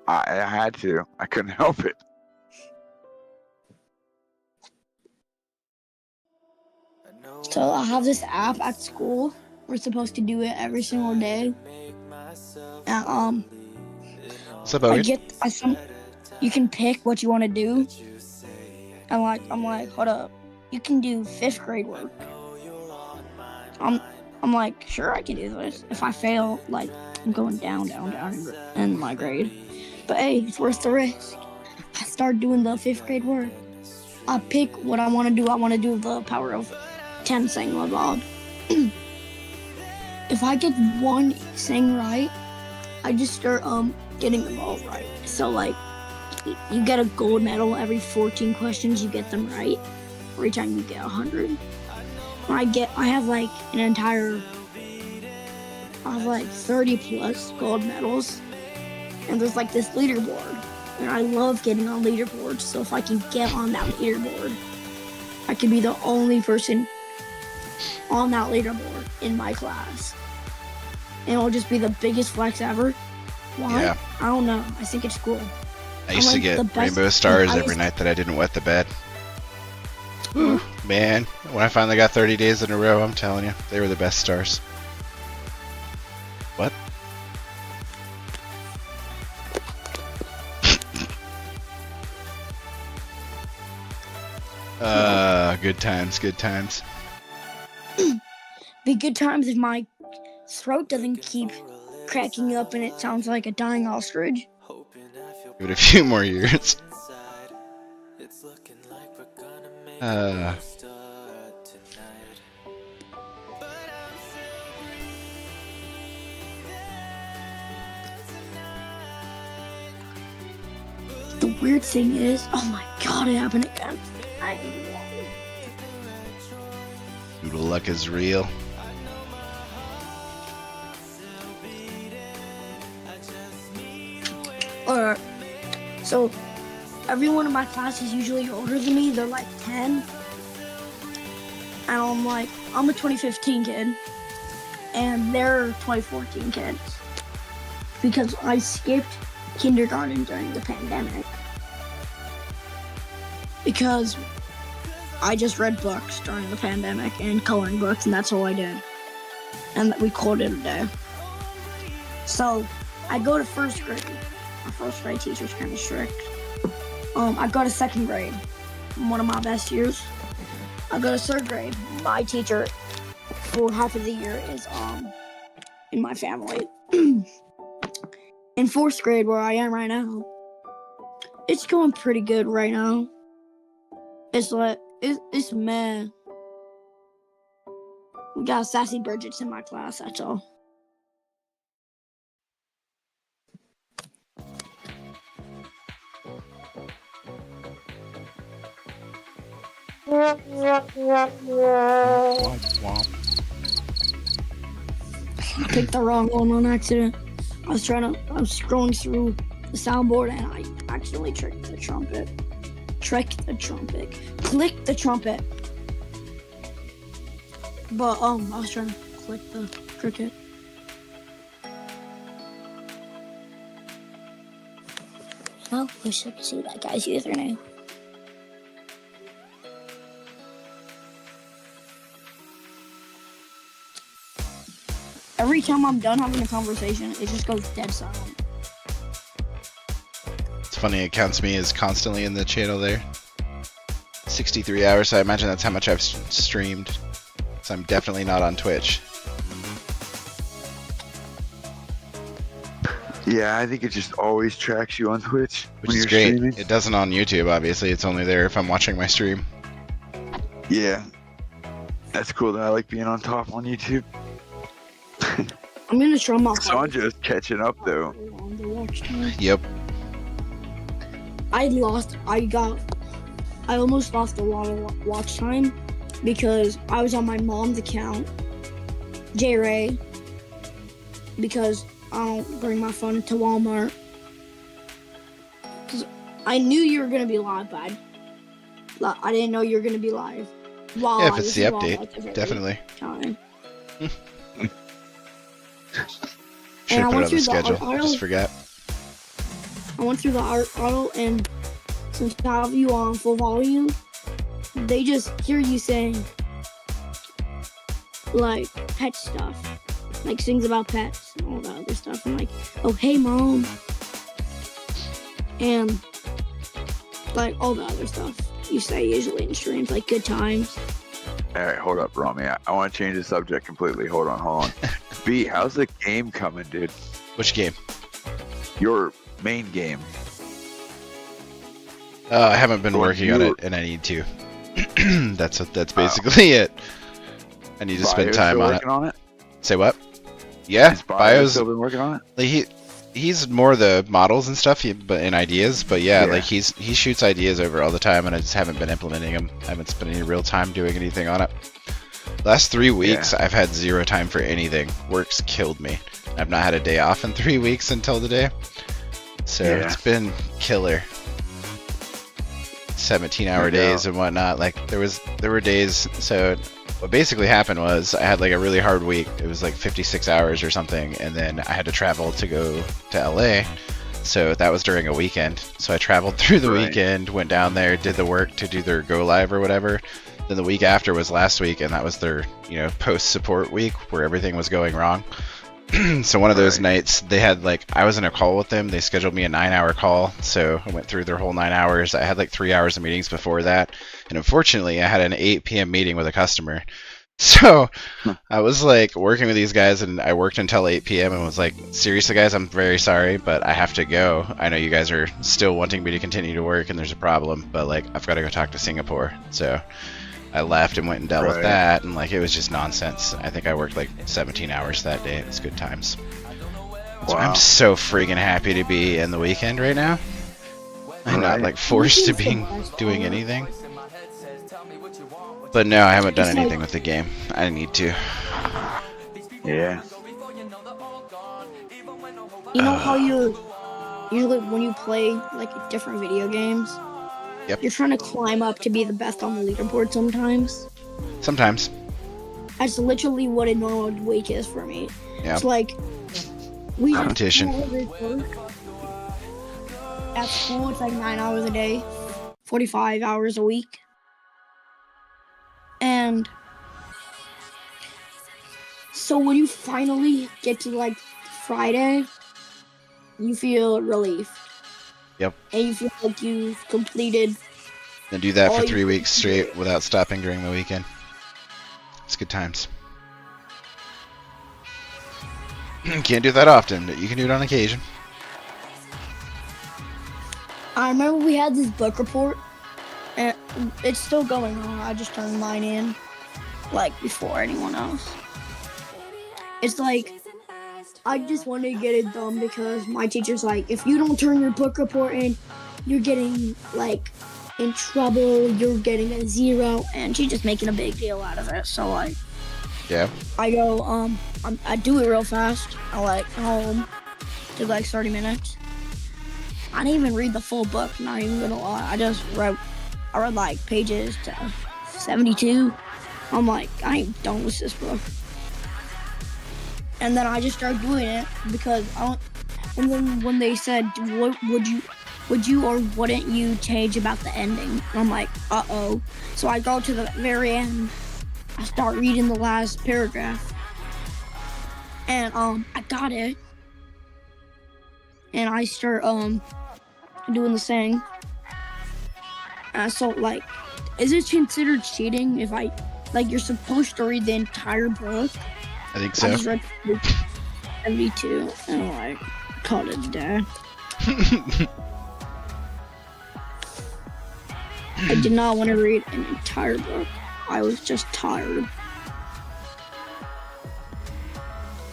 I had to. I couldn't help it. So I have this app at school. We're supposed to do it every single day. And What's up, Owen? You can pick what you want to do. And I'm like, hold up. You can do 5th grade work. I'm like, sure, I can do this. If I fail, like, I'm going down in my grade. But hey, it's worth the risk. I start doing the 5th grade work. I pick what I want to do. I want to do the power of 10 saying Bob. If I get one saying right, I just start getting them all right. So like, you get a gold medal every 14 questions. You get them right. Every time you get 100. I have like 30 plus gold medals, and there's like this leaderboard, and I love getting on leaderboards. So if I can get on that leaderboard, I can be the only person on that leaderboard in my class, and it'll just be the biggest flex ever. Why? Yeah. I don't know. I think it's cool. I used to get rainbow stars every night that I didn't wet the bed. Woo, man. When I finally got 30 days in a row, I'm telling you, they were the best stars. What? Good times, good times. Be good times if my throat doesn't keep cracking up and it sounds like a dying ostrich. Give it a few more years. The weird thing is, oh my god, it happened again. Doodle luck is real. or so everyone in my class is usually older than me. They're like 10. And I'm a 2015 kid. And they're 2014 kids. Because I skipped kindergarten during the pandemic. Because I just read books during the pandemic and coloring books, and that's all I did. And we called it a day. So I go to first grade. My first grade teacher's kind of strict. I go to second grade. One of my best years. I go to third grade. My teacher for half of the year is in my family. In fourth grade, where I am right now, it's going pretty good right now. It's meh. We got sassy Bridgets in my class, that's all. I picked the wrong one on accident. I was scrolling through the soundboard and I accidentally clicked the trumpet. Click the trumpet. But I was trying to click the cricket. Well, wish I could see that guy's username. Every time I'm done having a conversation, it just goes dead silent. It's funny, it counts me as constantly in the channel there. 63 hours, so I imagine that's how much I've streamed. So I'm definitely not on Twitch. Yeah, I think it just always tracks you on Twitch Which when is you're great. streaming. It doesn't on YouTube, obviously. It's only there if I'm watching my stream. Yeah, that's cool. That I like being on top on YouTube. I'm gonna try my Sandra's catching up though. Yep. I almost lost a lot of watch time because I was on my mom's account, J Ray, because I don't bring my phone to Walmart. Cause I knew you were gonna be live, but I didn't know you were gonna be live. While Yeah, if it's the update, definitely. Time. Should have put it on the schedule. Auto, Just forgot. I went through the auto, and since I have you on full volume, they just hear you saying like pet stuff, like things about pets and all that other stuff. I'm like, oh hey mom, and like all the other stuff you say usually in streams, like good times. All right, hold up, Rami. I want to change the subject completely. Hold on. B, how's the game coming, dude? Which game? Your main game. I haven't been working on it, and I need to. That's basically it. I need to spend time on it. Say what? Yeah, Bio's still been working on it. Like he's more the models and stuff, but in ideas. But yeah, like he shoots ideas over all the time, and I just haven't been implementing them. I haven't spent any real time doing anything on it. Last 3 weeks, I've had 0 time for anything. Work's killed me. I've not had a day off in 3 weeks until today. So it's been killer. 17-hour days and whatnot. Like there were days. So what basically happened was I had like a really hard week. It was like 56 hours or something, and then I had to travel to go to LA. So that was during a weekend. So I traveled through the weekend, went down there, did the work to do their go live or whatever. Then the week after was last week, and that was their, post support week where everything was going wrong. So one of those nights they had I was in a call with them. They scheduled me a 9-hour call. So I went through their whole 9 hours. I had 3 hours of meetings before that. And unfortunately I had an 8 p.m. meeting with a customer. So I was working with these guys, and I worked until 8 p.m. and was like, seriously guys, I'm very sorry, but I have to go. I know you guys are still wanting me to continue to work and there's a problem, but I've got to go talk to Singapore. So I left and went and dealt with that, and it was just nonsense. I think I worked 17 hours that day. It was good times. So I'm so freaking happy to be in the weekend right now. I'm not forced to be doing anything. But no, I haven't done anything with the game. I need to. Yeah. You know how usually when you play like different video games, Yep. you're trying to climb up to be the best on the leaderboard sometimes. Sometimes. That's literally what a normal week is for me. Yeah. It's like we Competition. at school, it's like 9 hours a day, 45 hours a week. And so when you finally get to like Friday, you feel relief. Yep. And you feel like you've completed. And do that for all 3 you weeks can straight do. without stopping during the weekend. It's good times. Can't do that often, but you can do it on occasion. I remember we had this book report, and it's still going on. I just turned mine in, like, before anyone else. It's like, I just wanted to get it done because my teacher's like, if you don't turn your book report in, you're getting, like, in trouble, you're getting a 0, and she's just making a big deal out of it. So, like, Yeah. I go, I do it real fast. I, like, home, do, like, 30 minutes. I didn't even read the full book, not even gonna lie. I read like pages to 72. I'm like, I ain't done with this book. And then I just started doing it because and then when they said, what would you or wouldn't you change about the ending? I'm like, uh-oh. So I go to the very end. I start reading the last paragraph. And I got it. And I start doing the thing. So like, is it considered cheating if you're supposed to read the entire book? I think I so. just read 72 and like called it a day. I did not want to read an entire book. I was just tired.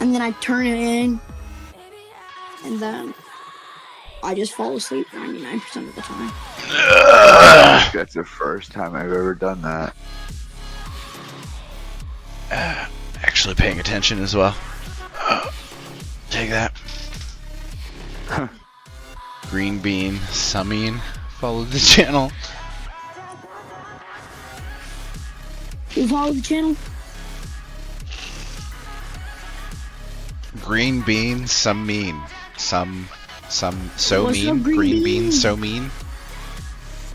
And then I turn it in, and then I just fall asleep 99% of the time. That's the first time I've ever done that. Actually paying attention as well. Take that. Green Bean Summing. Follow the channel. You follow the channel? Green Bean Summing. So What's mean. up, Green Green Bean Bean? so mean.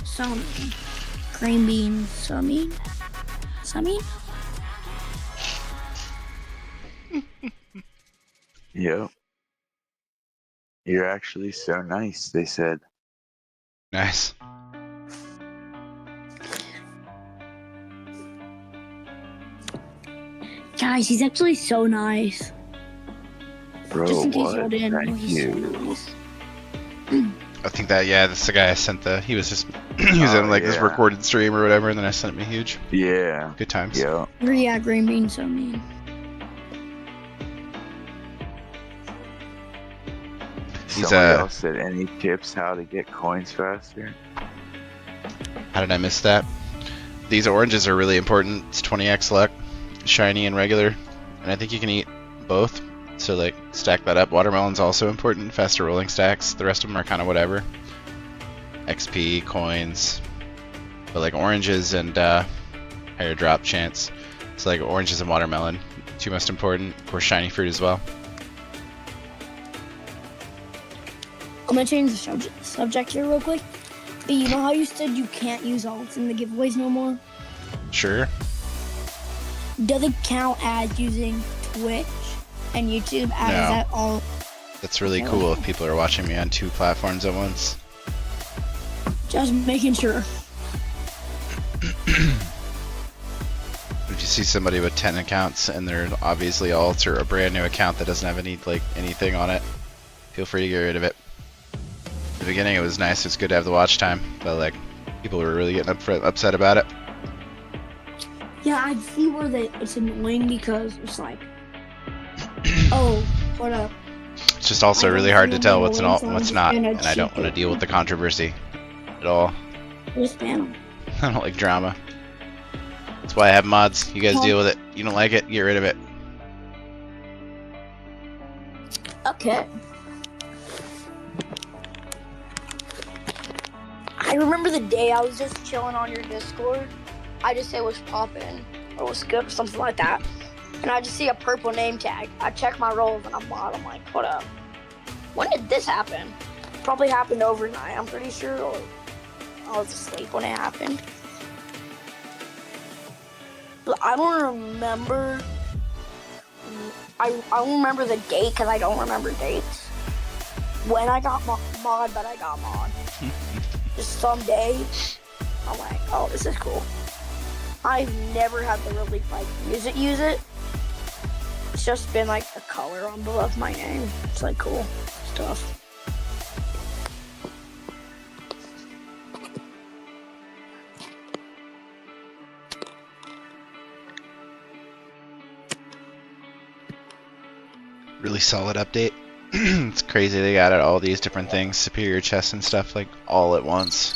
So mean. Green bean, so mean. So mean? Yep. You're actually so nice, they said. Nice. Guys, he's actually so nice. Bro, Just in case what? y'all didn't know, Thank he's so you. nice. I think that, yeah, that's the guy I sent he was just, he was Oh, in like this yeah. recorded stream or whatever, and then I sent him a huge. Yeah. Good times. Yeah. Yeah, green bean, so mean. He's, Somebody else said, any tips how to get coins faster? How did I miss that? These oranges are really important. It's 20x luck, shiny and regular, and I think you can eat both. So like stack that up. Watermelon's also important. Faster rolling stacks. The rest of them are kind of whatever. XP, coins, but like oranges and higher drop chance. So like oranges and watermelon, two most important. Of course, shiny fruit as well. I'm gonna change the subject here real quick. But you know how you said you can't use alts in the giveaways no more? Sure. Does it count as using Twitch and YouTube as No. that all? That's really cool if people are watching me on 2 platforms at once. Just making sure. If you see somebody with 10 accounts and they're obviously alts or a brand new account that doesn't have anything on it, feel free to get rid of it. In the beginning it was nice, it's good to have the watch time, but like people were really getting upset about it. Yeah, I see where it's annoying because it's like, oh, what up? It's just also I don't really hard to feel tell my what's voice, and I'm what's just not, gonna and I don't cheat want to it. deal with the controversy at all. Just ban them. I don't like drama. That's why I have mods. You guys Huh? deal with it. You don't like it, get rid of it. Okay. I remember the day I was just chilling on your Discord. I just say what's poppin' or what's good or something like that. And I just see a purple name tag. I check my roles and I'm mod. I'm like, what up? When did this happen? Probably happened overnight, I'm pretty sure, or I was asleep when it happened. But I don't remember. I don't remember the date because I don't remember dates. When I got mod, but I got mod. Just someday, I'm like, oh, this is cool. I've never had to really like use it. It's just been like a color on below my name. It's like cool stuff. Really solid update. It's crazy they got all these different things, superior chests and stuff, like all at once.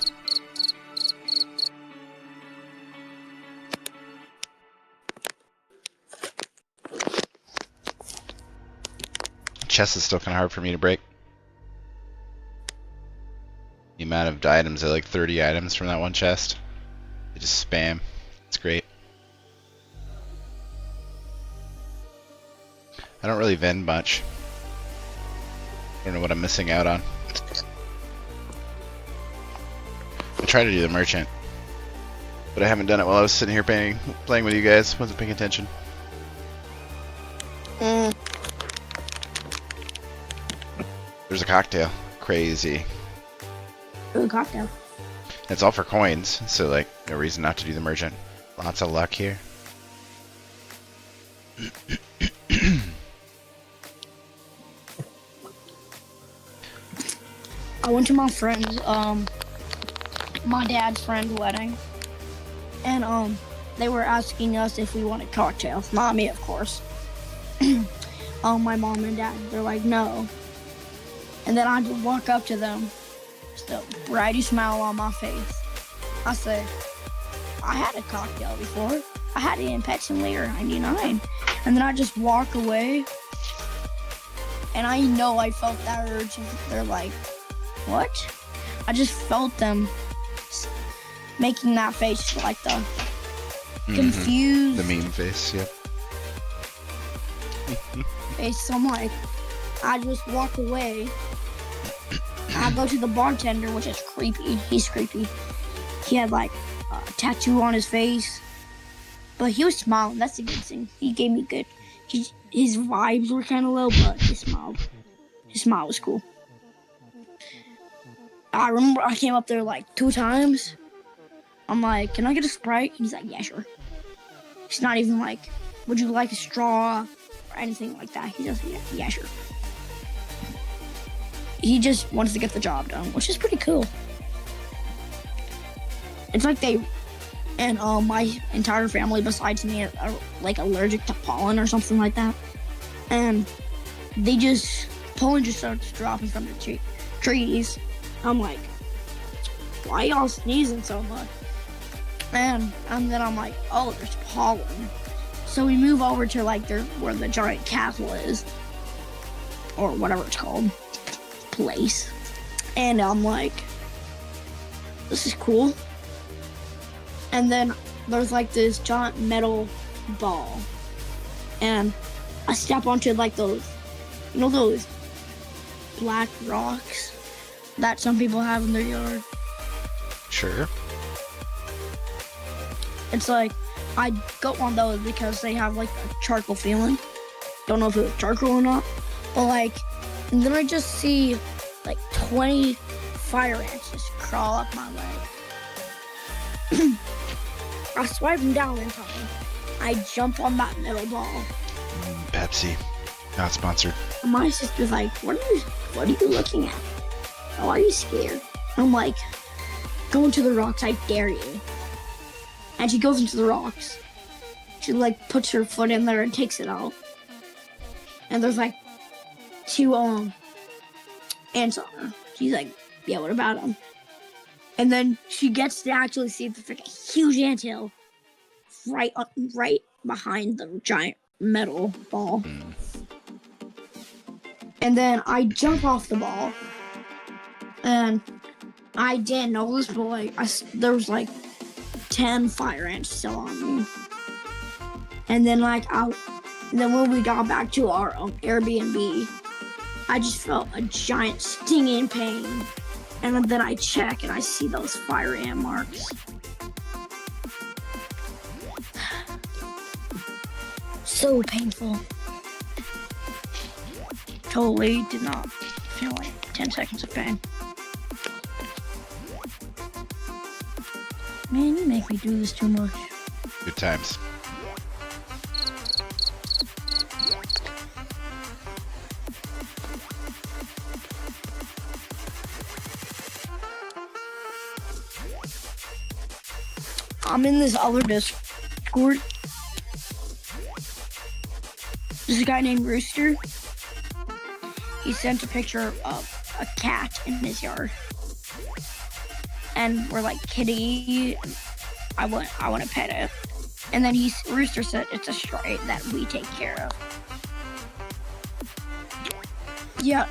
Chest is still kind of hard for me to break. The amount of items, are like 30 items from that one chest. They just spam. It's great. I don't really vend much. I don't know what I'm missing out on. I try to do the merchant, but I haven't done it while I was sitting here playing with you guys. Wasn't paying attention. There's a cocktail. Crazy. Ooh, cocktail. It's all for coins, so like no reason not to do the merchant. Lots of luck here. I went to my friend's, my dad's friend's wedding, and they were asking us if we wanted cocktails. Not me, of course. My mom and dad, they're like, no. And then I just walk up to them, just a brighty smile on my face. I say, I had a cocktail before. I had it in Pets Later 99. And then I just walk away, and I know I felt that urge. They're like, what? I just felt them making that face, like the confused. The meme face, yep. Face. So I'm like, I just walk away. I go to the bartender, which is creepy. He's creepy. He had like a tattoo on his face, but he was smiling. That's a good thing. He gave me good. His vibes were kind of low, but he smiled. His smile was cool. I remember I came up there like 2 times. I'm like, can I get a Sprite? He's like, yeah, sure. He's not even like, would you like a straw or anything like that. He just, yeah, sure. He just wants to get the job done, which is pretty cool. It's like and my entire family besides me are like allergic to pollen or something like that. And pollen just starts dropping from the trees. I'm like, why y'all sneezing so much? And then I'm like, oh, there's pollen. So we move over to like where the giant castle is, or whatever it's called, place. And I'm like, this is cool. And then there's like this giant metal ball, and I step onto like those black rocks that some people have in their yard. Sure. It's like, I go on those because they have like a charcoal feeling. Don't know if it was charcoal or not. But like, and then I just see like 20 fire ants just crawl up my leg. I swipe them down in time. I jump on that metal ball. Pepsi. Not sponsored. And my sister's like, what are you looking at? Oh, are you scared? I'm like, go into the rocks, I dare you. And she goes into the rocks. She like puts her foot in there and takes it out. And there's like 2 ants on her. She's like, yeah, what about them? And then she gets to actually see the freaking huge anthill right behind the giant metal ball. And then I jump off the ball, and I didn't know this, but like there was like 10 fire ants still on me. And then then when we got back to our Airbnb, I just felt a giant stinging pain. And then I check and I see those fire ant marks. So painful. Totally did not feel like 10 seconds of pain. Man, you make me do this too much. Good times. I'm in this other Discord. There's a guy named Rooster. He sent a picture of a cat in his yard. And we're like, kitty, I want to pet it. And then Rooster said it's a stray that we take care of. Yeah,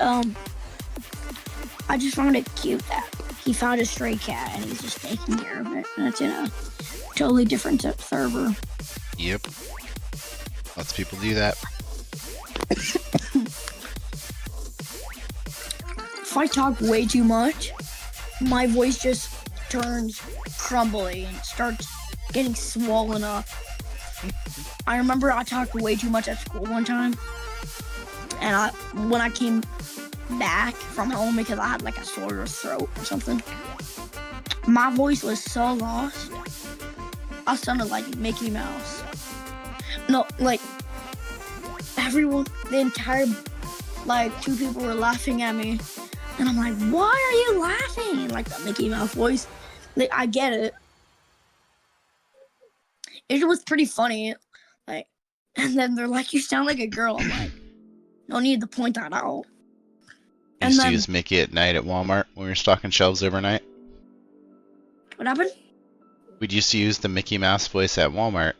I just found it cute that he found a stray cat and he's just taking care of it. And it's in a totally different server. Yep. Lots of people do that. If I talk way too much, my voice just turns crumbly and starts getting swollen up. I remember I talked way too much at school one time, and when I came back from home because I had like a sore throat or something, my voice was so lost. I sounded like Mickey Mouse. No, like everyone, the entire like 2 people were laughing at me. And I'm like, why are you laughing? Like that Mickey Mouse voice. Like, I get it. It was pretty funny. Like, and then they're like, you sound like a girl. I'm like, no need to point that out. I used to use Mickey at night at Walmart when we were stocking shelves overnight. What happened? We'd used to use the Mickey Mouse voice at Walmart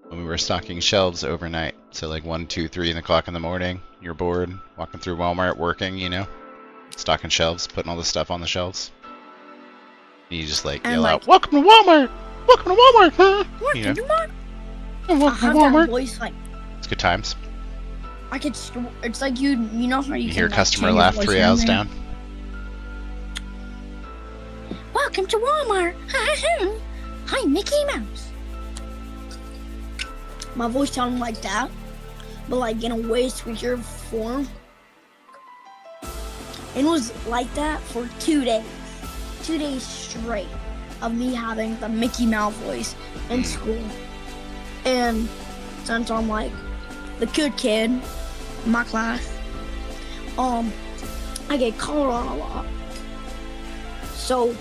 when we were stocking shelves overnight. So like 1, 2, 3 o'clock in the morning, you're bored, walking through Walmart, working, you know. Stocking shelves, putting all the stuff on the shelves. And you just like yell out, "Welcome to Walmart! Welcome to Walmart!" Huh? Welcome to Walmart! Welcome to Walmart. Walmart! Voice, like, it's good times. I could. It's like you know how you hear a can, customer like, laugh 3 hours down. Welcome to Walmart! Hi, Mickey Mouse. My voice sounded like that, but like in a way sweeter form. It was like that for 2 days. 2 days straight of me having the Mickey Mouse voice in school. And since I'm like the good kid in my class, I get called on a lot. So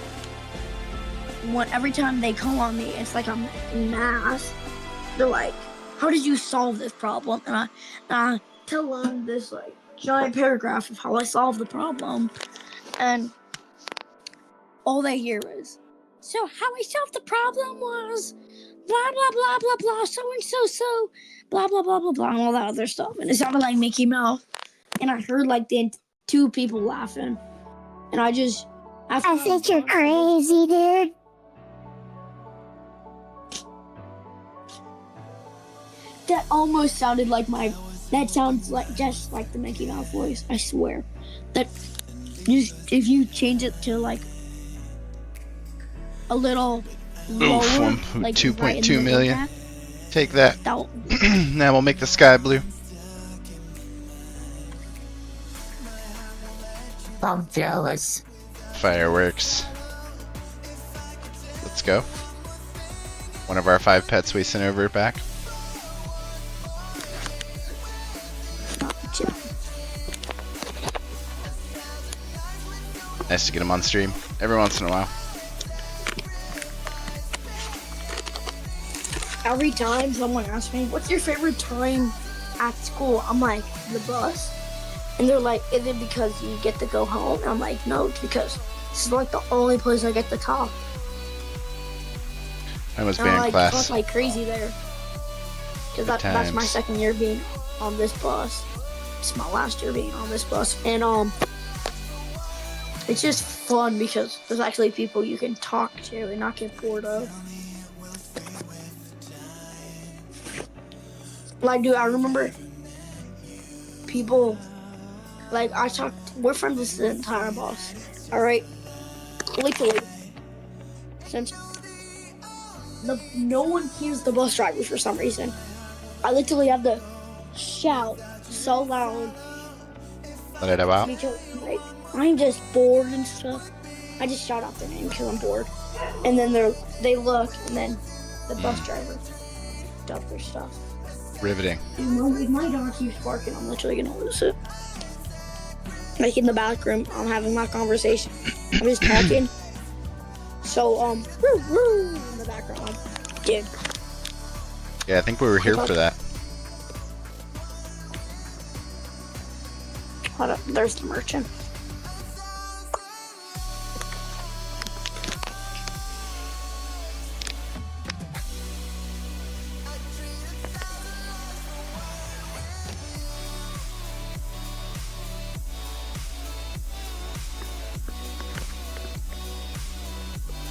every time they call on me, it's like I'm in math. They're like, how did you solve this problem? And I tell them this like giant paragraph of how I solved the problem, and all they hear is, so how I solved the problem was blah blah blah blah blah, so and so blah blah blah blah blah, and all that other stuff. And it sounded like Mickey Mouse, and I heard like the 2 people laughing, and I think you're crazy, dude. That almost sounded like that sounds like just like the Mickey Mouse voice, I swear. That just if you change it to like a little lower, like 2.2 million. Take that. Now we'll make the sky blue. I'm jealous. Fireworks. Let's go. One of our 5 pets we sent over back. Nice to get them on stream every once in a while. Every time someone asks me, what's your favorite time at school? I'm like, the bus. And they're like, is it because you get to go home? And I'm like, no, it's because this is like the only place I get to talk. I was being in class. Talk like crazy there. Because that's my second year being on this bus. It's my last year being on this bus. And It's just fun because there's actually people you can talk to and not get bored of. Like, dude, I remember people, like, we're friends with the entire boss, alright? Literally, since no one hears the bus drivers for some reason, I literally have to shout so loud because, like, I'm just bored and stuff. I just shout out their name because I'm bored. And then they look, and then the bus driver does their stuff. Riveting. If my dog keeps barking, I'm literally gonna lose it. Like in the back room, I'm having my conversation. I'm just talking. So, woo, woo, in the background. Dude. Yeah, I think we were here for that. Hold up, there's the merchant.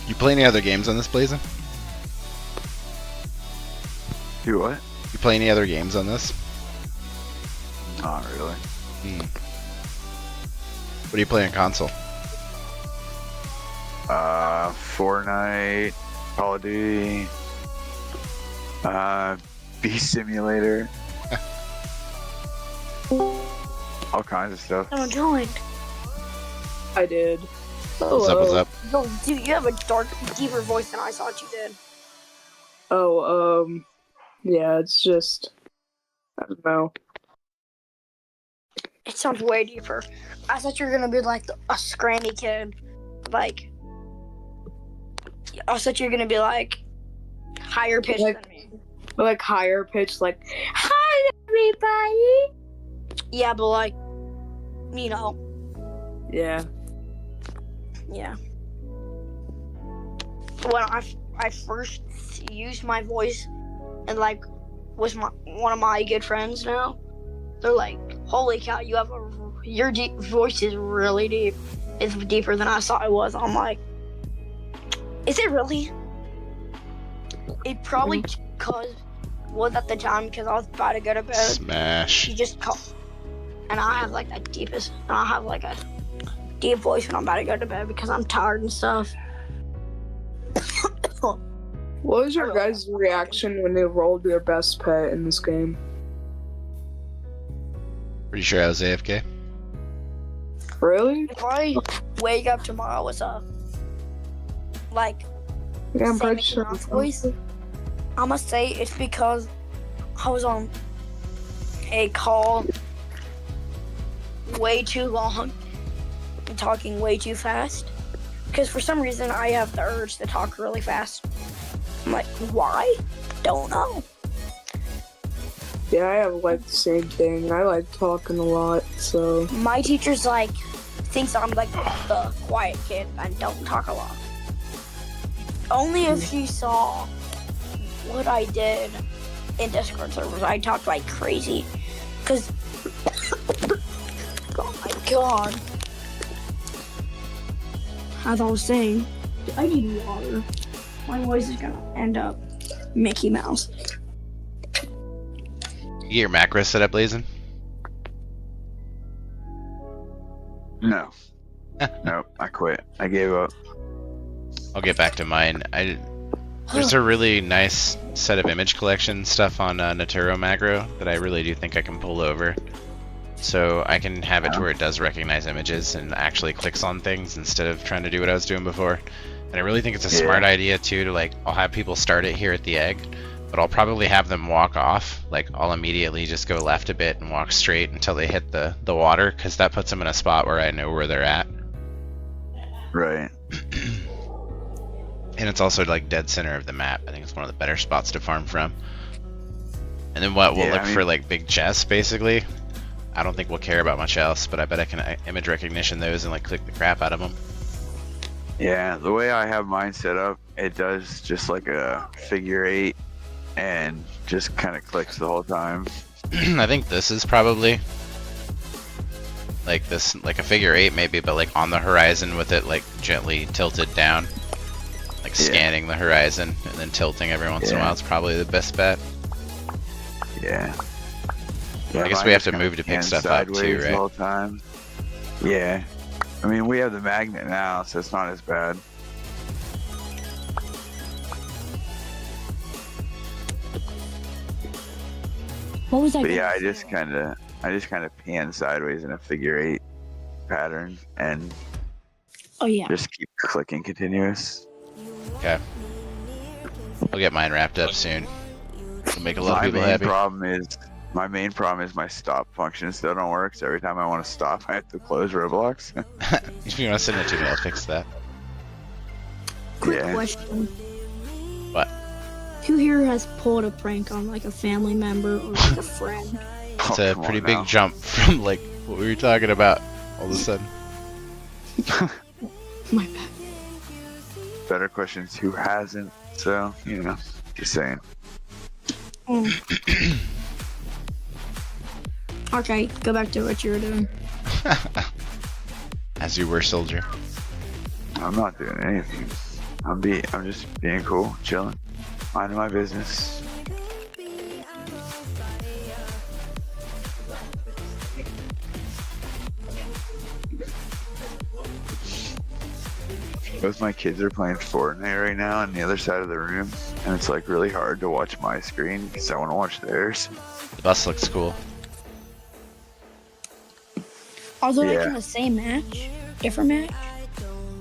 You play any other games on this, Blazin? Do what? You play any other games on this? Not really. What do you play on console? Fortnite, Call of Duty, Beast Simulator, all kinds of stuff. Someone joined. I did. What's up, what's up? Yo, dude, you have a deeper voice than I thought you did. Oh, yeah, it's just, I don't know. It sounds way deeper. I thought you were gonna be like a scranny kid. Like, I thought you were gonna be like higher pitched Like- than me. Like higher pitched, like, hi everybody! Yeah, but like, you know, Yeah. yeah. When I first used my voice and like was one of my good friends now, they're like, holy cow, your voice is really deep. It's deeper than I thought it was. I'm like, is it really? It probably was at the time because I was about to go to bed. Smash. You just call, and I have like a deep voice when I'm about to go to bed because I'm tired and stuff. What was your guys' reaction when they rolled your best pet in this game? Pretty sure I was AFK. Really? If I wake up tomorrow with a like Yeah, I'm same pretty sure. enough voice, I must say it's because I was on a call way too long and talking way too fast. Because for some reason I have the urge to talk really fast. I'm like, why? Don't know. Yeah, I have like the same thing. I like talking a lot, so. My teacher's like thinks I'm like the quiet kid and don't talk a lot. Only if she saw what I did in Discord servers, I talked like crazy. Cause oh my god. As I was saying, I need water. My voice is gonna end up Mickey Mouse. You get your macro set up, Blazin? No. Nope, I quit. I gave up. I'll get back to mine. There's a really nice set of image collection stuff on Naturo Macro that I really do think I can pull over. So I can have it to where it does recognize images and actually clicks on things instead of trying to do what I was doing before. And I really think it's a smart idea too to like, I'll have people start it here at the egg, but I'll probably have them walk off. Like I'll immediately just go left a bit and walk straight until they hit the water, because that puts them in a spot where I know where they're at. Right. And it's also like dead center of the map. I think it's one of the better spots to farm from. And then we'll look for like big chests basically. I don't think we'll care about much else, but I bet I can image recognition those and like click the crap out of them. Yeah, the way I have mine set up, it does just like a figure 8 and just kind of clicks the whole time. I think this is probably like this, like a figure 8 maybe, but like on the horizon with it like gently tilted down, like scanning the horizon and then tilting every once in a while. It's probably the best bet. Yeah. I guess we have to move to pick stuff up too, right? All the time. Yeah. I mean, we have the magnet now, so it's not as bad. What was I? But yeah, I just kind of pan sideways in a figure 8 pattern and just keep clicking continuous. Okay. We'll get mine wrapped up soon. We'll make a lot of people happy. My main problem is my stop function still don't work, so every time I want to stop, I have to close Roblox. If you want to send it to me, I'll fix that. Quick question. What? Who here has pulled a prank on like a family member or like a friend? It's a pretty big jump from like what we were talking about all of a sudden. My bad. Better question is who hasn't, so, you know, just saying. Okay, go back to what you were doing. As you were, soldier. I'm not doing anything. I'm just being cool, chilling, minding my business. Both my kids are playing Fortnite right now on the other side of the room, and it's like really hard to watch my screen because I want to watch theirs. The bus looks cool. Are they like in the same match? Different match?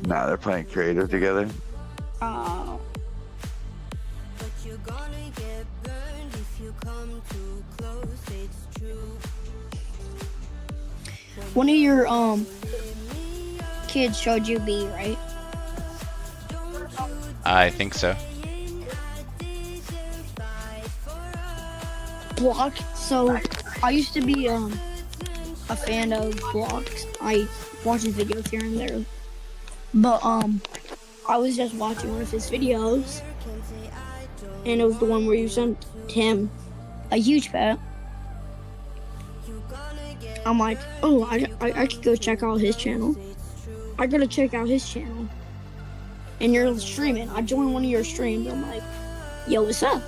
Nah, they're playing creative together. Oh. One of your kids showed you B, right? I think so. Block. So I used to be a fan of Blocks. I watch his videos here and there. But I was just watching one of his videos, and it was the one where you sent him a huge pet. I'm like, oh, I could go check out his channel. I gotta check out his channel. And you're streaming. I joined one of your streams. I'm like, yo, what's up?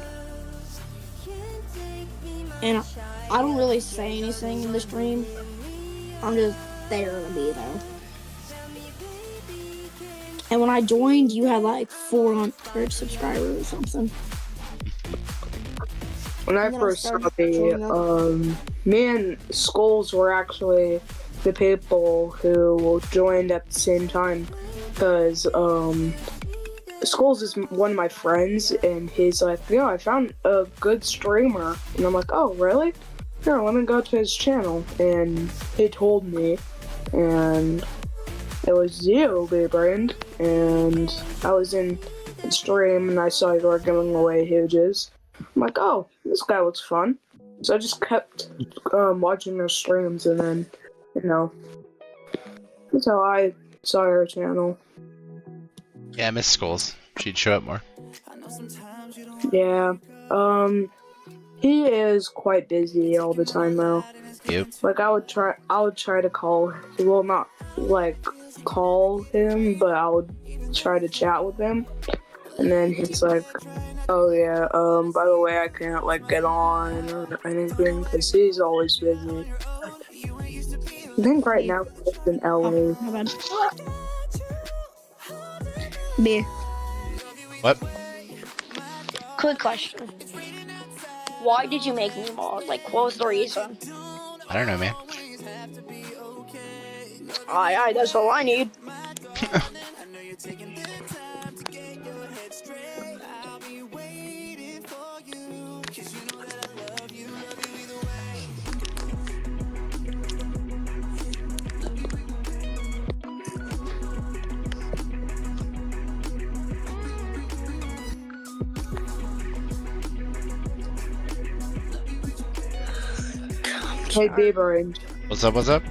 And I don't really say anything in the stream. I'm just there to be there. And when I joined, you had like 400 subscribers or something. When I first saw the, me and Skulls were actually the people who joined at the same time, because Skulls is one of my friends, and he's like, yeah, I found a good streamer, and I'm like, oh, really? Here, let me go to his channel, and he told me, and it was you, B-Brain, and I was in the stream, and I saw you were giving away huges. I'm like, oh, this guy looks fun. So I just kept watching their streams, and then, you know, that's how I saw your channel. Yeah, I miss Skulls. She'd show up more. Yeah, he is quite busy all the time though. Yep. Like I would try to call, well, not like call him, but I would try to chat with him, and then he's like, oh yeah, by the way, I can't like get on or anything because he's always busy. I think right now he's in LA. Oh, my bad. B. What? Quick question. Why did you make me mod? Like, what was the reason? I don't know, man. Aye, that's all I need. Hey, Beaver, What's up, what's up?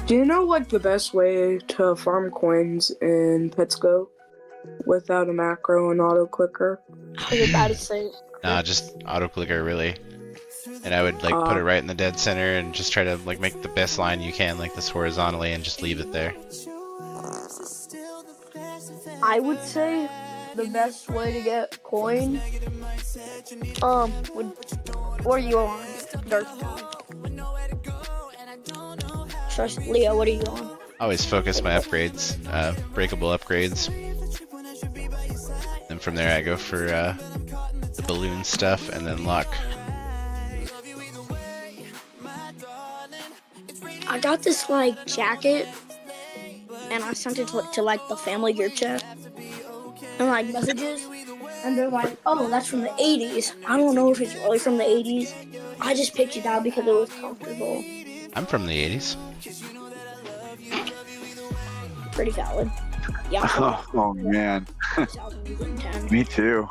do you know like the best way to farm coins in Petsco without a macro and auto clicker? I was about to say. Nah, just auto clicker, really. And I would like put it right in the dead center and just try to like make the best line you can like this horizontally and just leave it there. I would say the best way to get coin, what are you on? Dark. Leo, what are you on? I always focus my upgrades, breakable upgrades. Then from there I go for the balloon stuff and then luck. I got this like jacket, and I sent it to like the family group chat, and like messages, and they're like, "Oh, that's from the '80s." I don't know if it's really from the '80s. I just picked it out because it was comfortable. I'm from the 80s. Pretty valid. Yeah. Oh man. 2010. Me too.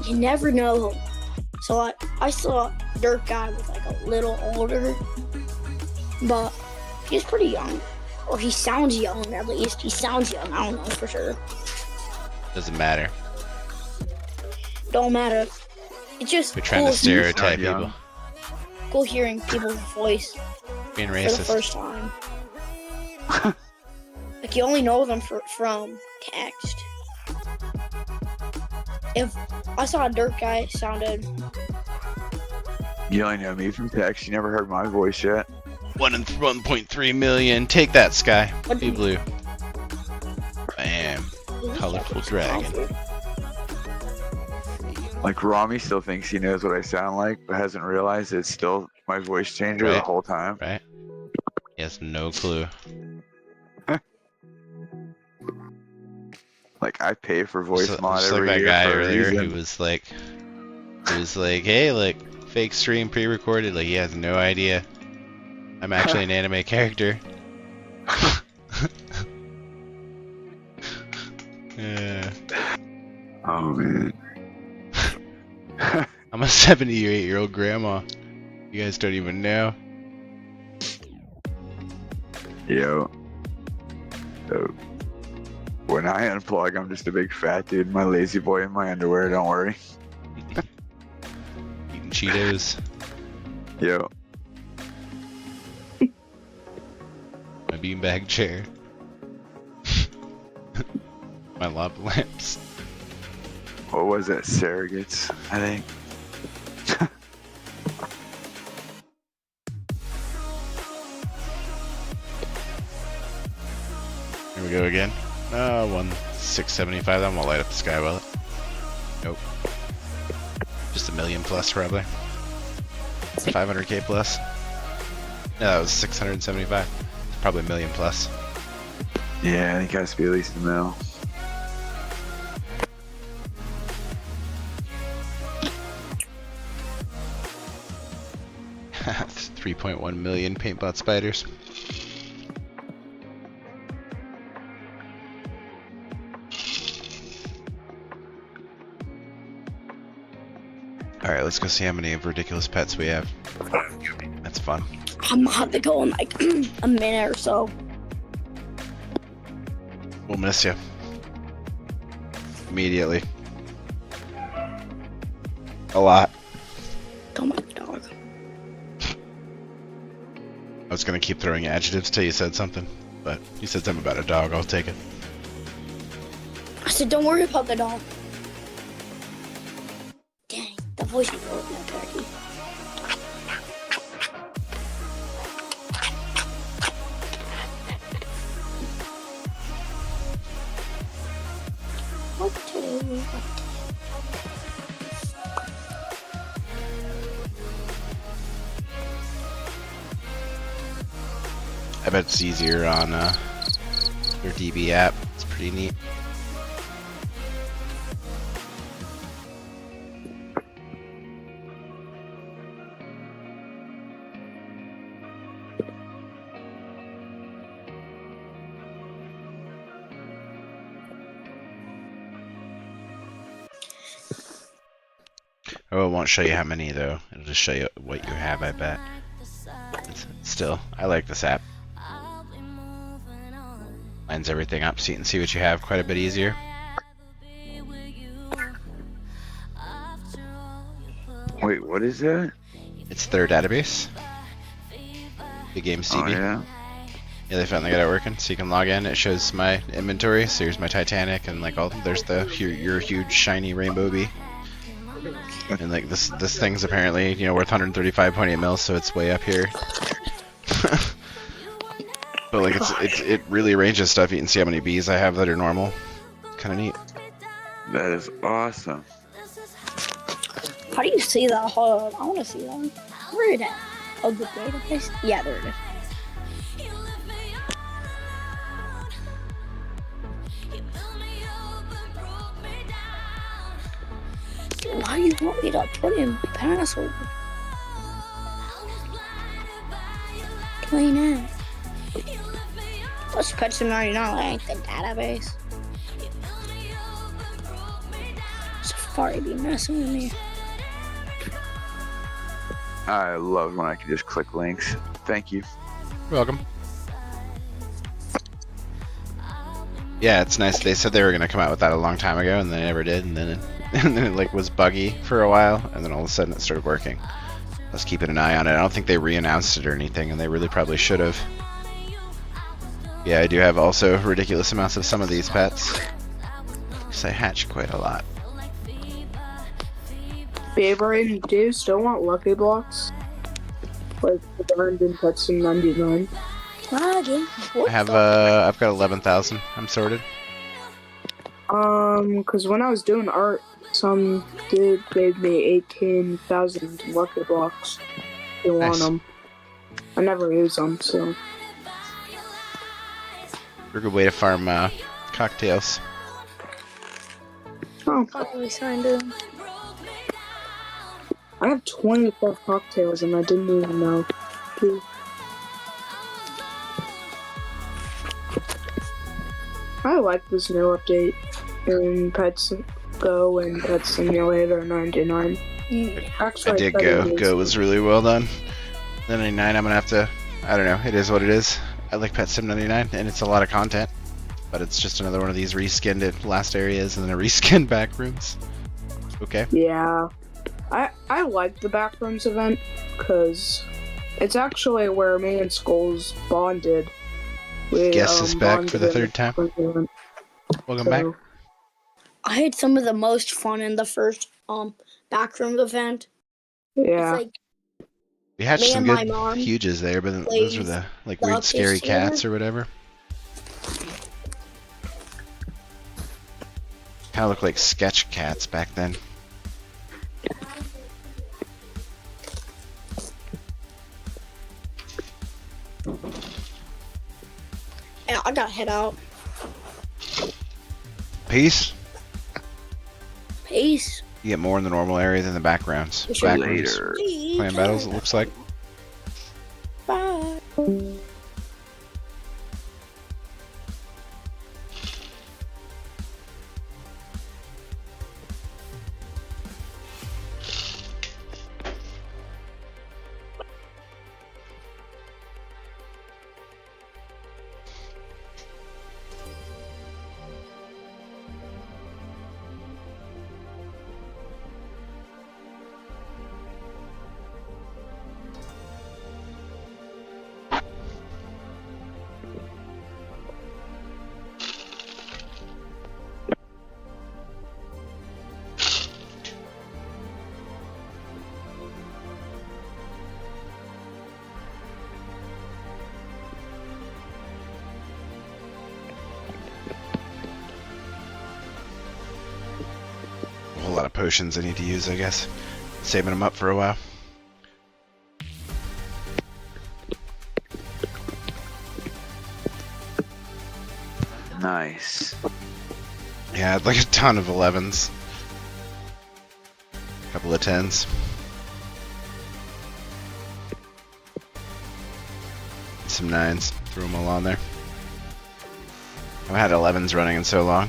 You never know. So I saw a Dirt guy was like a little older, but he's pretty young. Or he sounds young, at least. He sounds young. I don't know for sure. Doesn't matter. Don't matter. It's just We're trying to stereotype people. Cool hearing people's voice Being for the racist. first time. Like you only know them from text. If I saw a Dirt guy, it sounded. You only know me from text. You never heard my voice yet. 1.3 million. Take that, Sky. Be blue. Bam. Colorful dragon. Like Rami still thinks he knows what I sound like, but hasn't realized it's still my voice changer the Right. whole time. Right? He has no clue. Like I pay for voice Just mod like every that year guy for a earlier reason. who was like, hey, like fake stream pre-recorded. Like he has no idea. I'm actually an anime character. Yeah. Oh man. I'm a 78-year-old grandma. You guys don't even know. Yo. So when I unplug, I'm just a big fat dude, my lazy boy in my underwear, don't worry. Eating Cheetos. Yo. My beanbag chair. My lava lamps. What was that? Surrogates, I think. Here we go again. 1,675. That won't light up the sky, will it? Nope. Just a million plus, probably. 500k plus. No, that was 675. Probably a million plus. Yeah, I think it has to be at least a mil. That's 3.1 million paintbot spiders. Alright, let's go see how many ridiculous pets we have. That's fun. I'm gonna have to go in like a minute or so. We'll miss you. Immediately. A lot. Don't mind the dog. I was gonna keep throwing adjectives till you said something, but you said something about a dog, I'll take it. I said, don't worry about the dog. Dang, the voice is really that tacky. Okay. I bet it's easier on their DB app. It's pretty neat. Oh, it won't show you how many though. It'll just show you what you have, I bet. Still, I like this app. lines everything up so you can see what you have quite a bit easier. Wait, what is that? It's their database. The game's Oh, DB. yeah. Yeah, they finally got it working, so you can log in. It shows my inventory. So here's my Titanic, and like all there's your huge shiny rainbow bee. And like this thing's apparently worth 135.8 mils, so it's way up here. But like it really arranges stuff. You can see how many bees I have that are normal. Kind of neat. That is awesome. How do you see that? Hold on, I want to see that. Where is it? Oh, the database? Yeah, there it is. Why do you want me to put in my password? Clean it. Let's put some 99 like the database. Safari be messing with me. I love when I can just click links. Thank you. You're welcome. Yeah, it's nice. They said they were gonna come out with that a long time ago, and they never did. And then it like was buggy for a while, and then all of a sudden it started working. I was keeping an eye on it. I don't think they re-announced it or anything, and they really probably should have. Yeah, I do have also ridiculous amounts of some of these pets, because I hatch quite a lot. Favorite, do you still want Lucky Blocks? Like the earned in Pets in 99. I have I've got 11,000. I'm sorted. Cause when I was doing art, some dude gave me 18,000 Lucky Blocks. You want them? I never use them, so. They're a good way to farm cocktails. Oh, Finally signed in. I have 24 cocktails and I didn't even know. Dude. I like this new update in Pets Go and Pet Simulator 99. Actually, I did Go. Go was really well done. The 99, I'm gonna have to. I don't know. It is what it is. I like Pet Sim 99, and it's a lot of content. But it's just another one of these reskinned at last areas and then a reskinned back rooms. Okay. Yeah. I like the Backrooms event because it's actually where me and Skulls bonded. Guest is back for the third time. Welcome back. I had some of the most fun in the first backroom event. Yeah. It's like We hatched me some and good my mom huges there, but those were the like weird updates scary together. cats or whatever. Kind of look like sketch cats back then. Yeah, I gotta head out. Peace. Peace. You get more in the normal area than the backgrounds. See you Backrooms. later. Playing battles, it looks like. Bye. A whole lot of potions I need to use, I guess. Saving them up for a while. Nice. Yeah, I had like a ton of 11s. A couple of 10s. Some 9s. Threw them all on there. I've had 11s running in so long.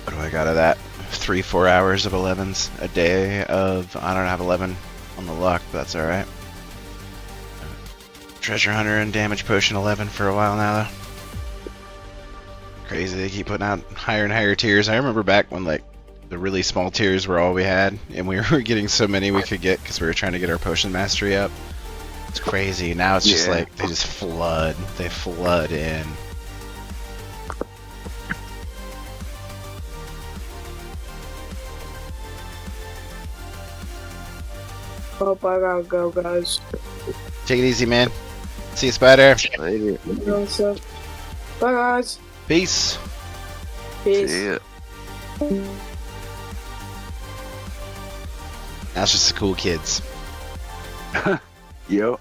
What do I got of that? 3-4 hours of 11s a day of, I don't have 11 on the luck, but that's alright. Treasure Hunter and Damage Potion 11 for a while now, though. Crazy, they keep putting out higher and higher tiers. I remember back when, like, the really small tiers were all we had, and we were getting so many we could get because we were trying to get our potion mastery up. It's crazy. Now it's just like, they just flood. They flood in. Hope I gotta go, guys. Take it easy, man. See you, Spider. Later. Bye, guys. Peace. Peace. See ya. That's just the cool kids. Yo.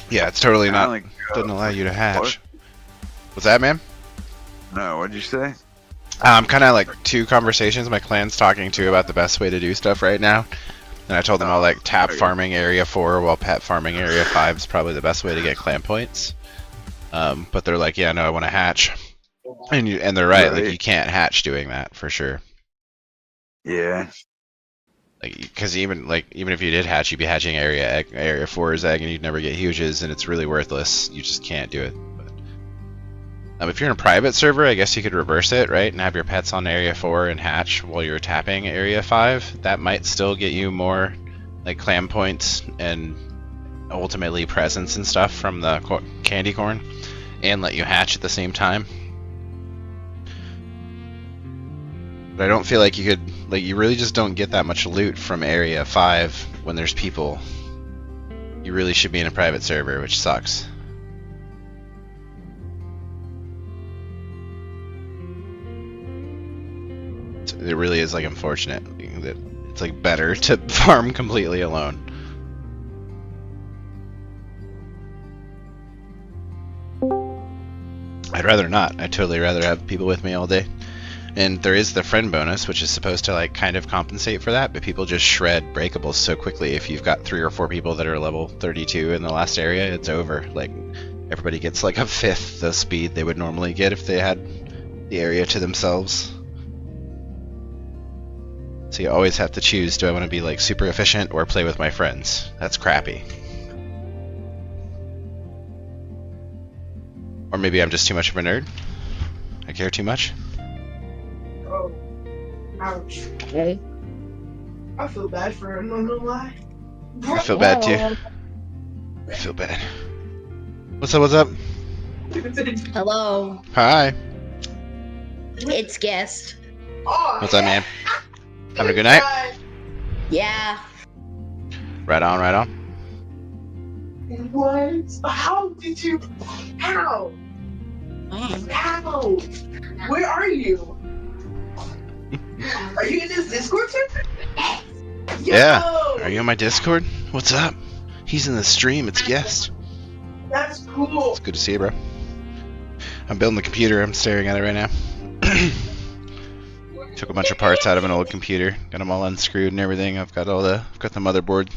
Yeah, it's totally not. Like, Doesn't allow you to hatch. what? What's that, man? No, what'd you say? Kind of like two conversations my clan's talking to about the best way to do stuff right now. And I told them I'll like tap farming area 4 while pet farming area 5 is probably the best way to get clan points. But they're like, yeah, no, I want to hatch. And they're right, like you can't hatch doing that for sure. Yeah. Like, because even if you did hatch, you'd be hatching area 4's egg, and you'd never get huges, and it's really worthless. You just can't do it. But, if you're in a private server, I guess you could reverse it, right, and have your pets on area 4 and hatch while you're tapping area 5. That might still get you more like clan points and ultimately presents and stuff from the candy corn, and let you hatch at the same time. But I don't feel like you could, like, you really just don't get that much loot from Area 5 when there's people. You really should be in a private server, which sucks. It really is, like, unfortunate that it's, like, better to farm completely alone. I'd rather not. I'd totally rather have people with me all day. And there is the friend bonus, which is supposed to like kind of compensate for that, but people just shred breakables so quickly. If you've got 3 or 4 people that are level 32 in the last area, it's over. Like, everybody gets like a fifth the speed they would normally get if they had the area to themselves. So you always have to choose, do I want to be like super efficient or play with my friends? That's crappy. Or maybe I'm just too much of a nerd. I care too much. Oh, ouch. Hey. I feel bad for him, I'm not gonna lie. I feel bad too. I feel bad. What's up, what's up? Hello. Hi. It's Guest. What's up, man? Having a good night? Yeah. Right on, right on. What? How did you? How? How? Where are you? Are you in this Discord server? Yeah. Are you on my Discord? What's up? He's in the stream. It's Guest. That's cool. It's good to see you, bro. I'm building the computer. I'm staring at it right now. Took a bunch of parts out of an old computer. Got them all unscrewed and everything. I've got the motherboard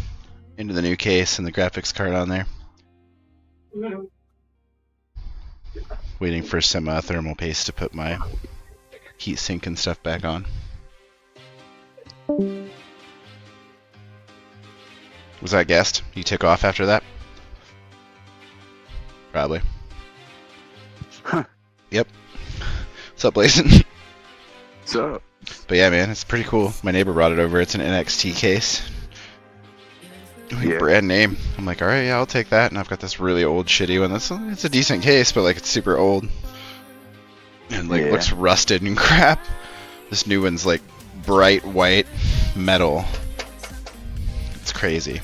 into the new case and the graphics card on there. Waiting for some thermal paste to put my heatsink and stuff back on. Was that Guest? You took off after that? Probably. Huh. Yep. What's up, Blazin? What's up? But yeah, man, it's pretty cool. My neighbor brought it over. It's an NXT case. Like, brand name. I'm like, alright, yeah, I'll take that. And I've got this really old, shitty one. It's a decent case, but like it's super old. And like looks rusted and crap. This new one's like bright white metal. It's crazy.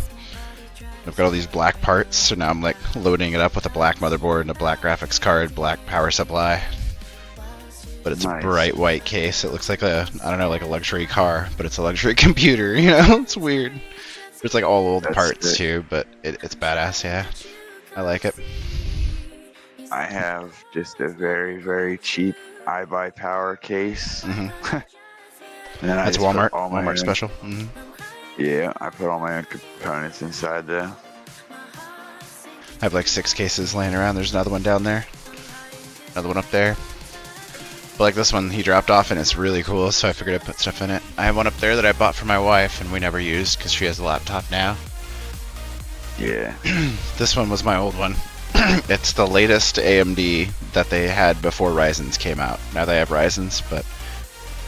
I've got all these black parts, so now I'm like loading it up with a black motherboard and a black graphics card, black power supply. But it's a bright white case. It looks like a, I don't know, like a luxury car, but it's a luxury computer, you know? It's weird. It's like all old parts too, but it's badass, yeah. I like it. I have just a very, very cheap iBuyPower case. Mhm. And then I That's just put Walmart. all my Walmart own- special. Mhm. Yeah, I put all my own components inside there. I have like 6 cases laying around. There's another one down there. Another one up there. But like this one, he dropped off and it's really cool, so I figured I'd put stuff in it. I have one up there that I bought for my wife and we never used because she has a laptop now. Yeah. This one was my old one. It's the latest AMD that they had before Ryzen's came out. Now they have Ryzen's, but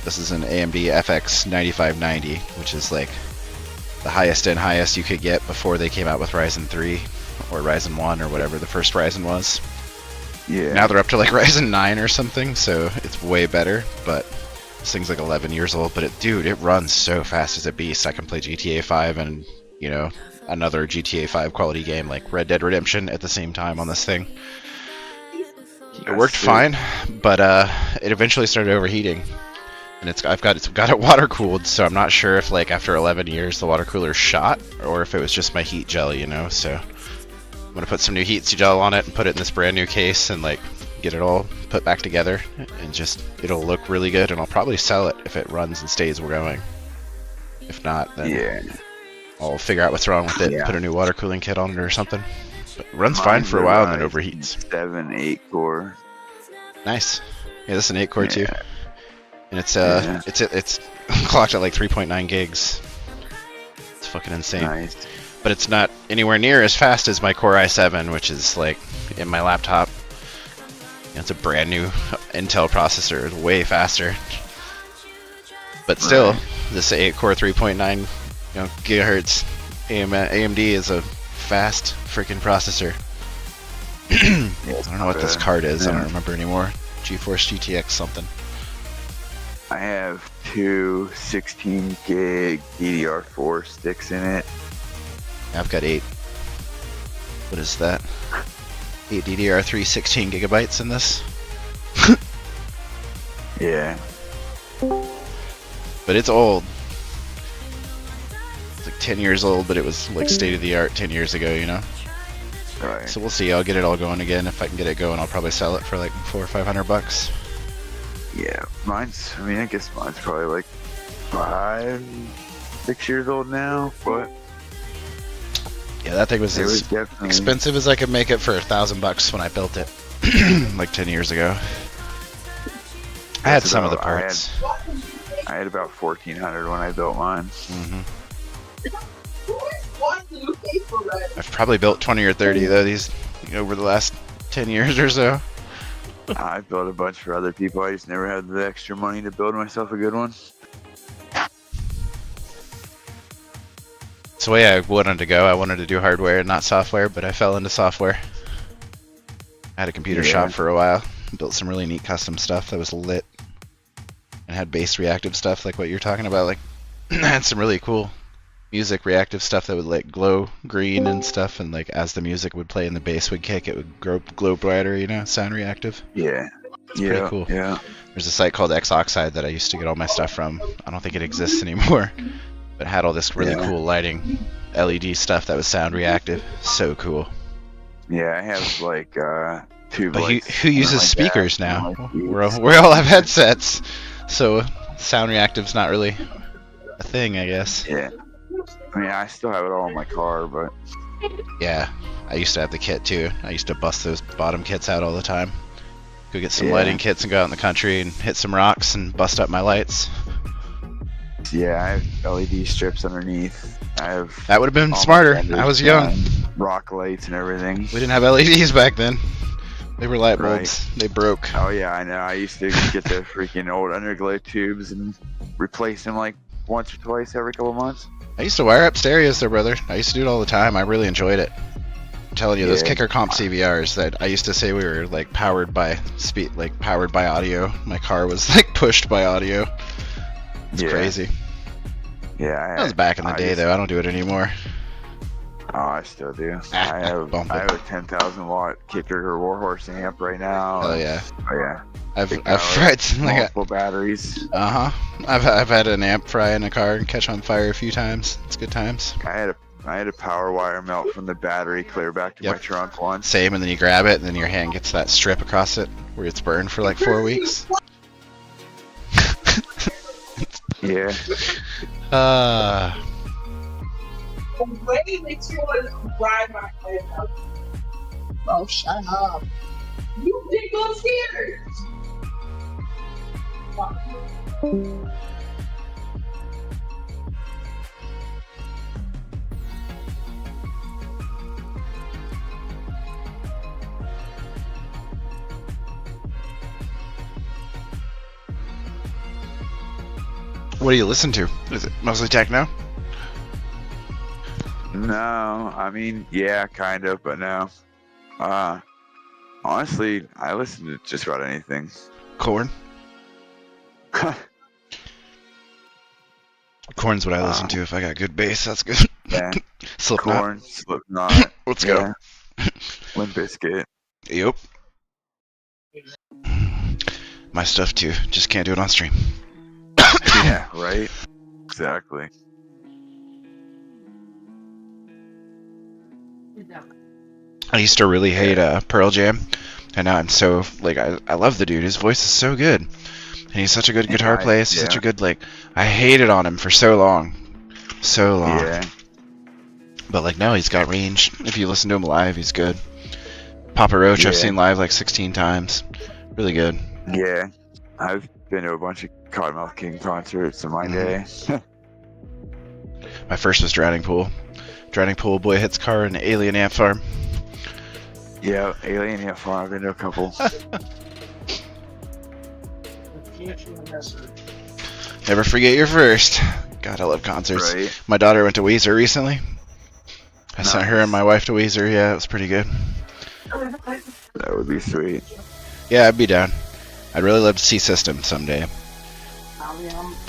this is an AMD FX 9590, which is like the highest and highest you could get before they came out with Ryzen 3 or Ryzen 1 or whatever the first Ryzen was. Yeah. Now they're up to like Ryzen 9 or something, so it's way better, but this thing's like 11 years old, but dude, it runs so fast as a beast. I can play GTA 5 and, you know, another GTA 5 quality game like Red Dead Redemption at the same time on this thing. It worked fine, but it eventually started overheating. And it's got it water cooled, so I'm not sure if like after 11 years the water cooler shot or if it was just my heat gel, you know. So I'm gonna put some new heat gel on it and put it in this brand new case and like get it all put back together, and just it'll look really good, and I'll probably sell it if it runs and stays going. If not, then I'll figure out what's wrong with it and put a new water cooling kit on it or something. But it runs fine for a while and then overheats. 7-8 core. Nice. Yeah, this is an 8 core too. And it's clocked at like 3.9 gigs. It's fucking insane. Nice. But it's not anywhere near as fast as my Core i7, which is like in my laptop. It's a brand new Intel processor, it's way faster. But still, this 8 core 3.9 gigahertz AMD is a fast freaking processor. I don't know what this card is. I don't remember anymore. GeForce GTX something. I have 2 16 gig DDR4 sticks in it. I've got 8. What is that? 8 DDR3 16 gigabytes in this. Yeah. But it's old. It's like 10 years old, but it was like state of the art 10 years ago, you know? Right. So we'll see. I'll get it all going again. If I can get it going, I'll probably sell it for like $400 or $500. Yeah, I guess mine's probably like 5-6 years old now, but yeah, that thing was it as was definitely expensive as I could make it for $1,000 when I built it, like 10 years ago. I had some of the parts. I had about 1,400 when I built mine. I've probably built 20 or 30 though these over the last 10 years or so. I built a bunch for other people. I just never had the extra money to build myself a good one. It's the way I wanted to go. I wanted to do hardware and not software, but I fell into software. I had a computer shop for a while. Built some really neat custom stuff that was lit. And had bass reactive stuff like what you're talking about. Like, I had some really cool music reactive stuff that would like glow green and stuff, and like as the music would play and the bass would kick, it would glow brighter, you know, sound reactive. Yeah. It's pretty cool. Yeah. There's a site called Xoxide that I used to get all my stuff from. I don't think it exists anymore. But it had all this really cool lighting, LED stuff that was sound reactive. So cool. Yeah, I have like two. But who uses speakers now? We all have headsets, so sound reactive's not really a thing, I guess. Yeah. I mean, I still have it all in my car, but yeah, I used to have the kit too. I used to bust those bottom kits out all the time. Go get some lighting kits and go out in the country and hit some rocks and bust up my lights. Yeah, I have LED strips underneath. That would have been smarter. I was young. Rock lights and everything. We didn't have LEDs back then. They were light bulbs. Right. They broke. Oh yeah, I know. I used to get the freaking old underglow tubes and replace them like once or twice every couple months. I used to wire up stereos there, brother. I used to do it all the time. I really enjoyed it. I'm telling you, those Kicker Comp CVRs that I used to say we were like powered by audio. My car was like pushed by audio. It's crazy. Yeah, that was back in the day though. I don't do it anymore. Oh, I still do. I have a 10,000 watt Kicker or Warhorse amp right now. Oh yeah. Oh yeah. I've fried multiple batteries. I've had an amp fry in a car and catch on fire a few times. It's good times. I had a power wire melt from the battery clear back to my trunk once. Same, and then you grab it, and then your hand gets that strip across it where it's burned for like 4 weeks. Yeah. Oh, shut up. You did go upstairs. What do you listen to? Is it mostly techno? No, I mean, yeah, kind of, but no. Honestly, I listen to just about anything. Corn? Corn's what I listen to if I got good bass. That's good. Yeah. Slipknot. Corn, Slipknot. Let's yeah. go. Limp Bizkit. Yep. My stuff too. Just can't do it on stream. Yeah, right? Exactly. I used to really hate Pearl Jam, and now I'm so like I love the dude. His voice is so good, and he's such a good guitar player. He's such a good like. I hated on him for so long. Yeah. But like now he's got range. If you listen to him live, he's good. Papa Roach, I've seen live like 16 times. Really good. Yeah. I've been to a bunch of Cottonmouth King concerts in my day. My first was Drowning Pool. Drowning Pool, Boy Hits Car, and Alien Ant Farm. Yeah, Alien Ant Farm. I've been to a couple. Never forget your first. God, I love concerts. Right. My daughter went to Weezer recently. I sent her and my wife to Weezer. Yeah, it was pretty good. That would be sweet. Yeah, I'd be down. I'd really love to see System someday.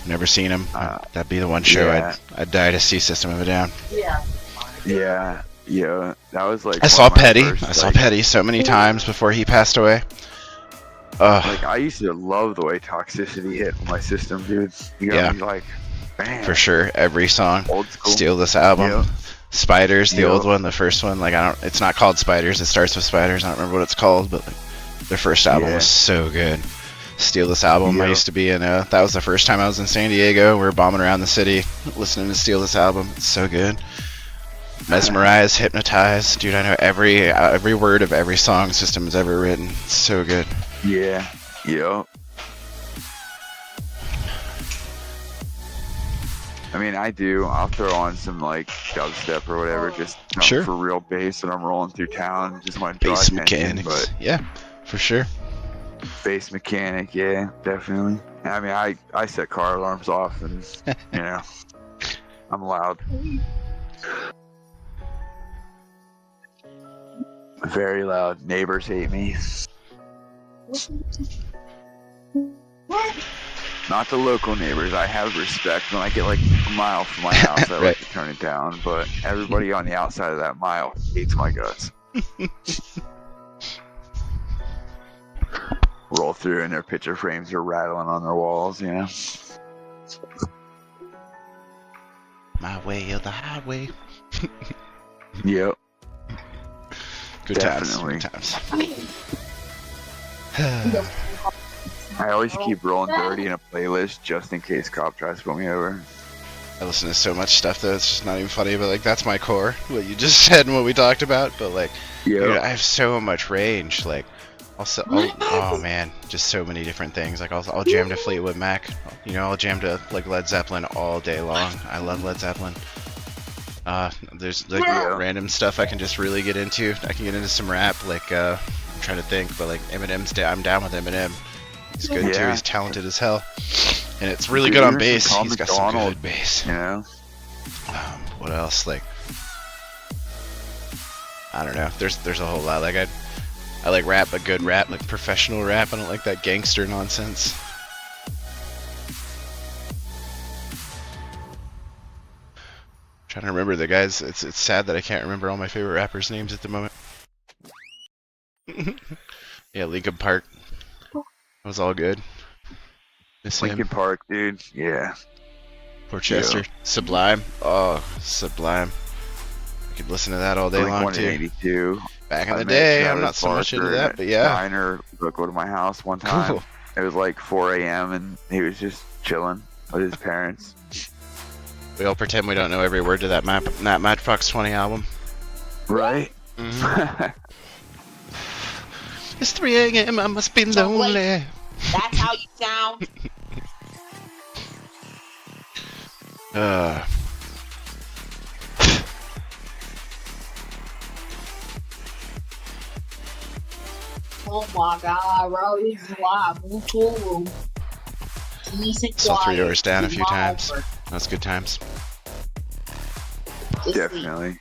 Never seen him. That'd be the one show I'd die to see System of a Down. Yeah. Yeah. That was like. I saw Petty. I saw Petty so many times before he passed away. Like I used to love the way Toxicity hit my system, dude. You got me like, bam. For sure. Every song. Old school. Steal This album. Yep. Spiders, the old one, the first one. Like it's not called Spiders. It starts with Spiders. I don't remember what it's called, but like, their first album was so good. Steal This album. I used to be in. That was the first time I was in San Diego. We were bombing around the city, listening to Steal This album. It's so good. Mesmerize, Hypnotize, dude. I know every word of every song System has ever written. It's so good. Yeah. Yep. I mean, I'll throw on some like dubstep or whatever, just for real bass when I'm rolling through town. Just want to draw bass attention, mechanics. but Yeah, for sure. bass mechanic, yeah, definitely. I mean, I set car alarms off, and you know, I'm loud. Very loud. Neighbors hate me. Not the local neighbors. I have respect. When I get like a mile from my house, I like to turn it down. But everybody on the outside of that mile hates my guts. Roll through and their picture frames are rattling on their walls, you know? My way or the highway. Yep. Good Definitely. times. I always keep Rolling Dirty in a playlist just in case cop tries to pull me over. I listen to so much stuff that it's just not even funny, but like that's my core, what you just said and what we talked about. But like, dude, I have so much range. Like, oh man, just so many different things. Like I'll jam to Fleetwood Mac. You know, I'll jam to like Led Zeppelin all day long. I love Led Zeppelin. There's like random stuff I can just really get into. I can get into some rap. Like I'm trying to think, but like I'm down with Eminem. He's good too. He's talented as hell, and it's really good on bass. He's got some good bass. You know. What else? Like, I don't know. There's a whole lot. Like I like rap, but good rap, like professional rap. I don't like that gangster nonsense. Trying to remember the guys. It's sad that I can't remember all my favorite rappers' names at the moment. Yeah, Linkin Park. That was all good. Linkin Park, dude. Yeah. Porchester. Sublime. Oh, Sublime. I could listen to that all day long too. 182. Back in the day, I'm not so much into that, but yeah. Diner would go to my house one time. Cool. It was like 4 a.m. and he was just chilling. with his parents. We all pretend we don't know every word to that Matchbox 20 album. Right? Mm-hmm. It's 3 a.m. I must be lonely. That's how you sound. Oh my god, bro, this is live. Saw 3 doors down a few times. That's good times. Definitely.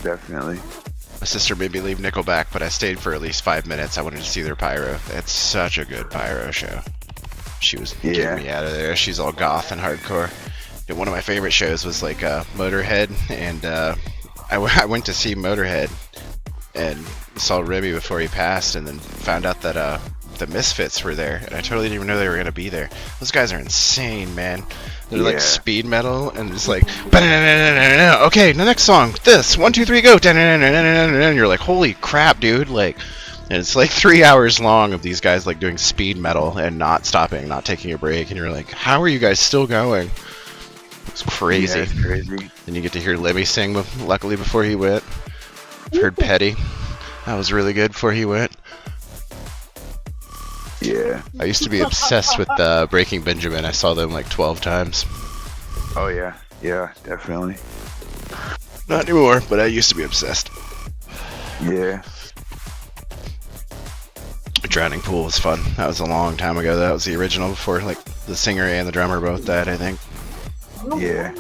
My sister made me leave Nickelback, but I stayed for at least 5 minutes. I wanted to see their pyro. It's such a good pyro show. She was getting me out of there. She's all goth and hardcore. And one of my favorite shows was like Motorhead, and I went to see Motorhead and saw Remy before he passed, and then found out that the Misfits were there, and I totally didn't even know they were gonna be there. Those guys are insane, man. They're like speed metal, and it's like, okay, the next song, this 1, 2, 3, go, and you're like, holy crap, dude! Like, and it's like 3 hours long of these guys like doing speed metal and not stopping, not taking a break, and you're like, how are you guys still going? It's crazy. Yeah, it's crazy. And you get to hear Lemmy sing, luckily before he went. I've heard Petty. That was really good before he went. Yeah. I used to be obsessed with Breaking Benjamin. I saw them like 12 times. Oh yeah. Yeah, definitely. Not anymore, but I used to be obsessed. Yeah. Drowning Pool was fun. That was a long time ago. That was the original before like the singer and the drummer both died, I think. Yeah.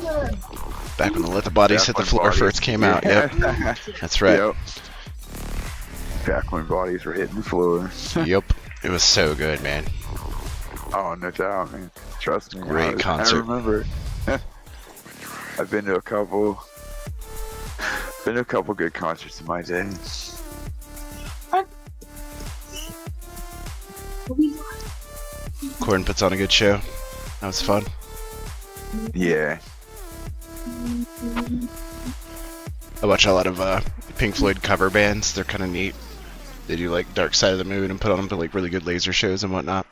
Back when the Let the Bodies Hit the Floor first came out. Yep. That's right. Yep. Back when bodies were hitting the floor. Yep. It was so good, man. Oh, no doubt, man. Trust me. Great concert. I remember. I've been to a couple good concerts in my day. Corn puts on a good show. That was fun. Yeah. I watch a lot of Pink Floyd cover bands. They're kind of neat. They do like Dark Side of the Moon and put on them like really good laser shows and whatnot.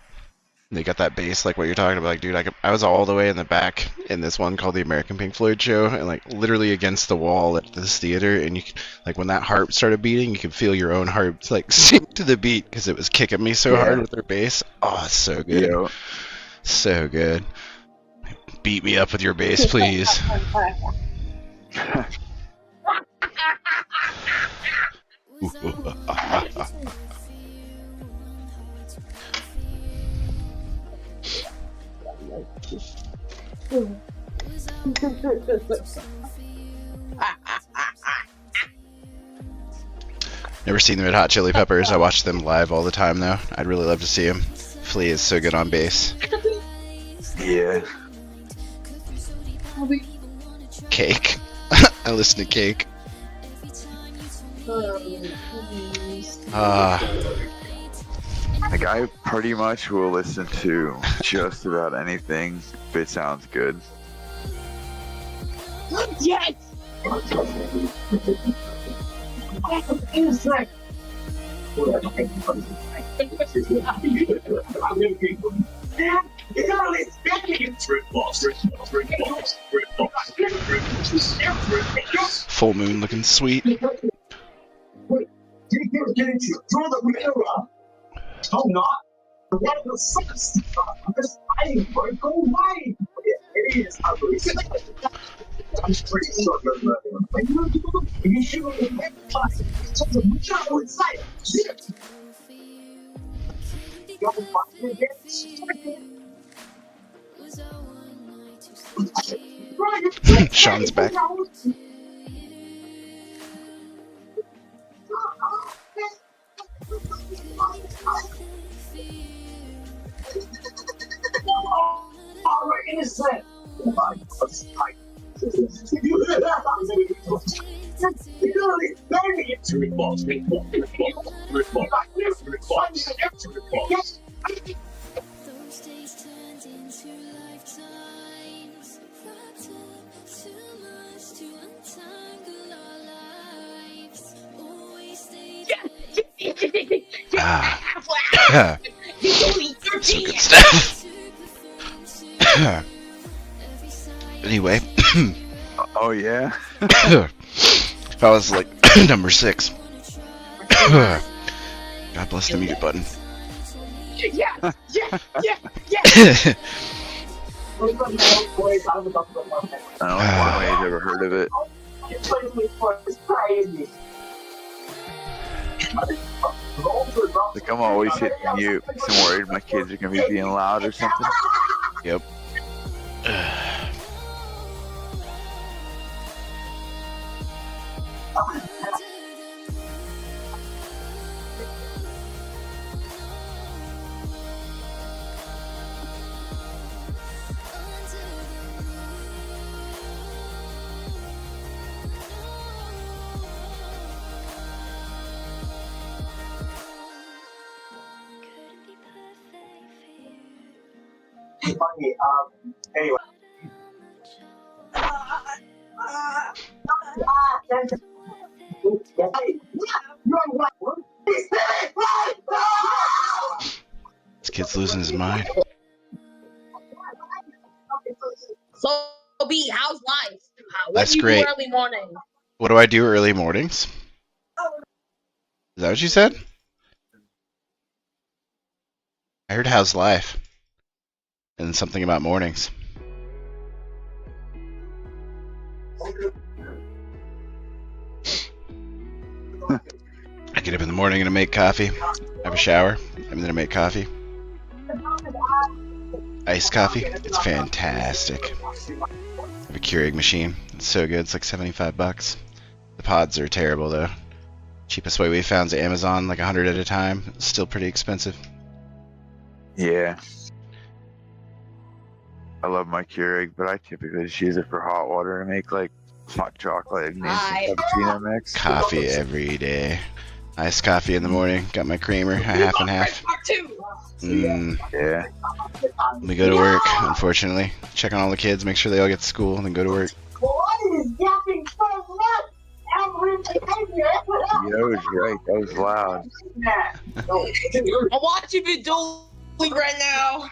And they got that bass like what you're talking about. Like, dude, I was all the way in the back in this one called the American Pink Floyd show, and like literally against the wall at this theater. And you like when that harp started beating, you could feel your own harp like sink to the beat because it was kicking me so hard with their bass. Oh, it's so good. Yeah. So good. Beat me up with your bass, please. Never seen the Red Hot Chili Peppers. I watch them live all the time, though. I'd really love to see them. Flea is so good on bass. Yeah. Cake. I listen to Cake. Like, I pretty much will listen to just about anything if it sounds good. Yes! Full moon looking sweet. I'm not. What the sucks? I'm just fighting for it. Go away. It is ugly. I'm pretty sure you should have been such a job inside. Sean's back. Innocent. Some good stuff. Anyway. Oh yeah. If I was like number 6. God bless the mute button. Yeah. I don't know if anybody's ever heard of it. Like I'm always hitting mute because I'm worried my kids are gonna be being loud or something. Yep. Anyway. This kid's losing his mind. So, B, how's life? What That's do you great. do early morning? What do I do early mornings? Is that what you said? I heard how's life. And something about mornings. I get up in the morning and I make coffee. Have a shower. And then I make coffee. Iced coffee. It's fantastic. I have a Keurig machine. It's so good. It's like $75. The pods are terrible though. Cheapest way we found is Amazon, like 100 at a time. It's still pretty expensive. Yeah. I love my Keurig, but I typically just use it for hot water to make like hot chocolate and instant cappuccino mix. Coffee every day. Iced coffee in the morning. Got my creamer, a half and half. Yeah. We go to work, unfortunately. Check on all the kids, make sure they all get to school, and then go to work. Yo was right. That was loud. I'm watching you doing right now.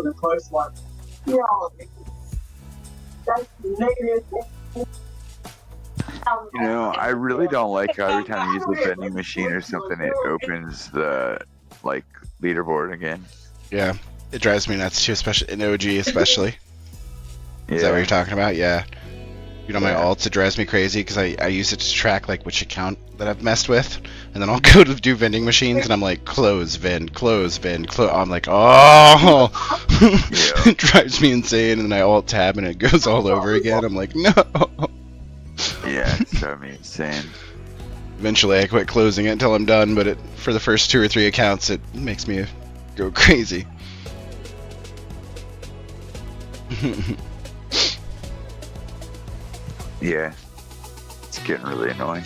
The close one. That's negative. You know, I really don't like how every time you use the vending machine or something, it opens the like leaderboard again. Yeah, it drives me nuts too, especially in OG, especially. Yeah. Is that what you're talking about? Yeah. You know, my alts, it drives me crazy because I use it to track like which account that I've messed with, and then I'll go to do vending machines and I'm like, close, vend, close, vend, close. I'm like, oh, it drives me insane, and then I alt tab and it goes all over again. I'm like, no. Yeah, it's driving me insane. Eventually, I quit closing it until I'm done, but for the first 2 or 3 accounts, it makes me go crazy. Yeah, it's getting really annoying.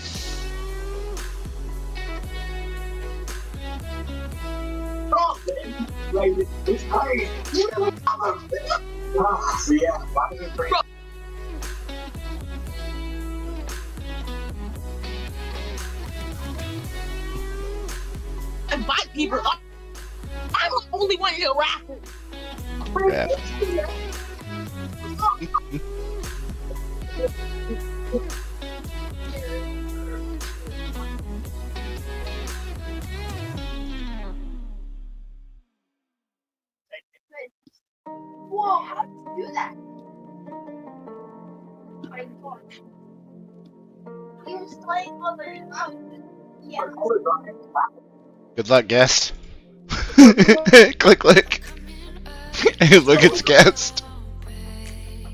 It's crazy. So yeah, why is it crazy? Invite people. I'm the only one in the raffle. Yeah. Whoa, how did you do that? My gosh. He was playing over his mouth. Yeah. Good luck, guest. Click, click. Hey, look, it's guest.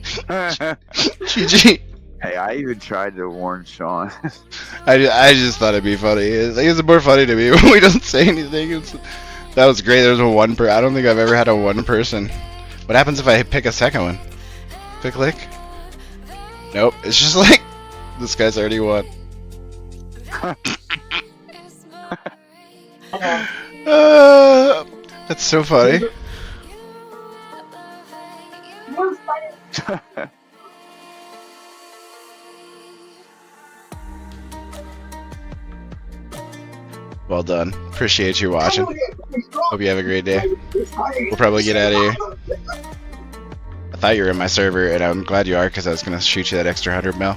GG. Hey, I even tried to warn Sean. I just thought it'd be funny. It's more funny to me when we don't say anything. That was great. There was a one I don't think I've ever had a one person. What happens if I pick a second one? Click, click. Nope. It's just like this guy's already won. That's so funny. Well done. Appreciate you watching. Hope you have a great day. We'll probably get out of here. I thought you were in my server, and I'm glad you are, because I was going to shoot you that extra 100 mil.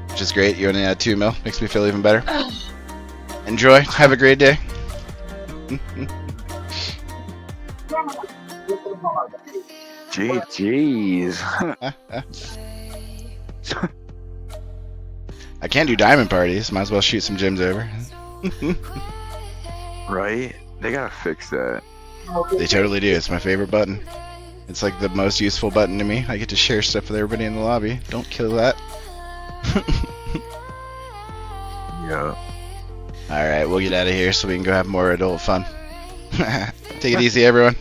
Which is great. You only had 2 mil. Makes me feel even better. Enjoy. Have a great day. Jeez. I can't do diamond parties. Might as well shoot some gems over. Right? They gotta fix that. They totally do. It's my favorite button. It's like the most useful button to me. I get to share stuff with everybody in the lobby. Don't kill that. Yeah. Alright, we'll get out of here so we can go have more adult fun. Take it easy, everyone.